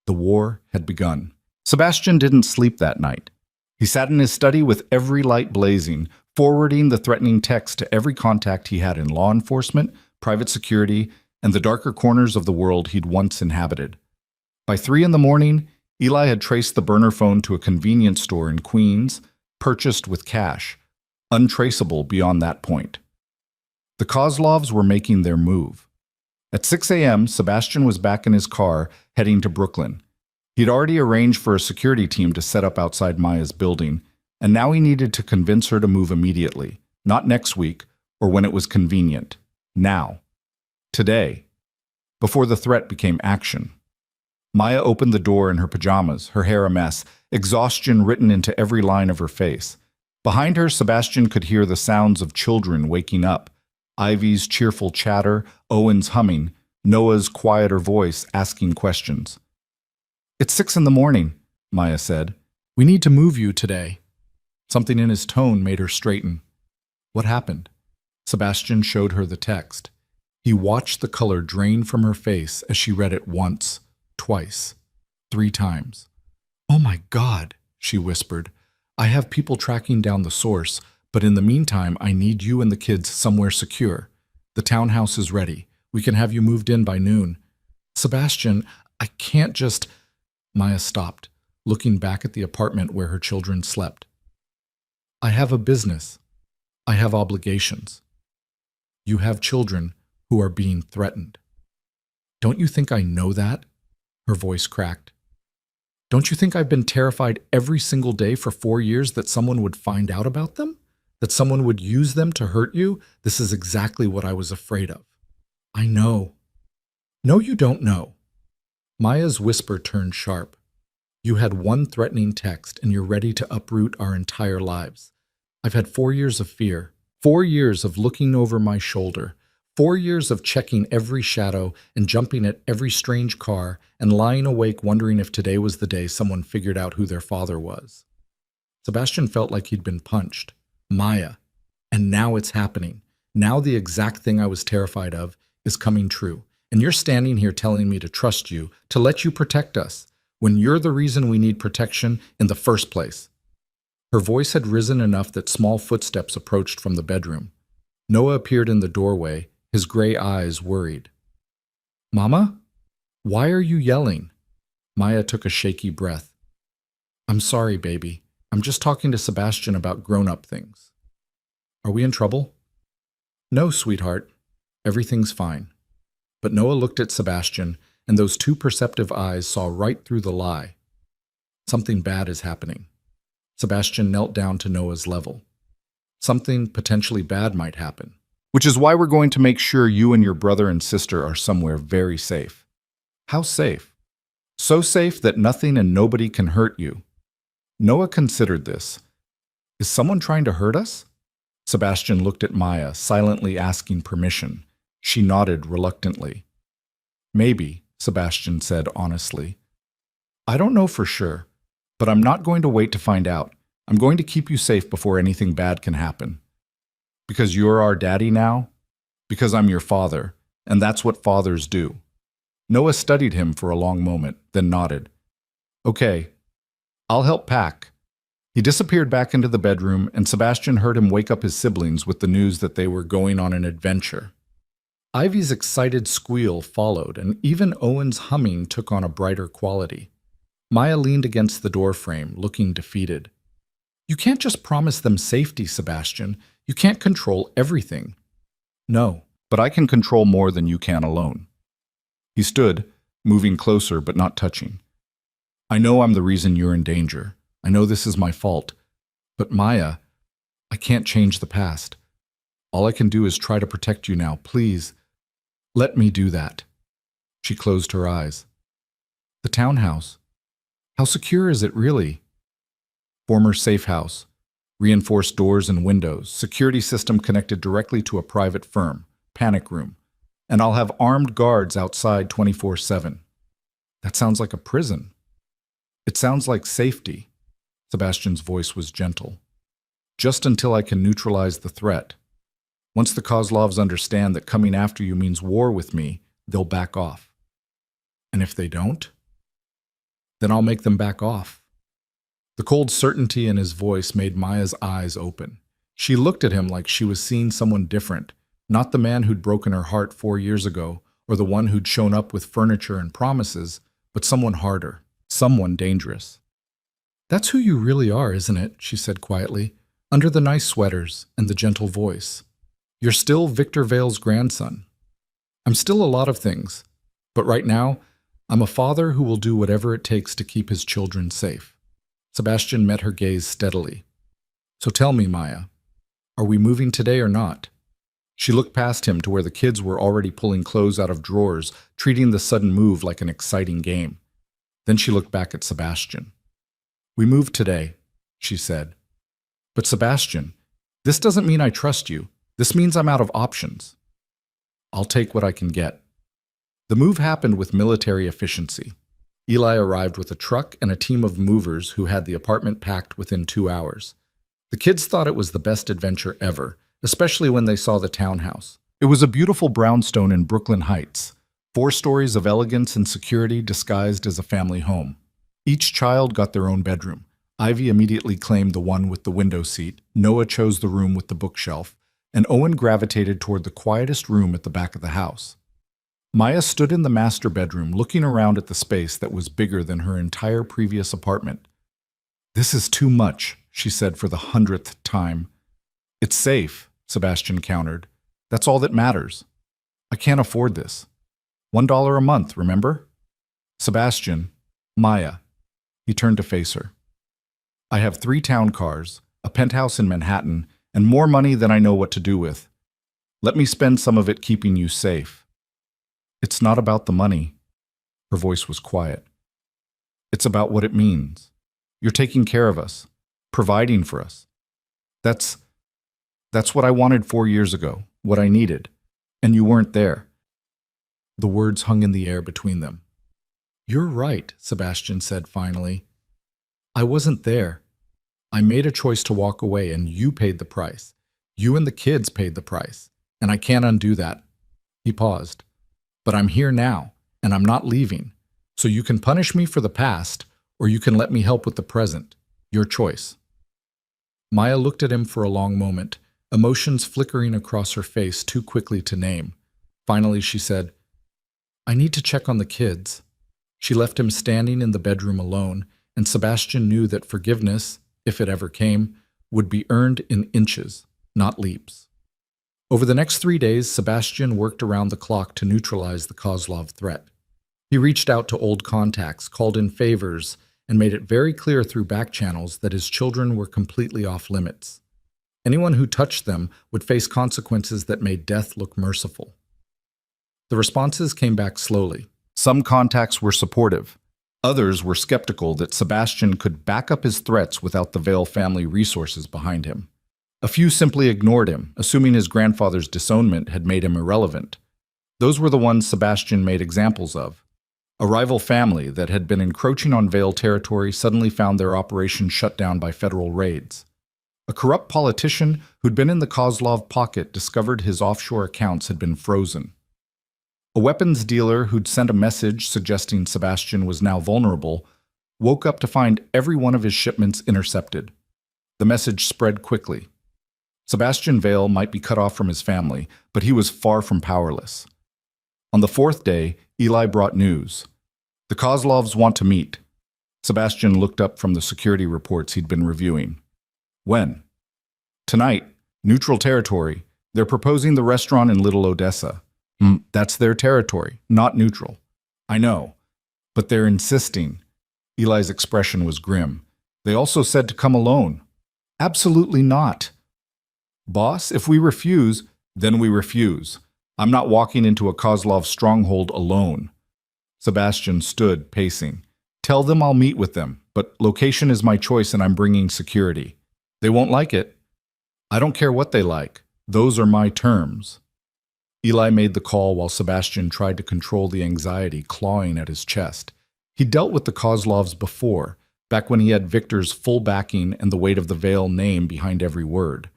The war had begun. Sebastian didn't sleep that night. He sat in his study with every light blazing, forwarding the threatening text to every contact he had in law enforcement, private security, and the darker corners of the world he'd once inhabited. By 3 a.m, Eli had traced the burner phone to a convenience store in Queens, purchased with cash, untraceable beyond that point. The Kozlovs were making their move. At 6 a.m, Sebastian was back in his car, heading to Brooklyn. He'd already arranged for a security team to set up outside Maya's building, and now he needed to convince her to move immediately, not next week or when it was convenient. Now. Today. Before the threat became action. Maya opened the door in her pajamas, her hair a mess, exhaustion written into every line of her face. Behind her, Sebastian could hear the sounds of children waking up, Ivy's cheerful chatter, Owen's humming, Noah's quieter voice asking questions. It's 6 a.m, Maya said. We need to move you today. Something in his tone made her straighten. What happened? Sebastian showed her the text. He watched the color drain from her face as she read it once, twice, 3 times. Oh my God, she whispered. I have people tracking down the source, but in the meantime, I need you and the kids somewhere secure. The townhouse is ready. We can have you moved in by noon. Sebastian, I can't just... Maya stopped, looking back at the apartment where her children slept. I have a business. I have obligations. You have children who are being threatened. Don't you think I know that? Her voice cracked. Don't you think I've been terrified every single day for 4 years that someone would find out about them? That someone would use them to hurt you? This is exactly what I was afraid of. I know. No, you don't know. Maya's whisper turned sharp. You had one threatening text and you're ready to uproot our entire lives. I've had 4 years of fear, 4 years of looking over my shoulder, 4 years of checking every shadow and jumping at every strange car and lying awake wondering if today was the day someone figured out who their father was. Sebastian felt like he'd been punched. Maya. And now it's happening. Now the exact thing I was terrified of is coming true. And you're standing here telling me to trust you, to let you protect us, when you're the reason we need protection in the first place. Her voice had risen enough that small footsteps approached from the bedroom. Noah appeared in the doorway, his gray eyes worried. Mama? Why are you yelling? Maya took a shaky breath. I'm sorry, baby. I'm just talking to Sebastian about grown-up things. Are we in trouble? No, sweetheart. Everything's fine. But Noah looked at Sebastian, and those two perceptive eyes saw right through the lie. Something bad is happening. Sebastian knelt down to Noah's level. Something potentially bad might happen. Which is why we're going to make sure you and your brother and sister are somewhere very safe. How safe? So safe that nothing and nobody can hurt you. Noah considered this. Is someone trying to hurt us? Sebastian looked at Maya, silently asking permission. She nodded reluctantly. Maybe, Sebastian said honestly. I don't know for sure, but I'm not going to wait to find out. I'm going to keep you safe before anything bad can happen. Because you're our daddy now? Because I'm your father, and that's what fathers do. Noah studied him for a long moment, then nodded. Okay, I'll help pack. He disappeared back into the bedroom, and Sebastian heard him wake up his siblings with the news that they were going on an adventure. Ivy's excited squeal followed, and even Owen's humming took on a brighter quality. Maya leaned against the doorframe, looking defeated. You can't just promise them safety, Sebastian. You can't control everything. No, but I can control more than you can alone. He stood, moving closer but not touching. I know I'm the reason you're in danger. I know this is my fault. But Maya, I can't change the past. All I can do is try to protect you now. Please, let me do that. She closed her eyes. The townhouse. How secure is it really? Former safe house. Reinforced doors and windows. Security system connected directly to a private firm. Panic room. And I'll have armed guards outside 24/7. That sounds like a prison. It sounds like safety. Sebastian's voice was gentle. Just until I can neutralize the threat. Once the Kozlovs understand that coming after you means war with me, they'll back off. And if they don't, then I'll make them back off. The cold certainty in his voice made Maya's eyes open. She looked at him like she was seeing someone different, not the man who'd broken her heart 4 years ago, or the one who'd shown up with furniture and promises, but someone harder, someone dangerous. That's who you really are, isn't it? She said quietly, under the nice sweaters and the gentle voice. You're still Victor Vale's grandson. I'm still a lot of things, but right now, I'm a father who will do whatever it takes to keep his children safe. Sebastian met her gaze steadily. So tell me, Maya, are we moving today or not? She looked past him to where the kids were already pulling clothes out of drawers, treating the sudden move like an exciting game. Then she looked back at Sebastian. We move today, she said. But Sebastian, this doesn't mean I trust you. This means I'm out of options. I'll take what I can get. The move happened with military efficiency. Eli arrived with a truck and a team of movers who had the apartment packed within 2 hours. The kids thought it was the best adventure ever, especially when they saw the townhouse. It was a beautiful brownstone in Brooklyn Heights, 4 stories of elegance and security disguised as a family home. Each child got their own bedroom. Ivy immediately claimed the one with the window seat, Noah chose the room with the bookshelf, and Owen gravitated toward the quietest room at the back of the house. Maya stood in the master bedroom, looking around at the space that was bigger than her entire previous apartment. This is too much, she said for the 100th time. It's safe, Sebastian countered. That's all that matters. I can't afford this. $1 a month, remember? Sebastian, Maya. He turned to face her. I have 3 town cars, a penthouse in Manhattan, and more money than I know what to do with. Let me spend some of it keeping you safe. It's not about the money. Her voice was quiet. It's about what it means. You're taking care of us, providing for us. That's what I wanted 4 years ago, what I needed, and you weren't there. The words hung in the air between them. You're right, Sebastian said finally. I wasn't there. I made a choice to walk away and you paid the price. You and the kids paid the price, and I can't undo that. He paused. But I'm here now, and I'm not leaving. So you can punish me for the past, or you can let me help with the present. Your choice. Maya looked at him for a long moment, emotions flickering across her face too quickly to name. Finally, she said, I need to check on the kids. She left him standing in the bedroom alone, and Sebastian knew that forgiveness, if it ever came, would be earned in inches, not leaps. Over the next 3 days, Sebastian worked around the clock to neutralize the Kozlov threat. He reached out to old contacts, called in favors, and made it very clear through back channels that his children were completely off limits. Anyone who touched them would face consequences that made death look merciful. The responses came back slowly. Some contacts were supportive. Others were skeptical that Sebastian could back up his threats without the Vale family resources behind him. A few simply ignored him, assuming his grandfather's disownment had made him irrelevant. Those were the ones Sebastian made examples of. A rival family that had been encroaching on Vale territory suddenly found their operation shut down by federal raids. A corrupt politician who'd been in the Kozlov pocket discovered his offshore accounts had been frozen. A weapons dealer who'd sent a message suggesting Sebastian was now vulnerable woke up to find every one of his shipments intercepted. The message spread quickly. Sebastian Vale might be cut off from his family, but he was far from powerless. On the 4th day, Eli brought news. The Kozlovs want to meet. Sebastian looked up from the security reports he'd been reviewing. When? Tonight, neutral territory. They're proposing the restaurant in Little Odessa. That's their territory, not neutral. I know, but they're insisting. Eli's expression was grim. They also said to come alone. Absolutely not. Boss, if we refuse, then we refuse. I'm not walking into a Kozlov stronghold alone. Sebastian stood, pacing. Tell them I'll meet with them, but location is my choice and I'm bringing security. They won't like it. I don't care what they like. Those are my terms. Eli made the call while Sebastian tried to control the anxiety clawing at his chest. He dealt with the Kozlovs before, back when he had Victor's full backing and the weight of the Vale name behind every word.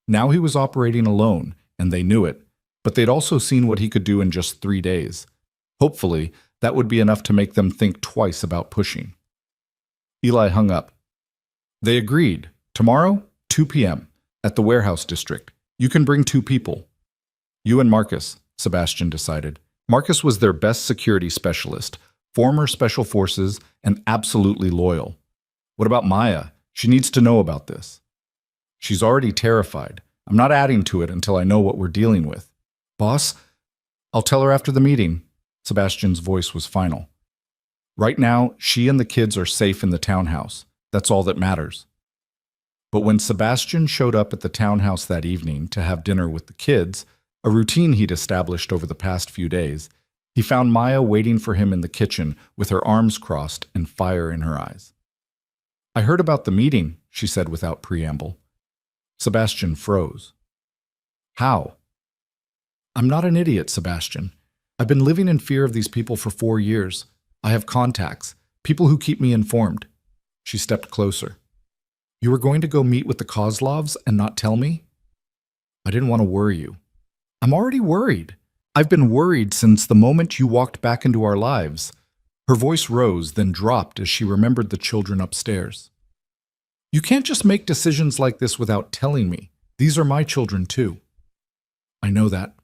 Now he was operating alone, and they knew it, but they'd also seen what he could do in just 3 days. Hopefully, that would be enough to make them think twice about pushing. Eli hung up. They agreed. Tomorrow, 2 p.m., at the warehouse district. You can bring 2 people. You and Marcus, Sebastian decided. Marcus was their best security specialist, former special forces, and absolutely loyal. What about Maya? She needs to know about this. She's already terrified. I'm not adding to it until I know what we're dealing with. Boss, I'll tell her after the meeting. Sebastian's voice was final. Right now, she and the kids are safe in the townhouse. That's all that matters. But when Sebastian showed up at the townhouse that evening to have dinner with the kids, a routine he'd established over the past few days, he found Maya waiting for him in the kitchen with her arms crossed and fire in her eyes. I heard about the meeting, she said without preamble. Sebastian froze. How? I'm not an idiot, Sebastian. I've been living in fear of these people for 4 years. I have contacts, people who keep me informed. She stepped closer. You were going to go meet with the Kozlovs and not tell me? I didn't want to worry you. I'm already worried. I've been worried since the moment you walked back into our lives. Her voice rose, then dropped as she remembered the children upstairs. You can't just make decisions like this without telling me. These are my children too. I know that.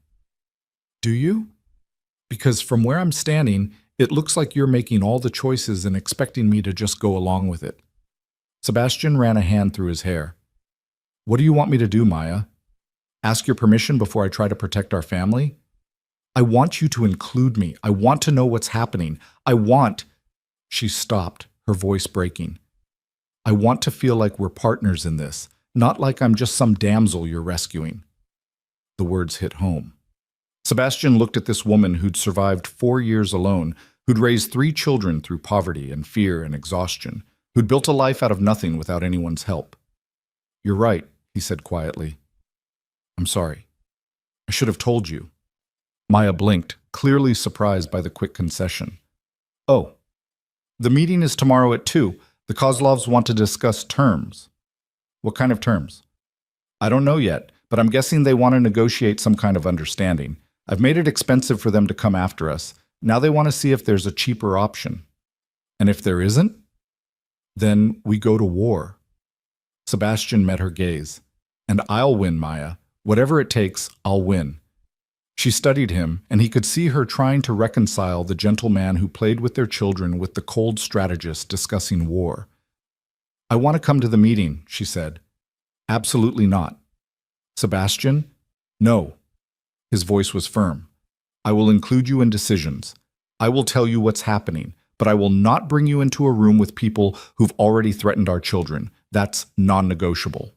Do you? Because from where I'm standing, it looks like you're making all the choices and expecting me to just go along with it. Sebastian ran a hand through his hair. What do you want me to do, Maya? Ask your permission before I try to protect our family? I want you to include me. I want to know what's happening. I want... She stopped, her voice breaking. I want to feel like we're partners in this, not like I'm just some damsel you're rescuing. The words hit home. Sebastian looked at this woman who'd survived 4 years alone, who'd raised 3 children through poverty and fear and exhaustion, who'd built a life out of nothing without anyone's help. You're right, he said quietly. I'm sorry. I should have told you. Maya blinked, clearly surprised by the quick concession. Oh, the meeting is tomorrow at 2. The Kozlovs want to discuss terms. What kind of terms? I don't know yet, but I'm guessing they want to negotiate some kind of understanding. I've made it expensive for them to come after us. Now they want to see if there's a cheaper option. And if there isn't, then we go to war. Sebastian met her gaze. And I'll win, Maya. Whatever it takes, I'll win. She studied him, and he could see her trying to reconcile the gentle man who played with their children with the cold strategist discussing war. I want to come to the meeting, she said. Absolutely not. Sebastian? No. His voice was firm. I will include you in decisions. I will tell you what's happening, but I will not bring you into a room with people who've already threatened our children. That's non-negotiable.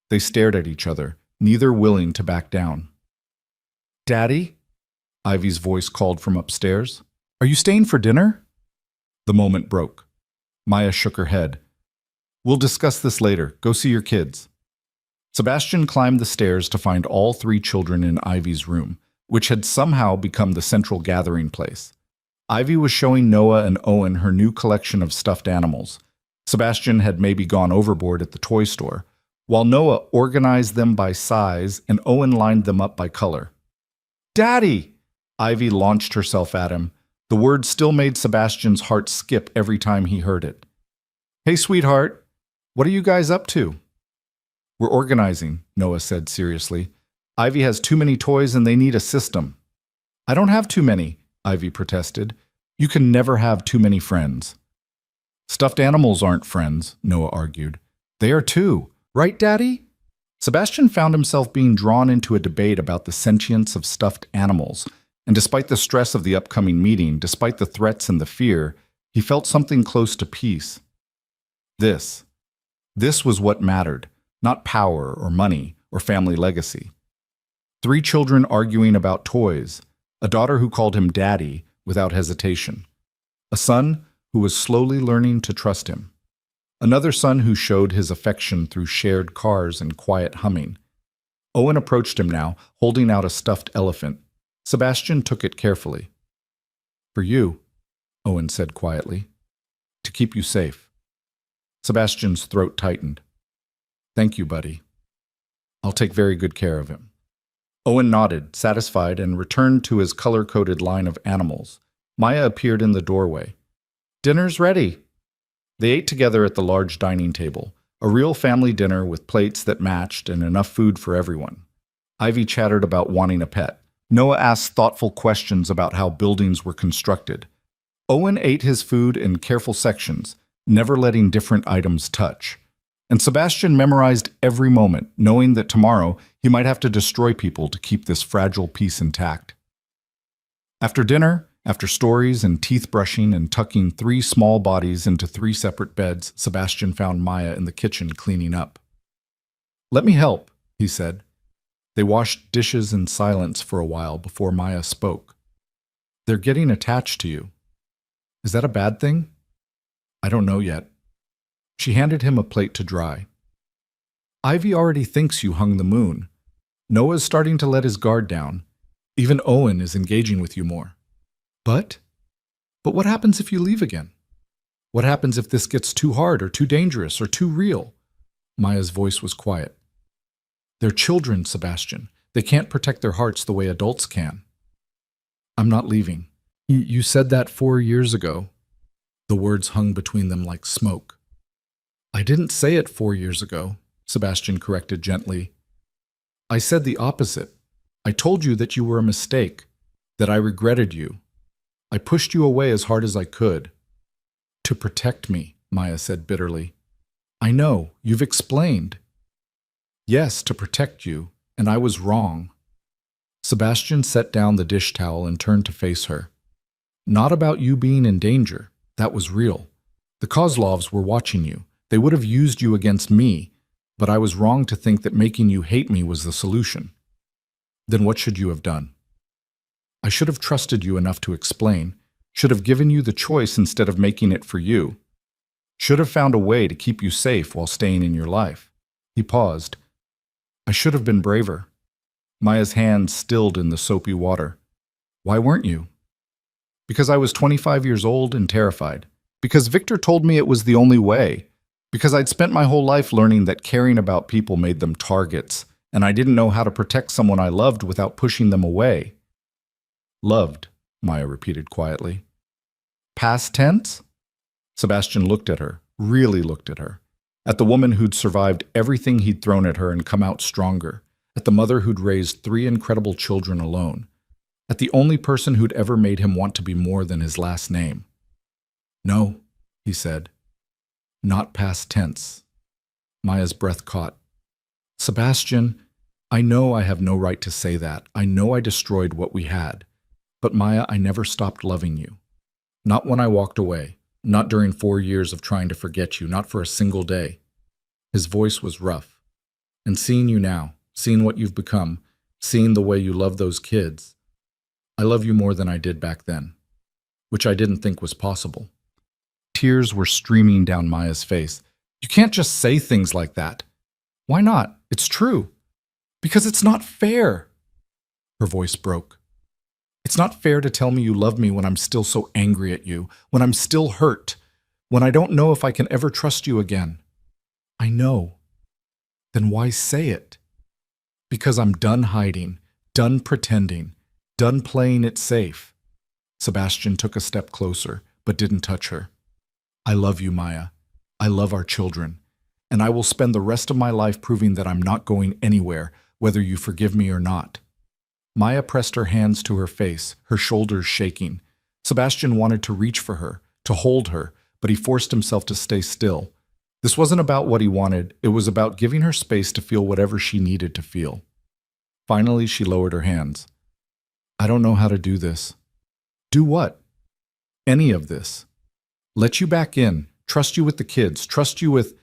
They stared at each other, neither willing to back down. Daddy? Ivy's voice called from upstairs. Are you staying for dinner? The moment broke. Maya shook her head. We'll discuss this later. Go see your kids. Sebastian climbed the stairs to find all three children in Ivy's room, which had somehow become the central gathering place. Ivy was showing Noah and Owen her new collection of stuffed animals. Sebastian had maybe gone overboard at the toy store, while Noah organized them by size and Owen lined them up by color. Daddy! Ivy launched herself at him. The word still made Sebastian's heart skip every time he heard it. Hey, sweetheart, what are you guys up to? We're organizing, Noah said seriously. Ivy has too many toys and they need a system. I don't have too many, Ivy protested. You can never have too many friends. Stuffed animals aren't friends, Noah argued. They are too. Right, Daddy? Sebastian found himself being drawn into a debate about the sentience of stuffed animals, and despite the stress of the upcoming meeting, despite the threats and the fear, he felt something close to peace. This was what mattered, not power or money or family legacy. Three children arguing about toys, a daughter who called him Daddy without hesitation, a son who was slowly learning to trust him, another son who showed his affection through shared cars and quiet humming. Owen approached him now, holding out a stuffed elephant. Sebastian took it carefully. For you, Owen said quietly, to keep you safe. Sebastian's throat tightened. Thank you, buddy. I'll take very good care of him. Owen nodded, satisfied, and returned to his color-coded line of animals. Maya appeared in the doorway. Dinner's ready. They ate together at the large dining table, a real family dinner with plates that matched and enough food for everyone. Ivy chattered about wanting a pet. Noah asked thoughtful questions about how buildings were constructed. Owen ate his food in careful sections, never letting different items touch. And Sebastian memorized every moment, knowing that tomorrow he might have to destroy people to keep this fragile peace intact. After dinner, after stories and teeth brushing and tucking three small bodies into three separate beds, Sebastian found Maya in the kitchen cleaning up. Let me help, he said. They washed dishes in silence for a while before Maya spoke. They're getting attached to you. Is that a bad thing? I don't know yet. She handed him a plate to dry. Ivy already thinks you hung the moon. Noah's starting to let his guard down. Even Owen is engaging with you more. But what happens if you leave again? What happens if this gets too hard or too dangerous or too real? Maya's voice was quiet. They're children, Sebastian. They can't protect their hearts the way adults can. I'm not leaving. You said that 4 years ago. The words hung between them like smoke. I didn't say it 4 years ago, Sebastian corrected gently. I said the opposite. I told you that you were a mistake, that I regretted you. I pushed you away as hard as I could. To protect me, Maya said bitterly. I know, you've explained. Yes, to protect you, and I was wrong. Sebastian set down the dish towel and turned to face her. Not about you being in danger. That was real. The Kozlovs were watching you. They would have used you against me, but I was wrong to think that making you hate me was the solution. Then what should you have done? I should have trusted you enough to explain, should have given you the choice instead of making it for you, should have found a way to keep you safe while staying in your life. He paused. I should have been braver. Maya's hand stilled in the soapy water. Why weren't you? Because I was 25 years old and terrified. Because Victor told me it was the only way. Because I'd spent my whole life learning that caring about people made them targets, and I didn't know how to protect someone I loved without pushing them away. Loved, Maya repeated quietly. Past tense? Sebastian looked at her, really looked at her. At the woman who'd survived everything he'd thrown at her and come out stronger. At the mother who'd raised 3 incredible children alone. At the only person who'd ever made him want to be more than his last name. No, he said. not past tense. Maya's breath caught. Sebastian, I know I have no right to say that. I know I destroyed what we had. But Maya, I never stopped loving you. Not when I walked away. Not during 4 years of trying to forget you. Not for a single day. His voice was rough. And seeing you now, seeing what you've become, seeing the way you love those kids, I love you more than I did back then, which I didn't think was possible. Tears were streaming down Maya's face. You can't just say things like that. Why not? It's true. Because it's not fair. Her voice broke. It's not fair to tell me you love me when I'm still so angry at you, when I'm still hurt, when I don't know if I can ever trust you again. I know. Then why say it? Because I'm done hiding, done pretending, done playing it safe. Sebastian took a step closer, but didn't touch her. I love you, Maya. I love our children. And I will spend the rest of my life proving that I'm not going anywhere, whether you forgive me or not. Maya pressed her hands to her face, her shoulders shaking. Sebastian wanted to reach for her, to hold her, but he forced himself to stay still. This wasn't about what he wanted, it was about giving her space to feel whatever she needed to feel. Finally, she lowered her hands. I don't know how to do this. Do what? Any of this. Let you back in, trust you with the kids, trust you with...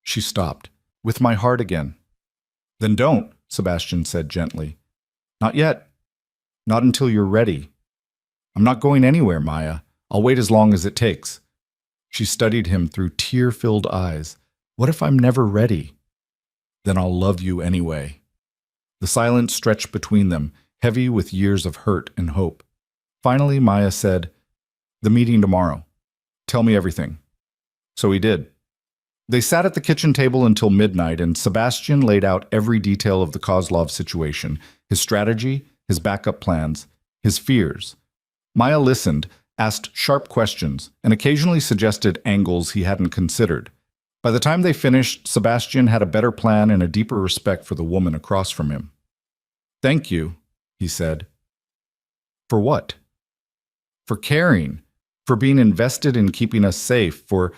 She stopped. With my heart again. Then don't, Sebastian said gently. Not yet. Not until you're ready. I'm not going anywhere, Maya. I'll wait as long as it takes. She studied him through tear-filled eyes. What if I'm never ready? Then I'll love you anyway. The silence stretched between them, heavy with years of hurt and hope. Finally, Maya said, The meeting tomorrow. Tell me everything. So he did. They sat at the kitchen table until midnight, and Sebastian laid out every detail of the Kozlov situation, his strategy, his backup plans, his fears. Maya listened, asked sharp questions, and occasionally suggested angles he hadn't considered. By the time they finished, Sebastian had a better plan and a deeper respect for the woman across from him. Thank you, he said. For what? For caring, for being invested in keeping us safe, for...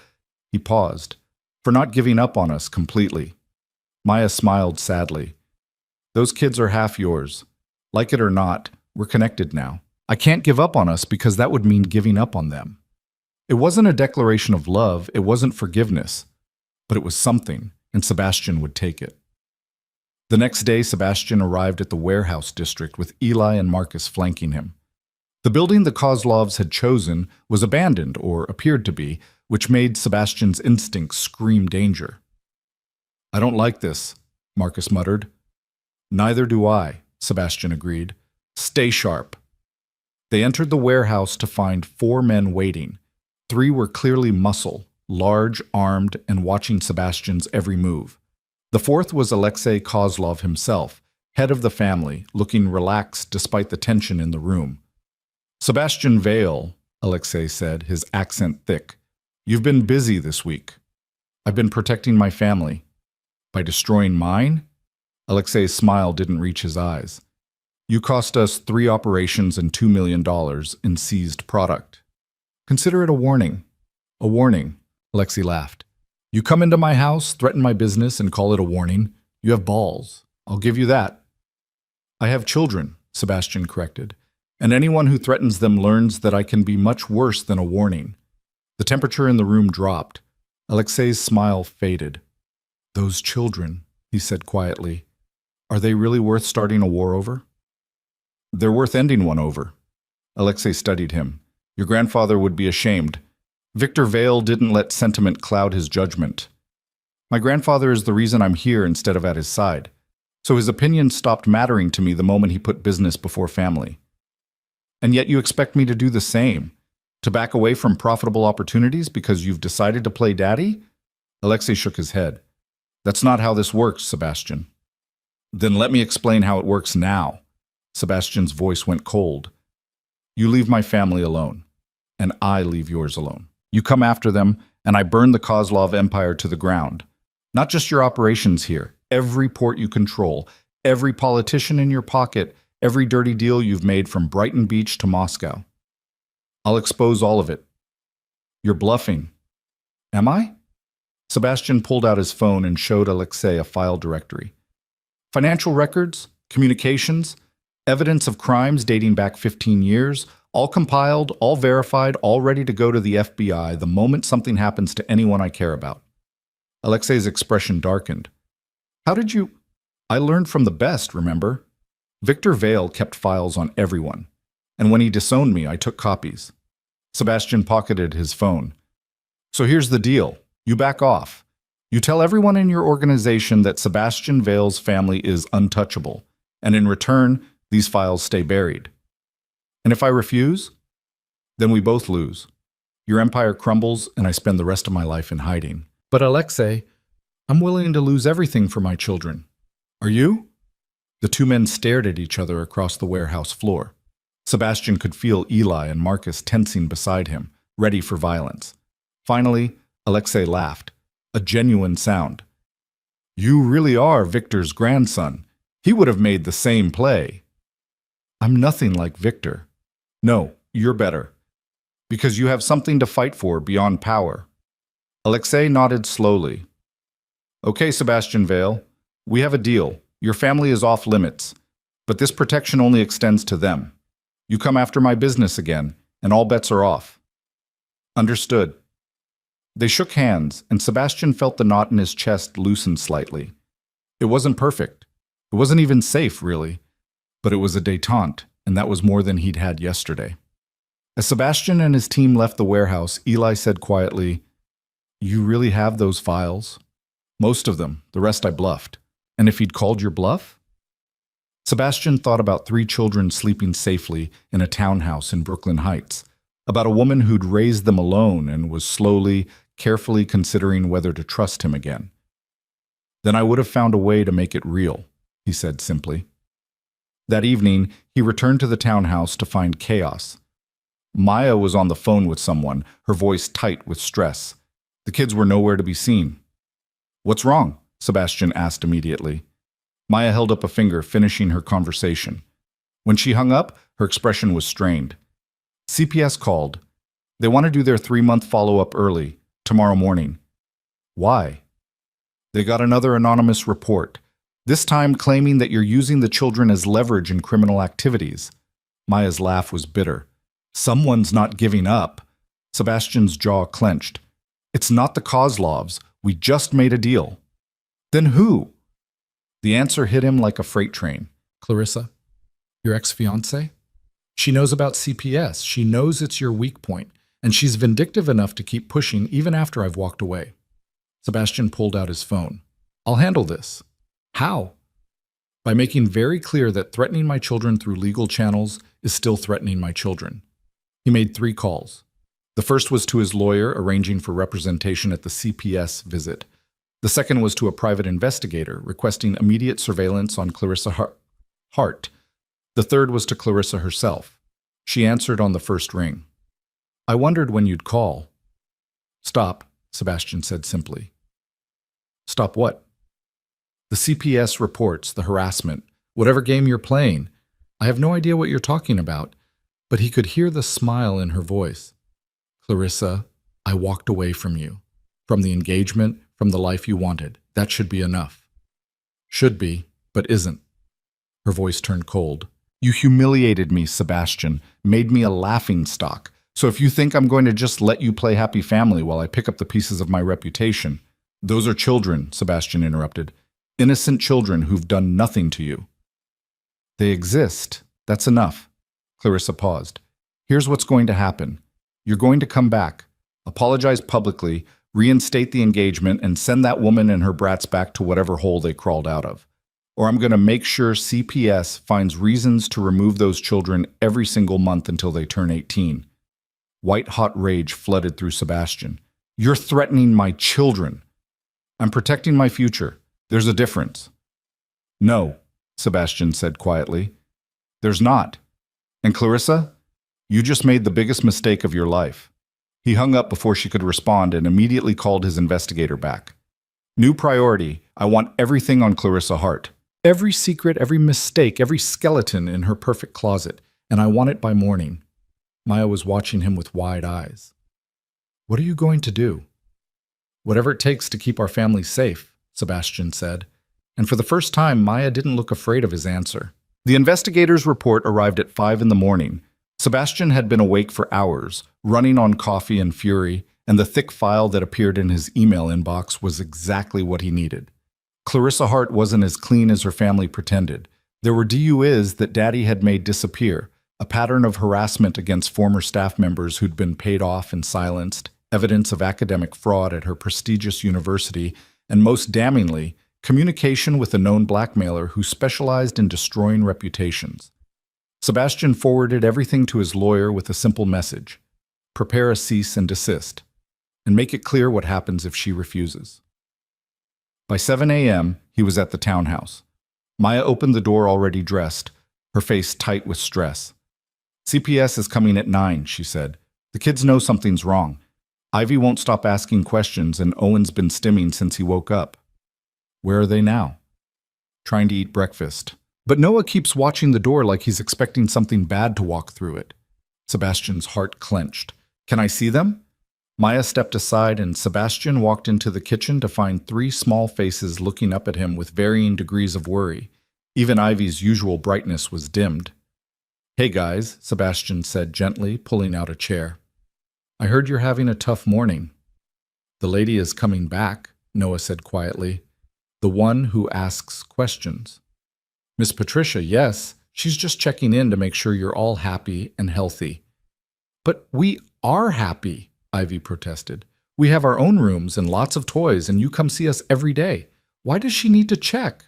He paused. For not giving up on us completely. Maya smiled sadly. Those kids are half yours. Like it or not, we're connected now. I can't give up on us because that would mean giving up on them. It wasn't a declaration of love, it wasn't forgiveness. But it was something, and Sebastian would take it. The next day, Sebastian arrived at the warehouse district with Eli and Marcus flanking him. The building the Kozlovs had chosen was abandoned, or appeared to be, which made Sebastian's instincts scream danger. I don't like this, Marcus muttered. Neither do I, Sebastian agreed. Stay sharp. They entered the warehouse to find 4 men waiting. 3 were clearly muscle, large, armed, and watching Sebastian's every move. The 4th was Alexei Kozlov himself, head of the family, looking relaxed despite the tension in the room. Sebastian Vale, Alexei said, his accent thick. You've been busy this week. I've been protecting my family. By destroying mine? Alexei's smile didn't reach his eyes. You cost us 3 operations and $2 million in seized product. Consider it a warning. A warning, Alexei laughed. You come into my house, threaten my business, and call it a warning. You have balls. I'll give you that. I have children, Sebastian corrected, and anyone who threatens them learns that I can be much worse than a warning. The temperature in the room dropped. Alexei's smile faded. Those children, he said quietly, are they really worth starting a war over? They're worth ending one over. Alexei studied him. Your grandfather would be ashamed. Victor Vale didn't let sentiment cloud his judgment. My grandfather is the reason I'm here instead of at his side. So his opinion stopped mattering to me the moment he put business before family. And yet you expect me to do the same? To back away from profitable opportunities because you've decided to play daddy? Alexei shook his head. That's not how this works, Sebastian. Then let me explain how it works now. Sebastian's voice went cold. You leave my family alone, and I leave yours alone. You come after them, and I burn the Kozlov empire to the ground. Not just your operations here, every port you control, every politician in your pocket, every dirty deal you've made from Brighton Beach to Moscow. I'll expose all of it. You're bluffing. Am I? Sebastian pulled out his phone and showed Alexei a file directory. Financial records, communications, evidence of crimes dating back 15 years, all compiled, all verified, all ready to go to the FBI the moment something happens to anyone I care about. Alexei's expression darkened. How did you... I learned from the best, remember? Victor Vale kept files on everyone, and when he disowned me, I took copies. Sebastian pocketed his phone. So here's the deal. You back off. You tell everyone in your organization that Sebastian Vale's family is untouchable, and in return, these files stay buried. And if I refuse, then we both lose. Your empire crumbles, and I spend the rest of my life in hiding. But Alexei, I'm willing to lose everything for my children. Are you? The two men stared at each other across the warehouse floor. Sebastian could feel Eli and Marcus tensing beside him, ready for violence. Finally, Alexei laughed, a genuine sound. You really are Victor's grandson. He would have made the same play. I'm nothing like Victor. No, you're better. Because you have something to fight for beyond power. Alexei nodded slowly. Okay, Sebastian Vale, we have a deal. Your family is off limits, but this protection only extends to them. You come after my business again, and all bets are off. Understood. They shook hands, and Sebastian felt the knot in his chest loosen slightly. It wasn't perfect. It wasn't even safe, really. But it was a détente, and that was more than he'd had yesterday. As Sebastian and his team left the warehouse, Eli said quietly, You really have those files? Most of them. The rest I bluffed. And if he'd called your bluff? Sebastian thought about 3 children sleeping safely in a townhouse in Brooklyn Heights, about a woman who'd raised them alone and was slowly, carefully considering whether to trust him again. Then I would have found a way to make it real, he said simply. That evening, he returned to the townhouse to find chaos. Maya was on the phone with someone, her voice tight with stress. The kids were nowhere to be seen. What's wrong? Sebastian asked immediately. Maya held up a finger, finishing her conversation. When she hung up, her expression was strained. CPS called. They want to do their 3-month follow-up early, tomorrow morning. Why? They got another anonymous report, this time claiming that you're using the children as leverage in criminal activities. Maya's laugh was bitter. Someone's not giving up. Sebastian's jaw clenched. It's not the Kozlovs. We just made a deal. Then who? The answer hit him like a freight train. Clarissa, your ex-fiancée? She knows about CPS. She knows it's your weak point, and she's vindictive enough to keep pushing even after I've walked away. Sebastian pulled out his phone. I'll handle this. How? By making very clear that threatening my children through legal channels is still threatening my children. He made 3 calls. The first was to his lawyer arranging for representation at the CPS visit. The second was to a private investigator requesting immediate surveillance on Clarissa Hart. The third was to Clarissa herself. She answered on the first ring. I wondered when you'd call. Stop, Sebastian said simply. Stop what? The CPS reports, the harassment, whatever game you're playing. I have no idea what you're talking about, but he could hear the smile in her voice. Clarissa, I walked away from you, from the engagement, from the life you wanted. That should be enough. Should be, but isn't. Her voice turned cold. You humiliated me, Sebastian, made me a laughingstock. So if you think I'm going to just let you play happy family while I pick up the pieces of my reputation, those are children, Sebastian interrupted. Innocent children who've done nothing to you. They exist. That's enough. Clarissa paused. Here's what's going to happen. You're going to come back, apologize publicly, reinstate the engagement, and send that woman and her brats back to whatever hole they crawled out of. Or I'm going to make sure CPS finds reasons to remove those children every single month until they turn 18. White-hot rage flooded through Sebastian. You're threatening my children. I'm protecting my future. There's a difference. No, Sebastian said quietly. There's not. And Clarissa, you just made the biggest mistake of your life. He hung up before she could respond and immediately called his investigator back. New priority. I want everything on Clarissa Hart. Every secret, every mistake, every skeleton in her perfect closet, and I want it by morning. Maya was watching him with wide eyes. What are you going to do? Whatever it takes to keep our family safe, Sebastian said. And for the first time, Maya didn't look afraid of his answer. The investigators' report arrived at 5 in the morning. Sebastian had been awake for hours, running on coffee and fury, and the thick file that appeared in his email inbox was exactly what he needed. Clarissa Hart wasn't as clean as her family pretended. There were DUIs that Daddy had made disappear, a pattern of harassment against former staff members who'd been paid off and silenced, evidence of academic fraud at her prestigious university, and most damningly, communication with a known blackmailer who specialized in destroying reputations. Sebastian forwarded everything to his lawyer with a simple message: prepare a cease and desist, and make it clear what happens if she refuses. By 7 a.m., he was at the townhouse. Maya opened the door already dressed, her face tight with stress. CPS is coming at 9, she said. The kids know something's wrong. Ivy won't stop asking questions, and Owen's been stimming since he woke up. Where are they now? Trying to eat breakfast. But Noah keeps watching the door like he's expecting something bad to walk through it. Sebastian's heart clenched. Can I see them? Maya stepped aside, and Sebastian walked into the kitchen to find 3 small faces looking up at him with varying degrees of worry. Even Ivy's usual brightness was dimmed. Hey guys, Sebastian said gently, pulling out a chair. I heard you're having a tough morning. The lady is coming back, Noah said quietly. The one who asks questions. Miss Patricia, yes, she's just checking in to make sure you're all happy and healthy. But we are happy, Ivy protested. We have our own rooms and lots of toys, and you come see us every day. Why does she need to check?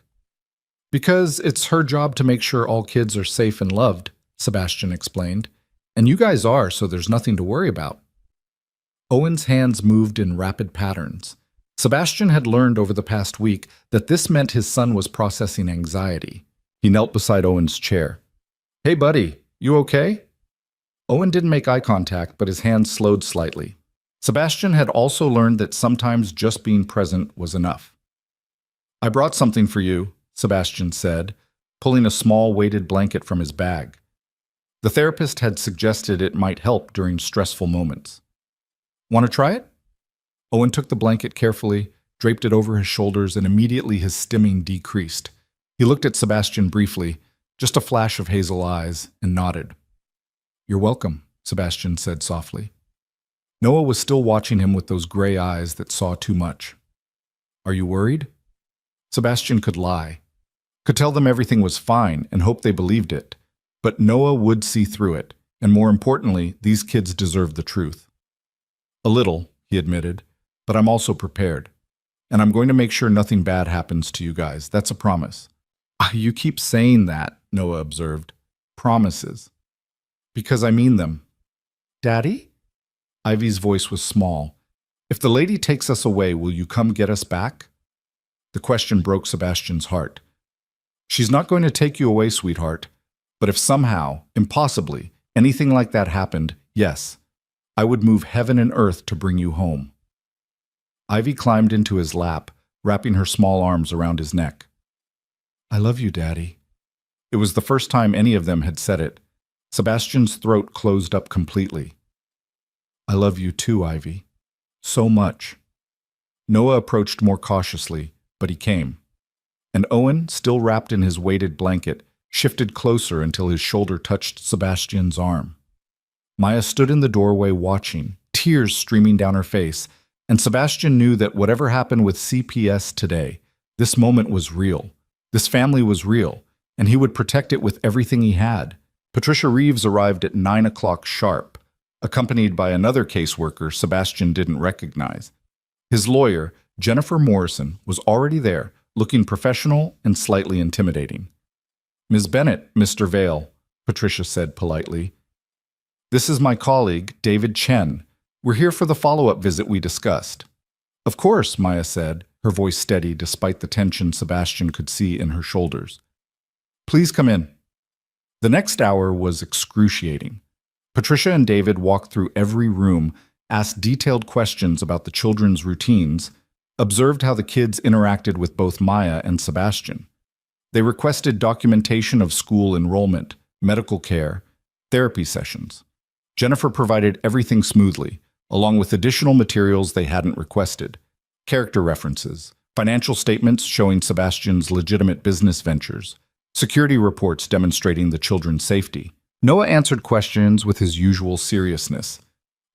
Because it's her job to make sure all kids are safe and loved, Sebastian explained. And you guys are, so there's nothing to worry about. Owen's hands moved in rapid patterns. Sebastian had learned over the past week that this meant his son was processing anxiety. He knelt beside Owen's chair. Hey buddy, you okay? Owen didn't make eye contact, but his hands slowed slightly. Sebastian had also learned that sometimes just being present was enough. I brought something for you, Sebastian said, pulling a small weighted blanket from his bag. The therapist had suggested it might help during stressful moments. Want to try it? Owen took the blanket carefully, draped it over his shoulders, and immediately his stimming decreased. He looked at Sebastian briefly, just a flash of hazel eyes, and nodded. You're welcome, Sebastian said softly. Noah was still watching him with those gray eyes that saw too much. Are you worried? Sebastian could lie, could tell them everything was fine and hope they believed it. But Noah would see through it, and more importantly, these kids deserved the truth. A little, he admitted, but I'm also prepared. And I'm going to make sure nothing bad happens to you guys. That's a promise. You keep saying that, Noah observed. Promises. Because I mean them. Daddy? Ivy's voice was small. If the lady takes us away, will you come get us back? The question broke Sebastian's heart. She's not going to take you away, sweetheart. But if somehow, impossibly, anything like that happened, yes, I would move heaven and earth to bring you home. Ivy climbed into his lap, wrapping her small arms around his neck. I love you, Daddy. It was the first time any of them had said it. Sebastian's throat closed up completely. I love you too, Ivy. So much. Noah approached more cautiously, but he came. And Owen, still wrapped in his weighted blanket, shifted closer until his shoulder touched Sebastian's arm. Maya stood in the doorway watching, tears streaming down her face, and Sebastian knew that whatever happened with CPS today, this moment was real. This family was real, and he would protect it with everything he had. Patricia Reeves arrived at 9 o'clock sharp, accompanied by another caseworker Sebastian didn't recognize. His lawyer, Jennifer Morrison, was already there, looking professional and slightly intimidating. Ms. Bennett, Mr. Vale, Patricia said politely. This is my colleague, David Chen. We're here for the follow-up visit we discussed. Of course, Maya said, her voice steady despite the tension Sebastian could see in her shoulders. Please come in. The next hour was excruciating. Patricia and David walked through every room, asked detailed questions about the children's routines, observed how the kids interacted with both Maya and Sebastian. They requested documentation of school enrollment, medical care, therapy sessions. Jennifer provided everything smoothly, along with additional materials they hadn't requested. Character references, financial statements showing Sebastian's legitimate business ventures, security reports demonstrating the children's safety. Noah answered questions with his usual seriousness.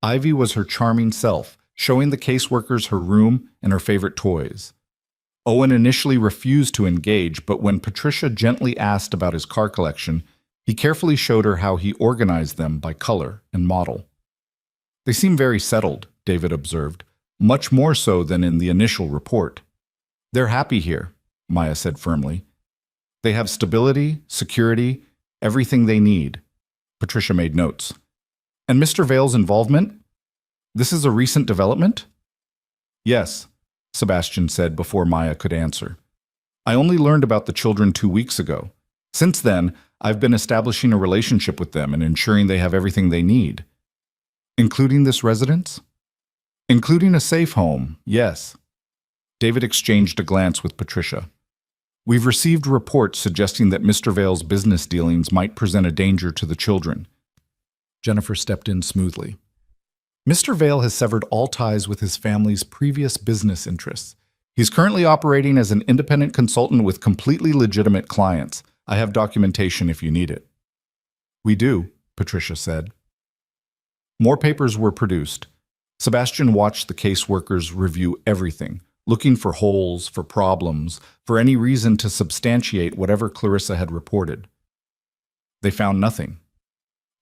Ivy was her charming self, showing the caseworkers her room and her favorite toys. Owen initially refused to engage, but when Patricia gently asked about his car collection, he carefully showed her how he organized them by color and model. They seem very settled, David observed, much more so than in the initial report. They're happy here, Maya said firmly. They have stability, security, everything they need. Patricia made notes. And Mr. Vale's involvement? This is a recent development? Yes, Sebastian said before Maya could answer. I only learned about the children 2 weeks ago. Since then, I've been establishing a relationship with them and ensuring they have everything they need. Including this residence? Including a safe home, yes. David exchanged a glance with Patricia. We've received reports suggesting that Mr. Vale's business dealings might present a danger to the children. Jennifer stepped in smoothly. Mr. Vale has severed all ties with his family's previous business interests. He's currently operating as an independent consultant with completely legitimate clients. I have documentation if you need it. We do, Patricia said. More papers were produced. Sebastian watched the caseworkers review everything, looking for holes, for problems, for any reason to substantiate whatever Clarissa had reported. They found nothing.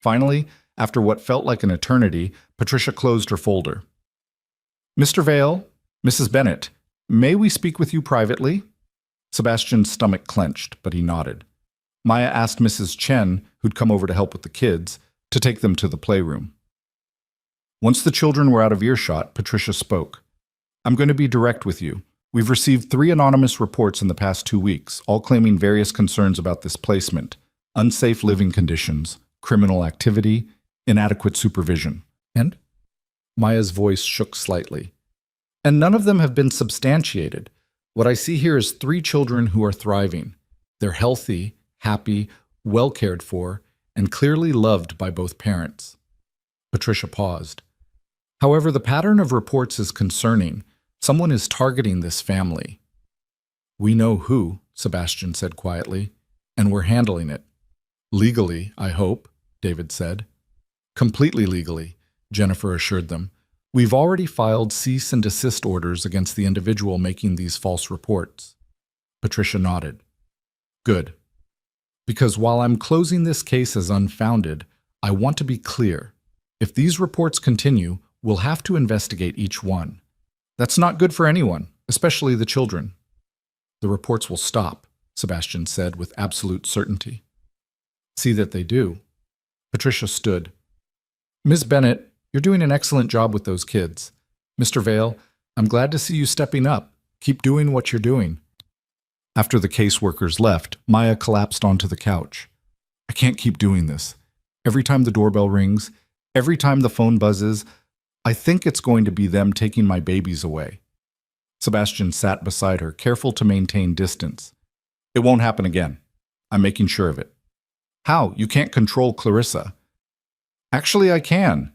Finally, after what felt like an eternity, Patricia closed her folder. Mr. Vale, Mrs. Bennett, may we speak with you privately? Sebastian's stomach clenched, but he nodded. Maya asked Mrs. Chen, who'd come over to help with the kids, to take them to the playroom. Once the children were out of earshot, Patricia spoke. I'm going to be direct with you. We've received 3 anonymous reports in the past 2 weeks, all claiming various concerns about this placement, unsafe living conditions, criminal activity, inadequate supervision. And? Maya's voice shook slightly. And none of them have been substantiated. What I see here is 3 children who are thriving. They're healthy, happy, well cared for, and clearly loved by both parents. Patricia paused. However, the pattern of reports is concerning. Someone is targeting this family. We know who, Sebastian said quietly, and we're handling it. Legally, I hope, David said. Completely legally, Jennifer assured them. We've already filed cease and desist orders against the individual making these false reports. Patricia nodded. Good. Because while I'm closing this case as unfounded, I want to be clear. If these reports continue, we'll have to investigate each one. That's not good for anyone, especially the children. The reports will stop, Sebastian said with absolute certainty. See that they do. Patricia stood. Ms. Bennett, you're doing an excellent job with those kids. Mr. Vale, I'm glad to see you stepping up. Keep doing what you're doing. After the caseworkers left, Maya collapsed onto the couch. I can't keep doing this. Every time the doorbell rings, every time the phone buzzes, I think it's going to be them taking my babies away. Sebastian sat beside her, careful to maintain distance. It won't happen again. I'm making sure of it. How? You can't control Clarissa. Actually, I can.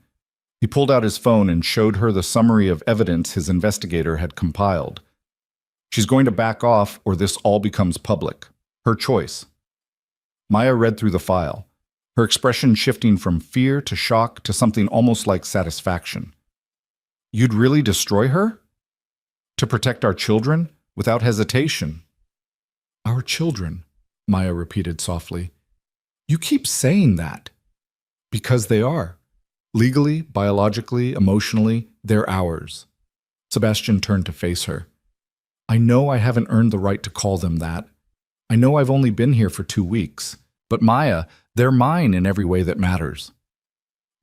He pulled out his phone and showed her the summary of evidence his investigator had compiled. She's going to back off or this all becomes public. Her choice. Maya read through the file, her expression shifting from fear to shock to something almost like satisfaction. You'd really destroy her? To protect our children? Without hesitation. Our children, Maya repeated softly. You keep saying that. Because they are. Legally, biologically, emotionally, they're ours. Sebastian turned to face her. I know I haven't earned the right to call them that. I know I've only been here for 2 weeks. But Maya, they're mine in every way that matters.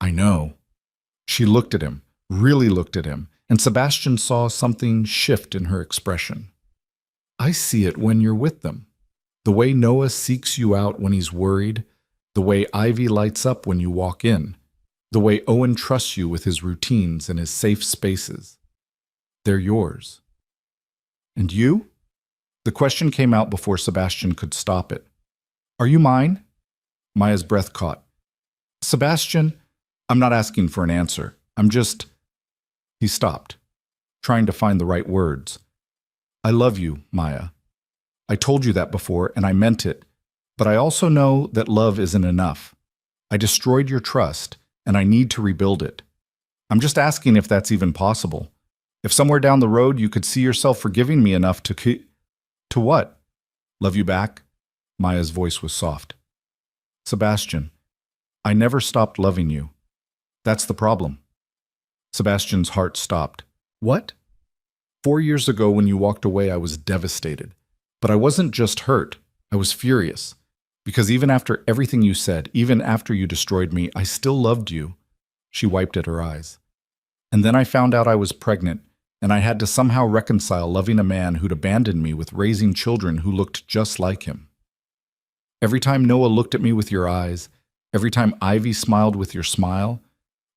I know. She looked at him, really looked at him, and Sebastian saw something shift in her expression. I see it when you're with them. The way Noah seeks you out when he's worried, the way Ivy lights up when you walk in, the way Owen trusts you with his routines and his safe spaces. They're yours. And you? The question came out before Sebastian could stop it. Are you mine? Maya's breath caught. Sebastian, I'm not asking for an answer. I'm just... He stopped. trying to find the right words. I love you, Maya. I told you that before, and I meant it. But I also know that love isn't enough. I destroyed your trust, and I need to rebuild it. I'm just asking if that's even possible. If somewhere down the road you could see yourself forgiving me enough to what? Love you back? Maya's voice was soft. Sebastian, I never stopped loving you. That's the problem. Sebastian's heart stopped. What? 4 years ago when you walked away, I was devastated. But I wasn't just hurt. I was furious. Because even after everything you said, even after you destroyed me, I still loved you. She wiped at her eyes. And then I found out I was pregnant, and I had to somehow reconcile loving a man who'd abandoned me with raising children who looked just like him. Every time Noah looked at me with your eyes, every time Ivy smiled with your smile,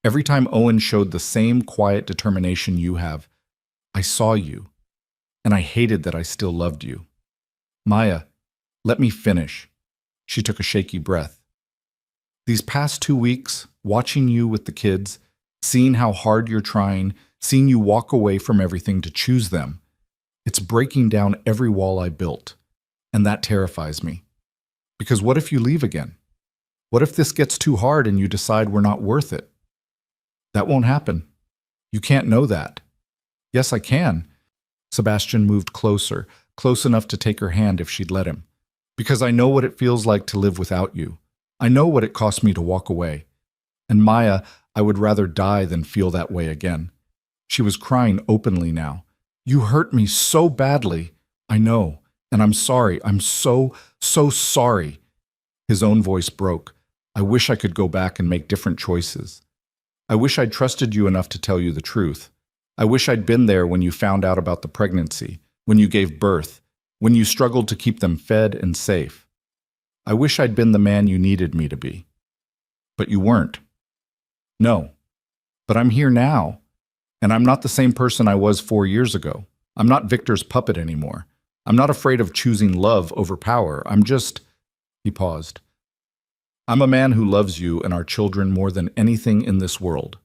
every time Owen showed the same quiet determination you have, I saw you, and I hated that I still loved you. Maya, let me finish. She took a shaky breath. These past 2 weeks, watching you with the kids, seeing how hard you're trying, seeing you walk away from everything to choose them, it's breaking down every wall I built, and that terrifies me. Because what if you leave again? What if this gets too hard and you decide we're not worth it? That won't happen. You can't know that. Yes, I can. Sebastian moved closer, close enough to take her hand if she'd let him. Because I know what it feels like to live without you. I know what it cost me to walk away. And Maya, I would rather die than feel that way again. She was crying openly now. You hurt me so badly. I know. And I'm sorry. I'm so sorry. His own voice broke. I wish I could go back and make different choices. I wish I'd trusted you enough to tell you the truth. I wish I'd been there when you found out about the pregnancy, when you gave birth, when you struggled to keep them fed and safe. I wish I'd been the man you needed me to be. But you weren't. No. But I'm here now. And I'm not the same person I was 4 years ago. I'm not Victor's puppet anymore. I'm not afraid of choosing love over power. I'm just... He paused. I'm a man who loves you and our children more than anything in this world.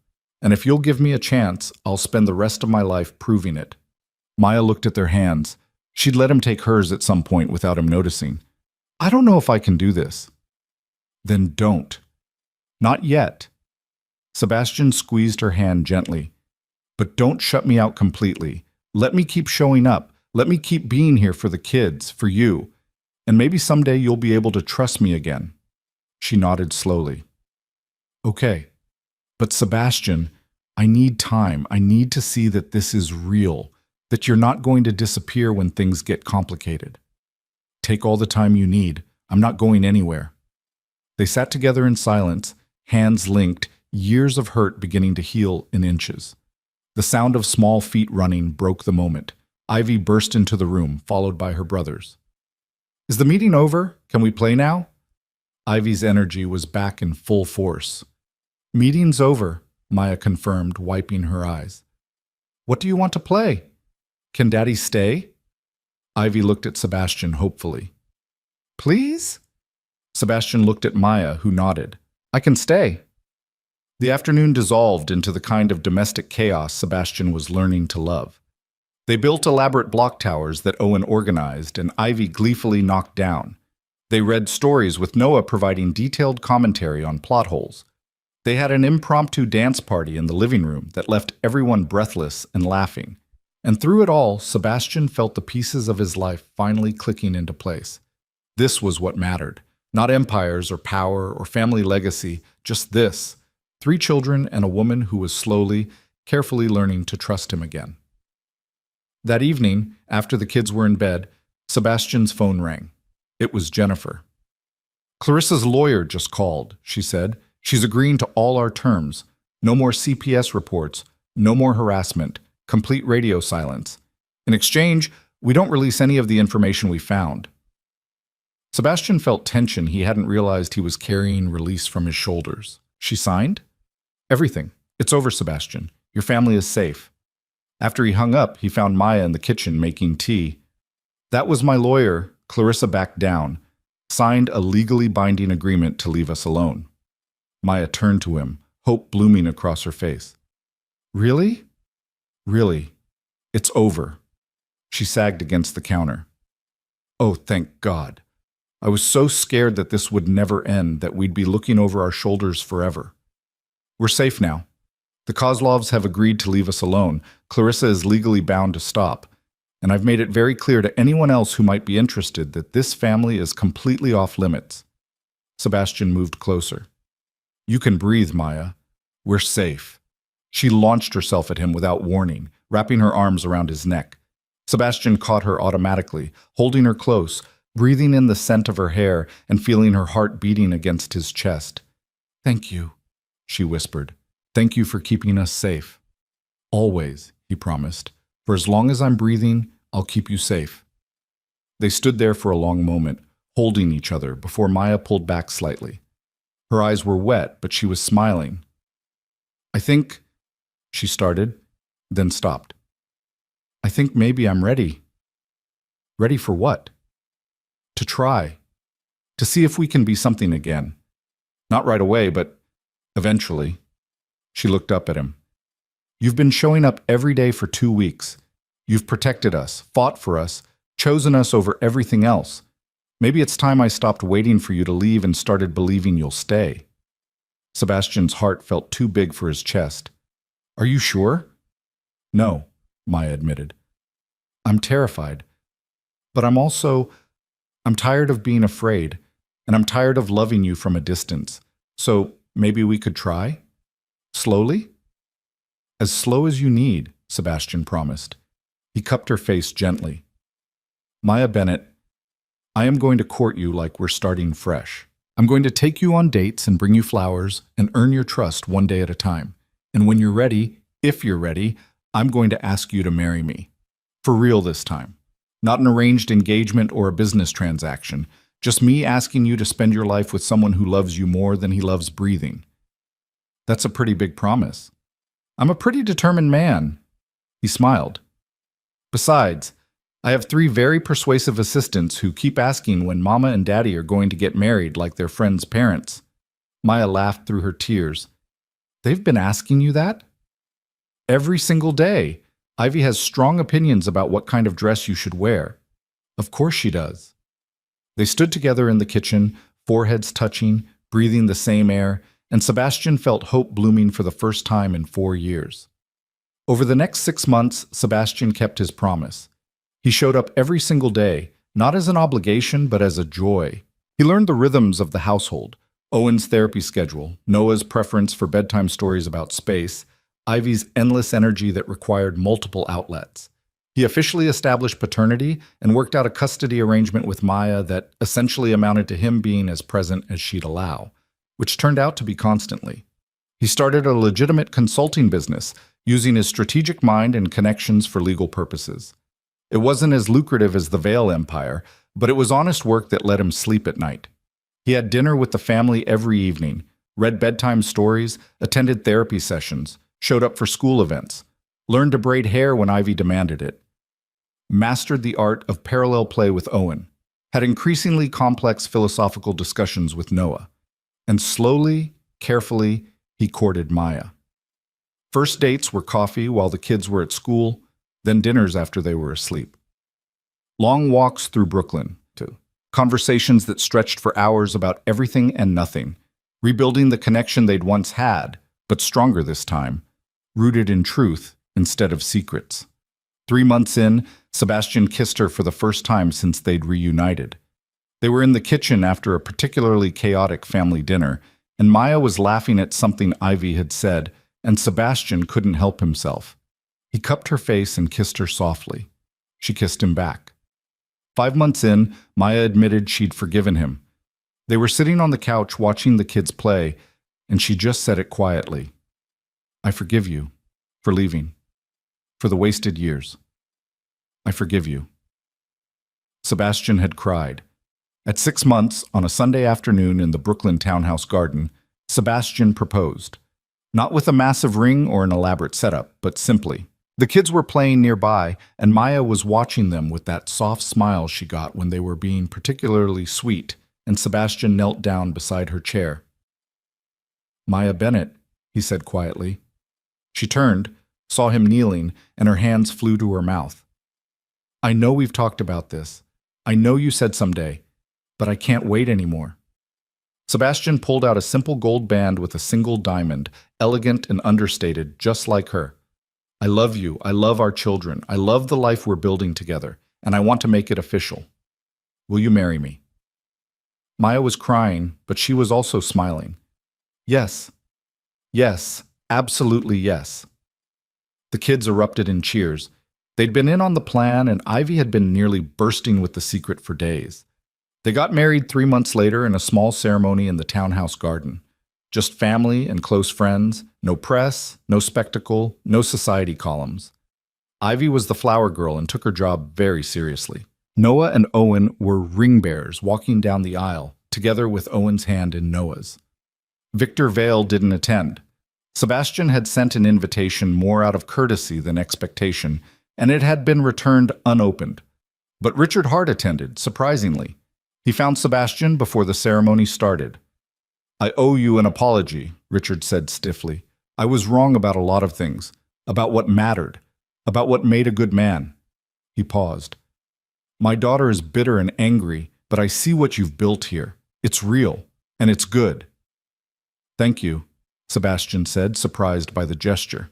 And if you'll give me a chance, I'll spend the rest of my life proving it. Maya looked at their hands. She'd let him take hers at some point without him noticing. I don't know if I can do this. Then don't. Not yet. Sebastian squeezed her hand gently. But don't shut me out completely. Let me keep showing up. Let me keep being here for the kids, for you. And maybe someday you'll be able to trust me again. She nodded slowly. Okay. But Sebastian, I need time. I need to see that this is real, that you're not going to disappear when things get complicated. Take all the time you need. I'm not going anywhere. They sat together in silence, hands linked, years of hurt beginning to heal in inches. The sound of small feet running broke the moment. Ivy burst into the room, followed by her brothers. Is the meeting over? Can we play now? Ivy's energy was back in full force. Meeting's over, Maya confirmed, wiping her eyes. What do you want to play? Can Daddy stay? Ivy looked at Sebastian hopefully. Please? Sebastian looked at Maya, who nodded. I can stay. The afternoon dissolved into the kind of domestic chaos Sebastian was learning to love. They built elaborate block towers that Owen organized and Ivy gleefully knocked down. They read stories with Noah providing detailed commentary on plot holes. They had an impromptu dance party in the living room that left everyone breathless and laughing. And through it all, Sebastian felt the pieces of his life finally clicking into place. This was what mattered. Not empires or power or family legacy, just this. 3 children and a woman who was slowly, carefully learning to trust him again. That evening, after the kids were in bed, Sebastian's phone rang. It was Jennifer. Clarissa's lawyer just called, she said. She's agreeing to all our terms. No more CPS reports, no more harassment, complete radio silence. In exchange, we don't release any of the information we found. Sebastian felt tension he hadn't realized he was carrying release from his shoulders. She signed? Everything. It's over, Sebastian. Your family is safe. After he hung up, he found Maya in the kitchen making tea. That was my lawyer. Clarissa backed down, signed a legally binding agreement to leave us alone. Maya turned to him, hope blooming across her face. Really? Really. It's over. She sagged against the counter. Oh, thank God. I was so scared that this would never end, that we'd be looking over our shoulders forever. We're safe now. The Kozlovs have agreed to leave us alone. Clarissa is legally bound to stop. And I've made it very clear to anyone else who might be interested that this family is completely off limits. Sebastian moved closer. You can breathe, Maya. We're safe. She launched herself at him without warning, wrapping her arms around his neck. Sebastian caught her automatically, holding her close, breathing in the scent of her hair and feeling her heart beating against his chest. Thank you, she whispered. Thank you for keeping us safe. Always, he promised. For as long as I'm breathing, I'll keep you safe. They stood there for a long moment, holding each other, before Maya pulled back slightly. Her eyes were wet, but she was smiling. I think, she started, then stopped. I think maybe I'm ready. Ready for what? To try. To see if we can be something again. Not right away, but eventually. She looked up at him. You've been showing up every day for 2 weeks. You've protected us, fought for us, chosen us over everything else. Maybe it's time I stopped waiting for you to leave and started believing you'll stay. Sebastian's heart felt too big for his chest. Are you sure? No, Maya admitted. I'm terrified. But I'm tired of being afraid, and I'm tired of loving you from a distance. So maybe we could try? Slowly? As slow as you need, Sebastian promised. He cupped her face gently. Maya Bennett, I am going to court you like we're starting fresh. I'm going to take you on dates and bring you flowers and earn your trust one day at a time. And when you're ready, if you're ready, I'm going to ask you to marry me. For real this time. Not an arranged engagement or a business transaction. Just me asking you to spend your life with someone who loves you more than he loves breathing. That's a pretty big promise. I'm a pretty determined man. He smiled. Besides, I have 3 very persuasive assistants who keep asking when Mama and Daddy are going to get married like their friends' parents. Maya laughed through her tears. They've been asking you that? Every single day. Ivy has strong opinions about what kind of dress you should wear. Of course she does. They stood together in the kitchen, foreheads touching, breathing the same air, and Sebastian felt hope blooming for the first time in 4 years. Over the next 6 months, Sebastian kept his promise. He showed up every single day, not as an obligation, but as a joy. He learned the rhythms of the household, Owen's therapy schedule, Noah's preference for bedtime stories about space, Ivy's endless energy that required multiple outlets. He officially established paternity and worked out a custody arrangement with Maya that essentially amounted to him being as present as she'd allow, which turned out to be constantly. He started a legitimate consulting business, using his strategic mind and connections for legal purposes. It wasn't as lucrative as the Vale Empire, but it was honest work that let him sleep at night. He had dinner with the family every evening, read bedtime stories, attended therapy sessions, showed up for school events, learned to braid hair when Ivy demanded it, mastered the art of parallel play with Owen, had increasingly complex philosophical discussions with Noah, and slowly, carefully, he courted Maya. First dates were coffee while the kids were at school, then dinners after they were asleep. Long walks through Brooklyn, too. Conversations that stretched for hours about everything and nothing, rebuilding the connection they'd once had, but stronger this time, rooted in truth instead of secrets. 3 months in, Sebastian kissed her for the first time since they'd reunited. They were in the kitchen after a particularly chaotic family dinner, and Maya was laughing at something Ivy had said, and Sebastian couldn't help himself. He cupped her face and kissed her softly. She kissed him back. 5 months in, Maya admitted she'd forgiven him. They were sitting on the couch watching the kids play, and she just said it quietly. I forgive you for leaving, for the wasted years. I forgive you. Sebastian had cried. At 6 months, on a Sunday afternoon in the Brooklyn townhouse garden, Sebastian proposed. Not with a massive ring or an elaborate setup, but simply. The kids were playing nearby, and Maya was watching them with that soft smile she got when they were being particularly sweet, and Sebastian knelt down beside her chair. Maya Bennett, he said quietly. She turned, saw him kneeling, and her hands flew to her mouth. I know we've talked about this. I know you said someday, but I can't wait anymore. Sebastian pulled out a simple gold band with a single diamond, elegant and understated, just like her. I love you. I love our children. I love the life we're building together, and I want to make it official. Will you marry me? Maya was crying, but she was also smiling. Yes. Yes. Absolutely yes. The kids erupted in cheers. They'd been in on the plan, and Ivy had been nearly bursting with the secret for days. They got married 3 months later in a small ceremony in the townhouse garden. Just family and close friends, no press, no spectacle, no society columns. Ivy was the flower girl and took her job very seriously. Noah and Owen were ring bearers walking down the aisle, together with Owen's hand in Noah's. Victor Vale didn't attend. Sebastian had sent an invitation more out of courtesy than expectation, and it had been returned unopened. But Richard Hart attended, surprisingly. He found Sebastian before the ceremony started. I owe you an apology, Richard said stiffly. I was wrong about a lot of things, about what mattered, about what made a good man. He paused. My daughter is bitter and angry, but I see what you've built here. It's real, and it's good. Thank you, Sebastian said, surprised by the gesture.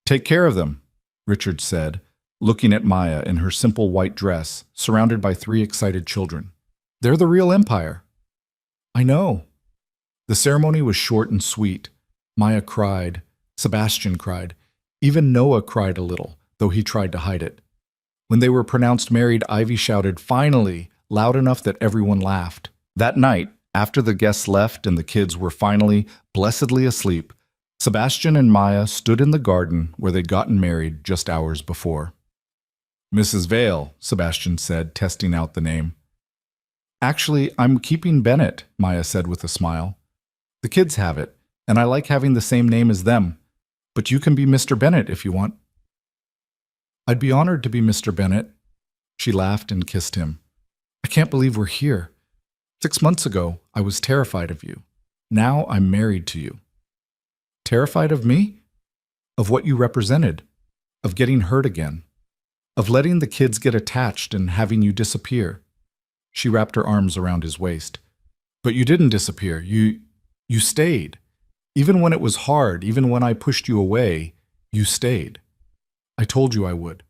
Take care of them, Richard said, looking at Maya in her simple white dress, surrounded by 3 excited children. They're the real empire. I know. The ceremony was short and sweet. Maya cried. Sebastian cried. Even Noah cried a little, though he tried to hide it. When they were pronounced married, Ivy shouted, "Finally!" loud enough that everyone laughed. That night, after the guests left and the kids were finally, blessedly asleep, Sebastian and Maya stood in the garden where they'd gotten married just hours before. Mrs. Vale, Sebastian said, testing out the name. Actually, I'm keeping Bennett, Maya said with a smile. The kids have it, and I like having the same name as them. But you can be Mr. Bennett if you want. I'd be honored to be Mr. Bennett. She laughed and kissed him. I can't believe we're here. 6 months ago, I was terrified of you. Now I'm married to you. Terrified of me? Of what you represented? Of getting hurt again? Of letting the kids get attached and having you disappear? She wrapped her arms around his waist. But you didn't disappear. You stayed. Even when it was hard, even when I pushed you away, you stayed. I told you I would.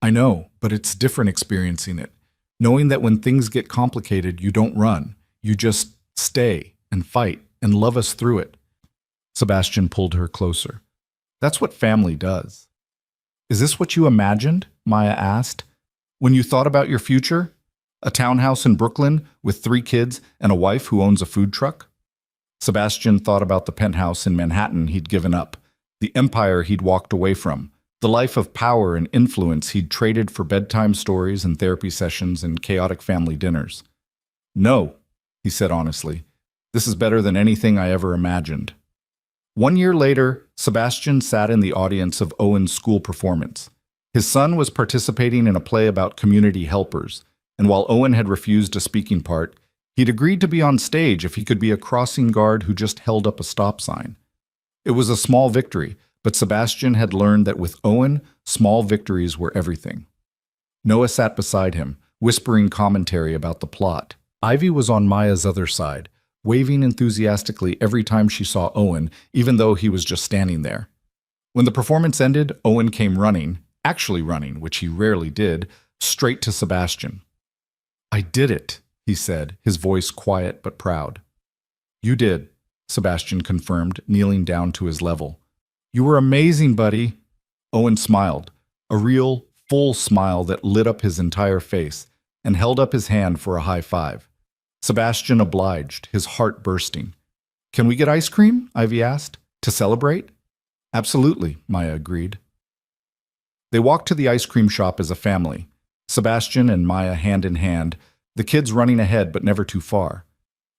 I know, but it's different experiencing it. Knowing that when things get complicated, you don't run. You just stay and fight and love us through it. Sebastian pulled her closer. That's what family does. Is this what you imagined? Maya asked. When you thought about your future? A townhouse in Brooklyn with 3 kids and a wife who owns a food truck? Sebastian thought about the penthouse in Manhattan he'd given up, the empire he'd walked away from, the life of power and influence he'd traded for bedtime stories and therapy sessions and chaotic family dinners. No, he said honestly, this is better than anything I ever imagined. 1 year later, Sebastian sat in the audience of Owen's school performance. His son was participating in a play about community helpers, and while Owen had refused a speaking part, he'd agreed to be on stage if he could be a crossing guard who just held up a stop sign. It was a small victory, but Sebastian had learned that with Owen, small victories were everything. Noah sat beside him, whispering commentary about the plot. Ivy was on Maya's other side, waving enthusiastically every time she saw Owen, even though he was just standing there. When the performance ended, Owen came running, actually running, which he rarely did, straight to Sebastian. I did it, he said, his voice quiet but proud. You did, Sebastian confirmed, kneeling down to his level. You were amazing, buddy. Owen smiled, a real, full smile that lit up his entire face, and held up his hand for a high five. Sebastian obliged, his heart bursting. Can we get ice cream? Ivy asked. To celebrate? Absolutely, Maya agreed. They walked to the ice cream shop as a family, Sebastian and Maya hand in hand, the kids running ahead but never too far.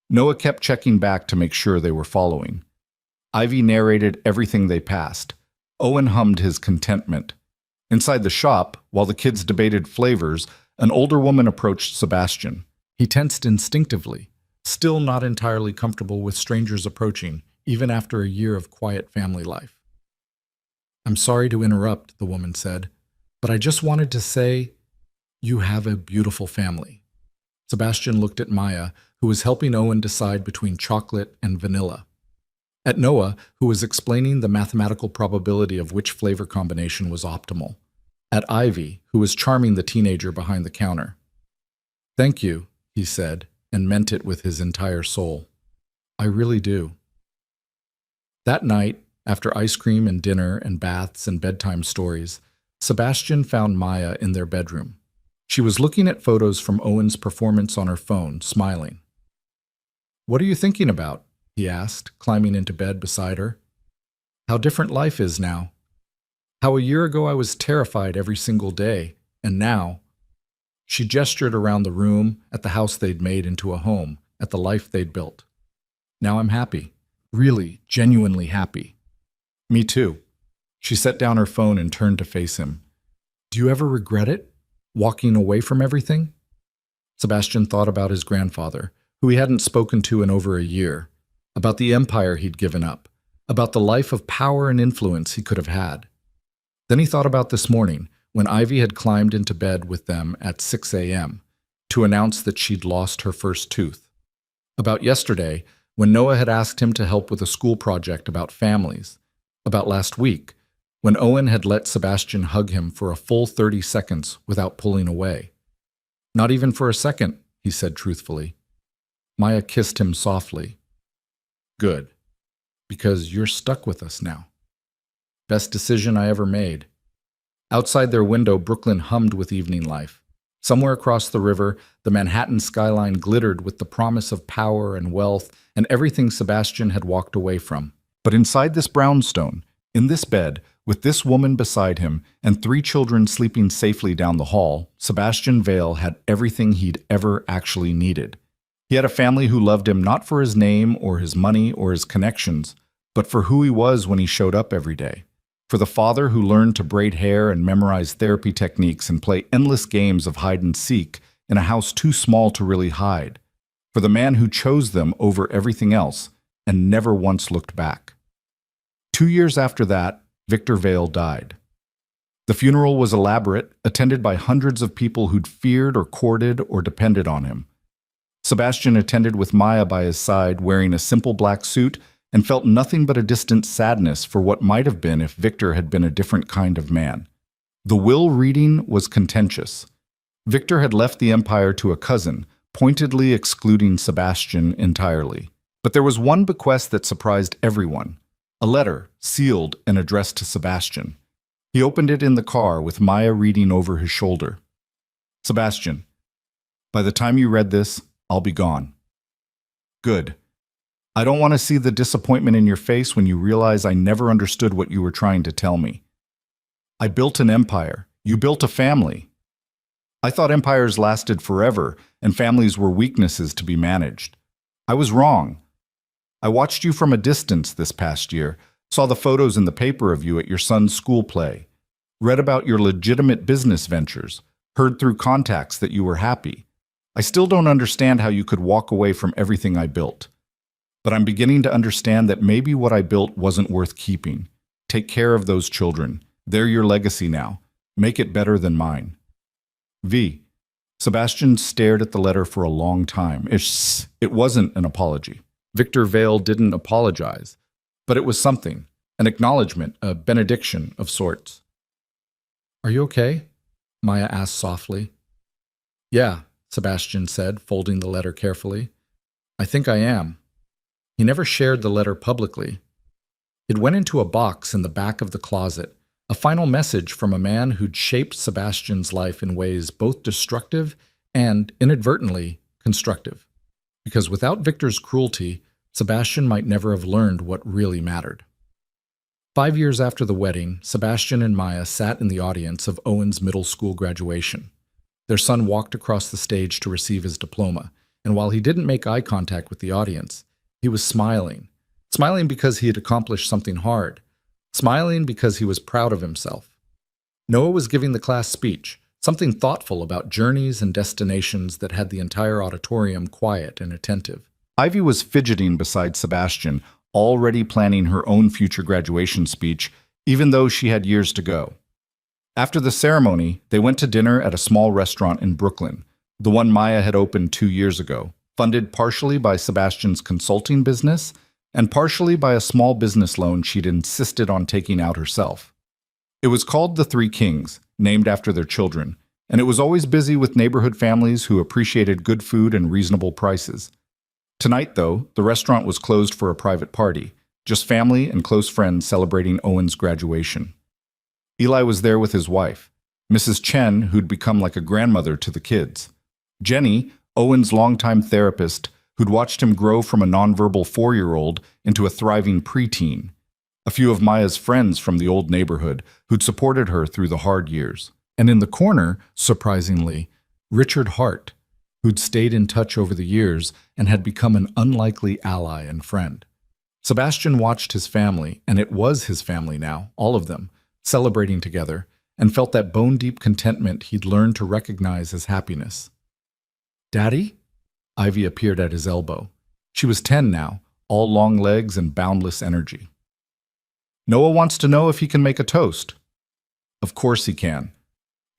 Noah kept checking back to make sure they were following. Ivy narrated everything they passed. Owen hummed his contentment. Inside the shop, while the kids debated flavors, an older woman approached Sebastian. He tensed instinctively, still not entirely comfortable with strangers approaching, even after a year of quiet family life. I'm sorry to interrupt, the woman said, but I just wanted to say you have a beautiful family. Sebastian looked at Maya, who was helping Owen decide between chocolate and vanilla. At Noah, who was explaining the mathematical probability of which flavor combination was optimal. At Ivy, who was charming the teenager behind the counter. Thank you, he said, and meant it with his entire soul. I really do. That night, after ice cream and dinner and baths and bedtime stories, Sebastian found Maya in their bedroom. She was looking at photos from Owen's performance on her phone, smiling. What are you thinking about? He asked, climbing into bed beside her. How different life is now. How a year ago I was terrified every single day, and now... She gestured around the room, at the house they'd made into a home, at the life they'd built. Now I'm happy. Really, genuinely happy. Me too. She set down her phone and turned to face him. Do you ever regret it? Walking away from everything? Sebastian thought about his grandfather, who he hadn't spoken to in over a year, about the empire he'd given up, about the life of power and influence he could have had. Then he thought about this morning, when Ivy had climbed into bed with them at 6 a.m. to announce that she'd lost her first tooth. About yesterday, when Noah had asked him to help with a school project about families. About last week, when Owen had let Sebastian hug him for a full 30 seconds without pulling away. Not even for a second, he said truthfully. Maya kissed him softly. Good, because you're stuck with us now. Best decision I ever made. Outside their window, Brooklyn hummed with evening life. Somewhere across the river, the Manhattan skyline glittered with the promise of power and wealth and everything Sebastian had walked away from. But inside this brownstone, in this bed, with this woman beside him and 3 children sleeping safely down the hall, Sebastian Vale had everything he'd ever actually needed. He had a family who loved him not for his name or his money or his connections, but for who he was when he showed up every day. For the father who learned to braid hair and memorize therapy techniques and play endless games of hide and seek in a house too small to really hide. For the man who chose them over everything else and never once looked back. 2 years after that, Victor Vale died. The funeral was elaborate, attended by hundreds of people who'd feared or courted or depended on him. Sebastian attended with Maya by his side, wearing a simple black suit, and felt nothing but a distant sadness for what might have been if Victor had been a different kind of man. The will reading was contentious. Victor had left the empire to a cousin, pointedly excluding Sebastian entirely. But there was one bequest that surprised everyone. A letter, sealed and addressed to Sebastian. He opened it in the car with Maya reading over his shoulder. Sebastian, by the time you read this, I'll be gone. Good. I don't want to see the disappointment in your face when you realize I never understood what you were trying to tell me. I built an empire. You built a family. I thought empires lasted forever and families were weaknesses to be managed. I was wrong. I watched you from a distance this past year, saw the photos in the paper of you at your son's school play, read about your legitimate business ventures, heard through contacts that you were happy. I still don't understand how you could walk away from everything I built. But I'm beginning to understand that maybe what I built wasn't worth keeping. Take care of those children. They're your legacy now. Make it better than mine. V. Sebastian stared at the letter for a long time. It wasn't an apology. Victor Vale didn't apologize, but it was something, an acknowledgement, a benediction of sorts. Are you okay? Maya asked softly. Yeah, Sebastian said, folding the letter carefully. I think I am. He never shared the letter publicly. It went into a box in the back of the closet, a final message from a man who'd shaped Sebastian's life in ways both destructive and, inadvertently, constructive. Because without Victor's cruelty, Sebastian might never have learned what really mattered. 5 years after the wedding, Sebastian and Maya sat in the audience of Owen's middle school graduation. Their son walked across the stage to receive his diploma, and while he didn't make eye contact with the audience, he was smiling. Smiling because he had accomplished something hard. Smiling because he was proud of himself. Noah was giving the class speech, something thoughtful about journeys and destinations that had the entire auditorium quiet and attentive. Ivy was fidgeting beside Sebastian, already planning her own future graduation speech, even though she had years to go. After the ceremony, they went to dinner at a small restaurant in Brooklyn, the one Maya had opened 2 years ago, funded partially by Sebastian's consulting business and partially by a small business loan she'd insisted on taking out herself. It was called the Three Kings, named after their children, and it was always busy with neighborhood families who appreciated good food and reasonable prices. Tonight, though, the restaurant was closed for a private party, just family and close friends celebrating Owen's graduation. Eli was there with his wife, Mrs. Chen, who'd become like a grandmother to the kids. Jenny, Owen's longtime therapist, who'd watched him grow from a nonverbal 4-year-old into a thriving preteen. A few of Maya's friends from the old neighborhood who'd supported her through the hard years. And in the corner, surprisingly, Richard Hart, who'd stayed in touch over the years and had become an unlikely ally and friend. Sebastian watched his family, and it was his family now, all of them, celebrating together, and felt that bone-deep contentment he'd learned to recognize as happiness. "Daddy?" Ivy appeared at his elbow. She was 10 now, all long legs and boundless energy. "Noah wants to know if he can make a toast." "Of course he can."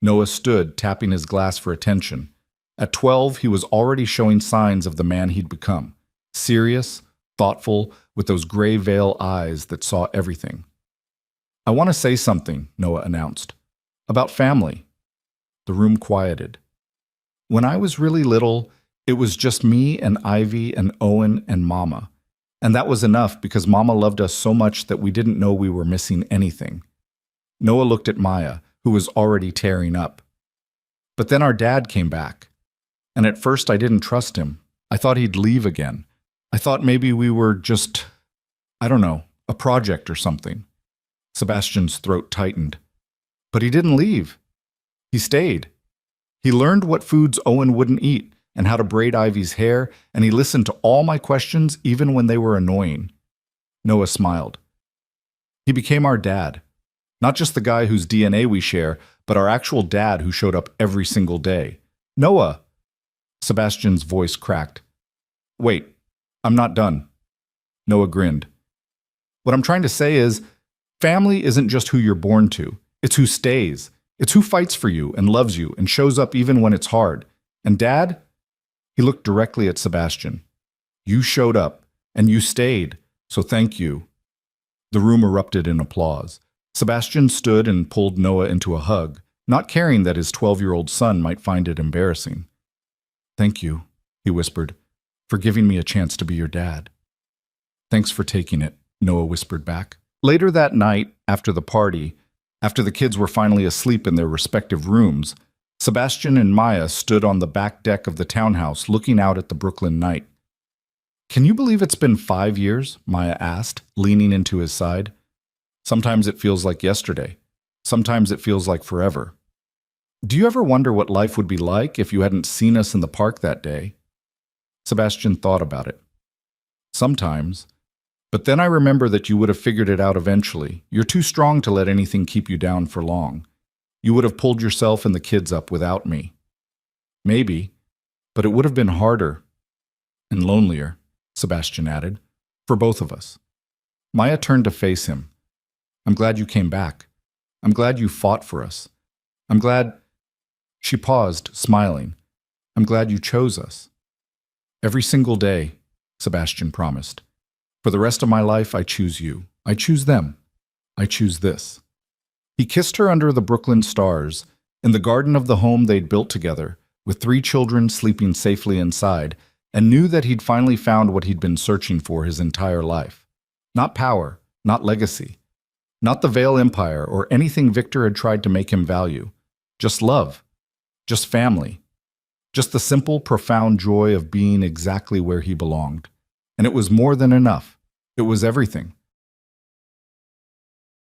Noah stood, tapping his glass for attention. At 12, he was already showing signs of the man he'd become. Serious, thoughtful, with those gray veil eyes that saw everything. "I want to say something," Noah announced. "About family." The room quieted. "When I was really little, it was just me and Ivy and Owen and Mama. And that was enough because Mama loved us so much that we didn't know we were missing anything." Noah looked at Maya, who was already tearing up. "But then our dad came back. And at first I didn't trust him. I thought he'd leave again. I thought maybe we were just, I don't know, a project or something." Sebastian's throat tightened. "But he didn't leave. He stayed. He learned what foods Owen wouldn't eat and how to braid Ivy's hair, and he listened to all my questions even when they were annoying." Noah smiled. "He became our dad. Not just the guy whose DNA we share, but our actual dad who showed up every single day. Noah!" Sebastian's voice cracked. "Wait, I'm not done." Noah grinned. "What I'm trying to say is, family isn't just who you're born to. It's who stays. It's who fights for you and loves you and shows up even when it's hard. And Dad?" He looked directly at Sebastian. "You showed up, and you stayed, so thank you." The room erupted in applause. Sebastian stood and pulled Noah into a hug, not caring that his 12-year-old son might find it embarrassing. "Thank you," he whispered, "for giving me a chance to be your dad." "Thanks for taking it," Noah whispered back. Later that night, after the party, after the kids were finally asleep in their respective rooms, Sebastian and Maya stood on the back deck of the townhouse looking out at the Brooklyn night. "Can you believe it's been 5 years?" Maya asked, leaning into his side. "Sometimes it feels like yesterday. Sometimes it feels like forever. Do you ever wonder what life would be like if you hadn't seen us in the park that day?" Sebastian thought about it. "Sometimes. But then I remember that you would have figured it out eventually. You're too strong to let anything keep you down for long. You would have pulled yourself and the kids up without me." "Maybe, but it would have been harder and lonelier," Sebastian added, "for both of us." Maya turned to face him. "I'm glad you came back. I'm glad you fought for us. I'm glad—" She paused, smiling. "I'm glad you chose us." "Every single day," Sebastian promised. "For the rest of my life, I choose you. I choose them. I choose this." He kissed her under the Brooklyn stars, in the garden of the home they'd built together, with 3 children sleeping safely inside, and knew that he'd finally found what he'd been searching for his entire life. Not power, not legacy, not the Veil Empire or anything Victor had tried to make him value. Just love. Just family. Just the simple, profound joy of being exactly where he belonged. And it was more than enough. It was everything.